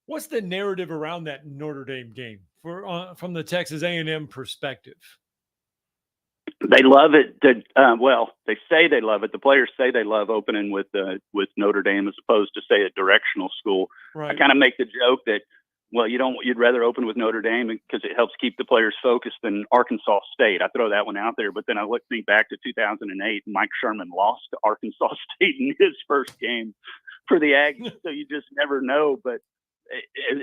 What's the narrative around that Notre Dame game from the Texas A&M perspective? They love it. They say they love it. The players say they love opening with Notre Dame as opposed to, say, a directional school. Right. I kind of make the joke that, you'd rather open with Notre Dame because it helps keep the players focused than Arkansas State. I throw that one out there, but then I think back to 2008, Mike Sherman lost to Arkansas State in his first game for the Aggies, so you just never know. But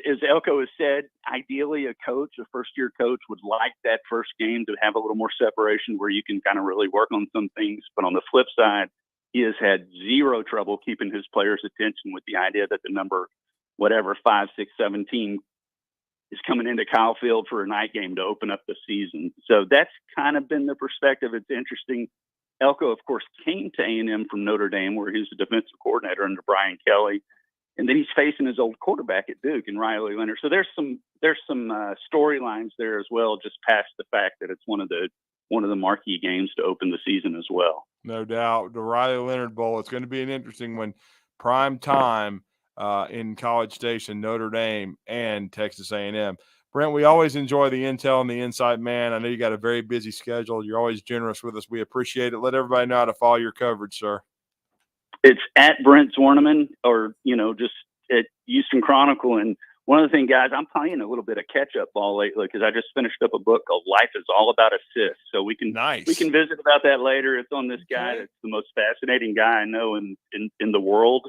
as Elko has said, ideally a first-year coach would like that first game to have a little more separation where you can kind of really work on some things. But on the flip side, he has had zero trouble keeping his players' attention with the idea that the number, 5, 6, 17 is coming into Kyle Field for a night game to open up the season. So that's kind of been the perspective. It's interesting. Elko, of course, came to A&M from Notre Dame, where he was the defensive coordinator under Brian Kelly. And then he's facing his old quarterback at Duke and Riley Leonard. So there's some storylines there as well, just past the fact that it's one of the marquee games to open the season as well. No doubt. The Riley Leonard Bowl, it's going to be an interesting one. Prime time in College Station, Notre Dame and Texas A&M. Brent, we always enjoy the intel and the insight, man. I know you got a very busy schedule. You're always generous with us. We appreciate it. Let everybody know how to follow your coverage, sir. It's at Brent Zorneman, or, just at Houston Chronicle. And one of the things, guys, I'm playing a little bit of catch-up ball lately because I just finished up a book called Life is All About Assists. So we can visit about that later. It's on this guy that's the most fascinating guy I know in the world.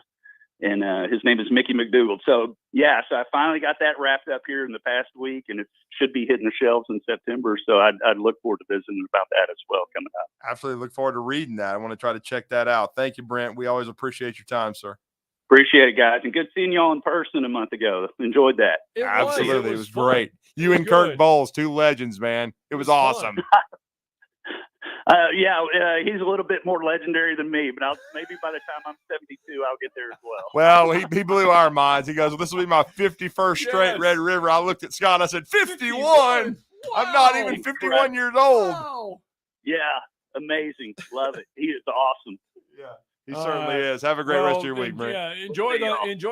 And his name is Mickey McDougall. So I finally got that wrapped up here in the past week, and it should be hitting the shelves in September. So I'd look forward to visiting about that as well coming up. Absolutely look forward to reading that. I want to try to check that out. Thank you, Brent. We always appreciate your time, sir. Appreciate it, guys. And good seeing y'all in person a month ago. Enjoyed that. Absolutely. It was great. You and Kirk Bowles, 2 legends, man. It was awesome. He's a little bit more legendary than me, but maybe by the time I'm 72, I'll get there as well. Well, he blew our minds. He goes, well, this will be my 51st straight Red River. I looked at Scott. I said, 51? Wow. I'm not even 51 years old. Wow. Yeah, amazing. Love it. He is awesome. Yeah, he certainly is. Have a great rest of your week, Brent. Yeah, enjoy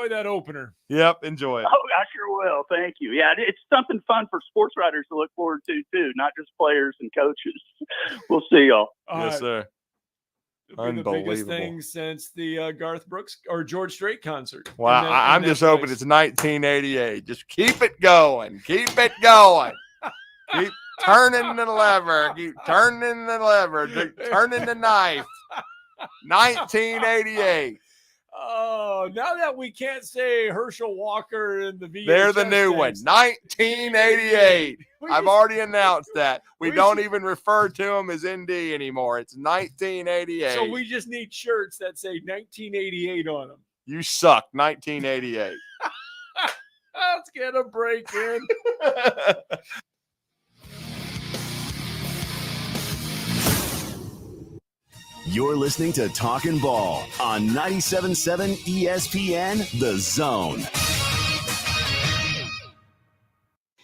that opener. Yep, enjoy it. Oh, I sure will. Thank you. Yeah, it's something fun for sports writers to look forward to, too, not just players and coaches. We'll see y'all. Yes, sir. Unbelievable. The biggest thing since the Garth Brooks or George Strait concert. Well, I'm just hoping it's 1988. Just keep it going. Keep it going. Keep turning the lever. Keep turning the lever. Turning the knife. 1988. Oh, now that we can't say Herschel Walker and the VHS, they're the new one. 1988. I've already announced that. We don't even refer to them as ND anymore. It's 1988. So we just need shirts that say 1988 on them. You suck. 1988. Let's get a break in. You're listening to Talkin' Ball on 97.7 ESPN, The Zone.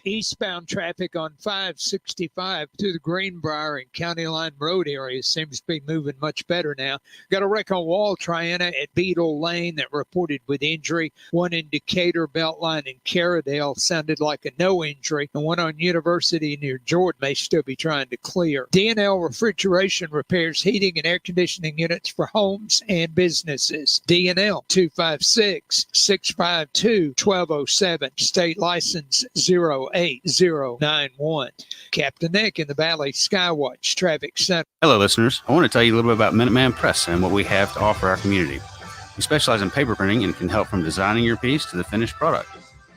Eastbound traffic on 565 through the Greenbrier and County Line Road area seems to be moving much better now. Got a wreck on Wall Triana at Beetle Lane that reported with injury. One in Decatur, Beltline, and Caradale sounded like a no injury. And one on University near Jordan may still be trying to clear. D&L Refrigeration repairs heating and air conditioning units for homes and businesses. D&L 256-652-1207. State license 08091. Captain Nick in the Valley Skywatch Traffic Center. Hello, listeners. I want to tell you a little bit about Minuteman Press and what we have to offer our community. We specialize in paper printing and can help from designing your piece to the finished product.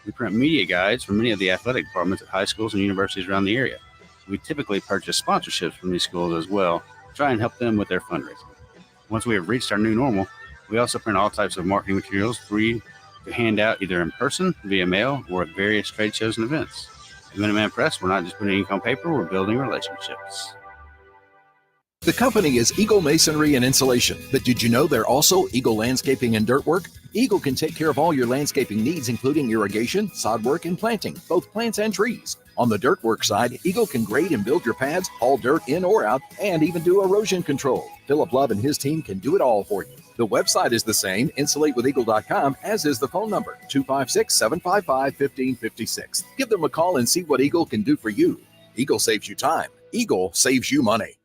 We print media guides for many of the athletic departments at high schools and universities around the area. We typically purchase sponsorships from these schools as well to try and help them with their fundraising. Once we have reached our new normal, we also print all types of marketing materials for you to hand out either in person, via mail, or at various trade shows and events. At Minuteman Press, we're not just putting ink on paper, we're building relationships. The company is Eagle Masonry and Insulation, but did you know they're also Eagle Landscaping and Dirt Work? Eagle can take care of all your landscaping needs, including irrigation, sod work, and planting, both plants and trees. On the dirt work side, Eagle can grade and build your pads, haul dirt in or out, and even do erosion control. Philip Love and his team can do it all for you. The website is the same, insulatewitheagle.com, as is the phone number, 256-755-1556. Give them a call and see what Eagle can do for you. Eagle saves you time. Eagle saves you money.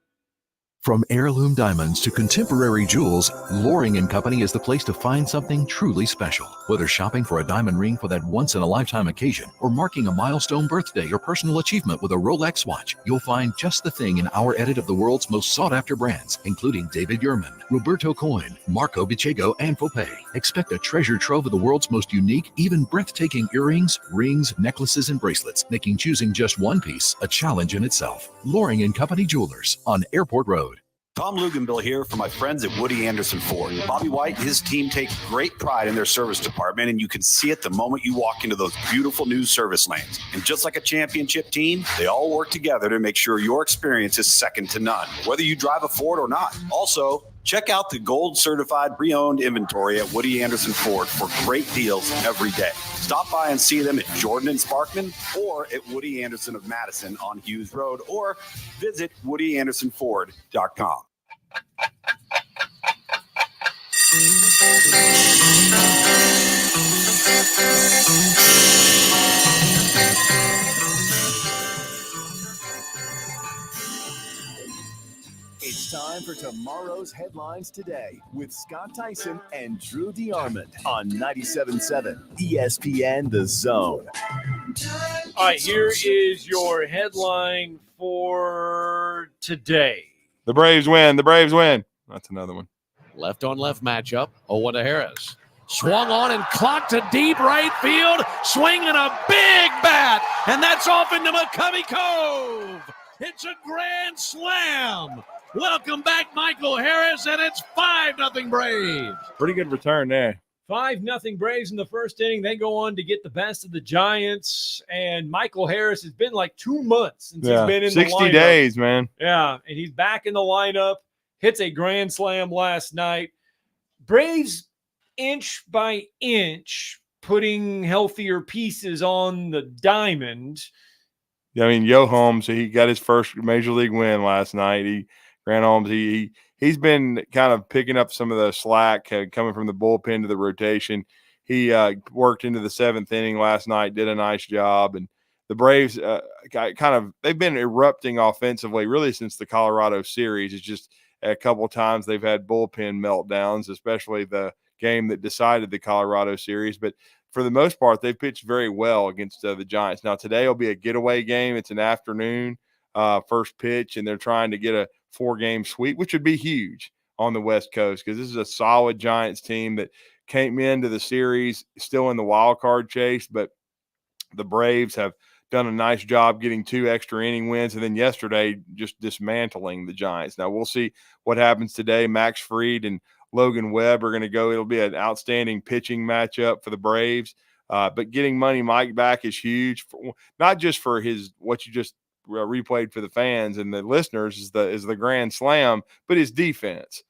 From heirloom diamonds to contemporary jewels, Loring & Company is the place to find something truly special. Whether shopping for a diamond ring for that once-in-a-lifetime occasion or marking a milestone birthday or personal achievement with a Rolex watch, you'll find just the thing in our edit of the world's most sought-after brands, including David Yurman, Roberto Coin, Marco Bicego, and Fopé. Expect a treasure trove of the world's most unique, even breathtaking earrings, rings, necklaces, and bracelets, making choosing just one piece a challenge in itself. Loring & Company Jewelers on Airport Road. Tom Luganbill here for my friends at Woody Anderson Ford. Bobby White and his team take great pride in their service department, and you can see it the moment you walk into those beautiful new service lanes. And just like a championship team, they all work together to make sure your experience is second to none, whether you drive a Ford or not. Also, check out the gold certified pre-owned inventory at Woody Anderson Ford for great deals every day. Stop by and see them at Jordan and Sparkman or at Woody Anderson of Madison on Hughes Road, or visit WoodyAndersonFord.com. It's time for tomorrow's headlines today with Scott Theisen and Drew DeArmond on 97.7 ESPN The Zone. All right, here is your headline for today. The Braves win. The Braves win. That's another one. Left-on-left matchup. Owen to Harris. Swung on and clocked to deep right field. Swinging a big bat. And that's off into McCovey Cove. It's a grand slam. Welcome back, Michael Harris, and it's 5-0 Braves. Pretty good return there. 5-0 Braves in the first inning. They go on to get the best of the Giants, and Michael Harris has been like 2 months since he's been in the lineup. 60 days, man. Yeah, and he's back in the lineup. Hits a grand slam last night. Braves, inch by inch, putting healthier pieces on the diamond. I mean, Yo Holmes, he got his first major league win last night. Grant Holmes, he's been kind of picking up some of the slack coming from the bullpen to the rotation. He worked into the 7th inning last night, did a nice job. And the Braves they've been erupting offensively really since the Colorado series. It's just a couple of times they've had bullpen meltdowns, especially the game that decided the Colorado series. But for the most part, they've pitched very well against the Giants. Now, today will be a getaway game. It's an afternoon first pitch, and they're trying to get a 4-game sweep, which would be huge on the West Coast because this is a solid Giants team that came into the series still in the wild card chase, but the Braves have done a nice job getting 2 extra inning wins, and then yesterday just dismantling the Giants. Now, we'll see what happens today. Max Fried and Logan Webb are going to go. It'll be an outstanding pitching matchup for the Braves. But getting Money Mike back is huge, not just for what you just replayed for the fans and the listeners is the grand slam, but his defense,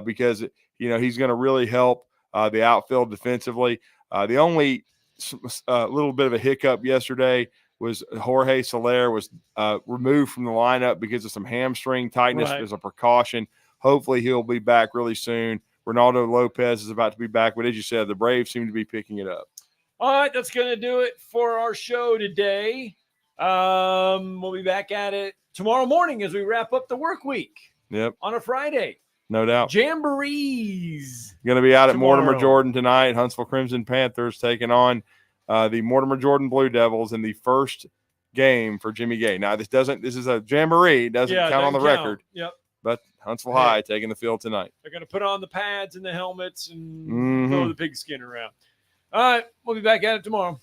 because he's going to really help the outfield defensively. The only little bit of a hiccup yesterday was Jorge Soler was removed from the lineup because of some hamstring tightness as a precaution. Hopefully he'll be back really soon. Ronaldo Lopez is about to be back, but as you said, the Braves seem to be picking it up. All right, that's going to do it for our show today. We'll be back at it tomorrow morning as we wrap up the work week. Yep. On a Friday. No doubt. Jamborees. Going to be out at tomorrow. Mortimer Jordan tonight. Huntsville Crimson Panthers taking on the Mortimer Jordan Blue Devils in the first game for Jimmy Gay. Now, this is a jamboree. It doesn't count on the record. Yep. But Huntsville High taking the field tonight. They're going to put on the pads and the helmets and throw the pigskin around. All right, we'll be back at it tomorrow.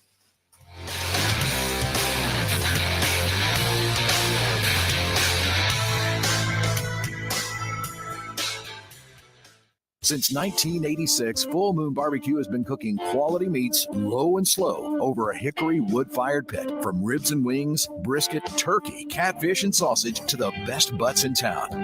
Since 1986, Full Moon Barbecue has been cooking quality meats low and slow over a hickory wood-fired pit. From ribs and wings, brisket, turkey, catfish, and sausage to the best butts in town.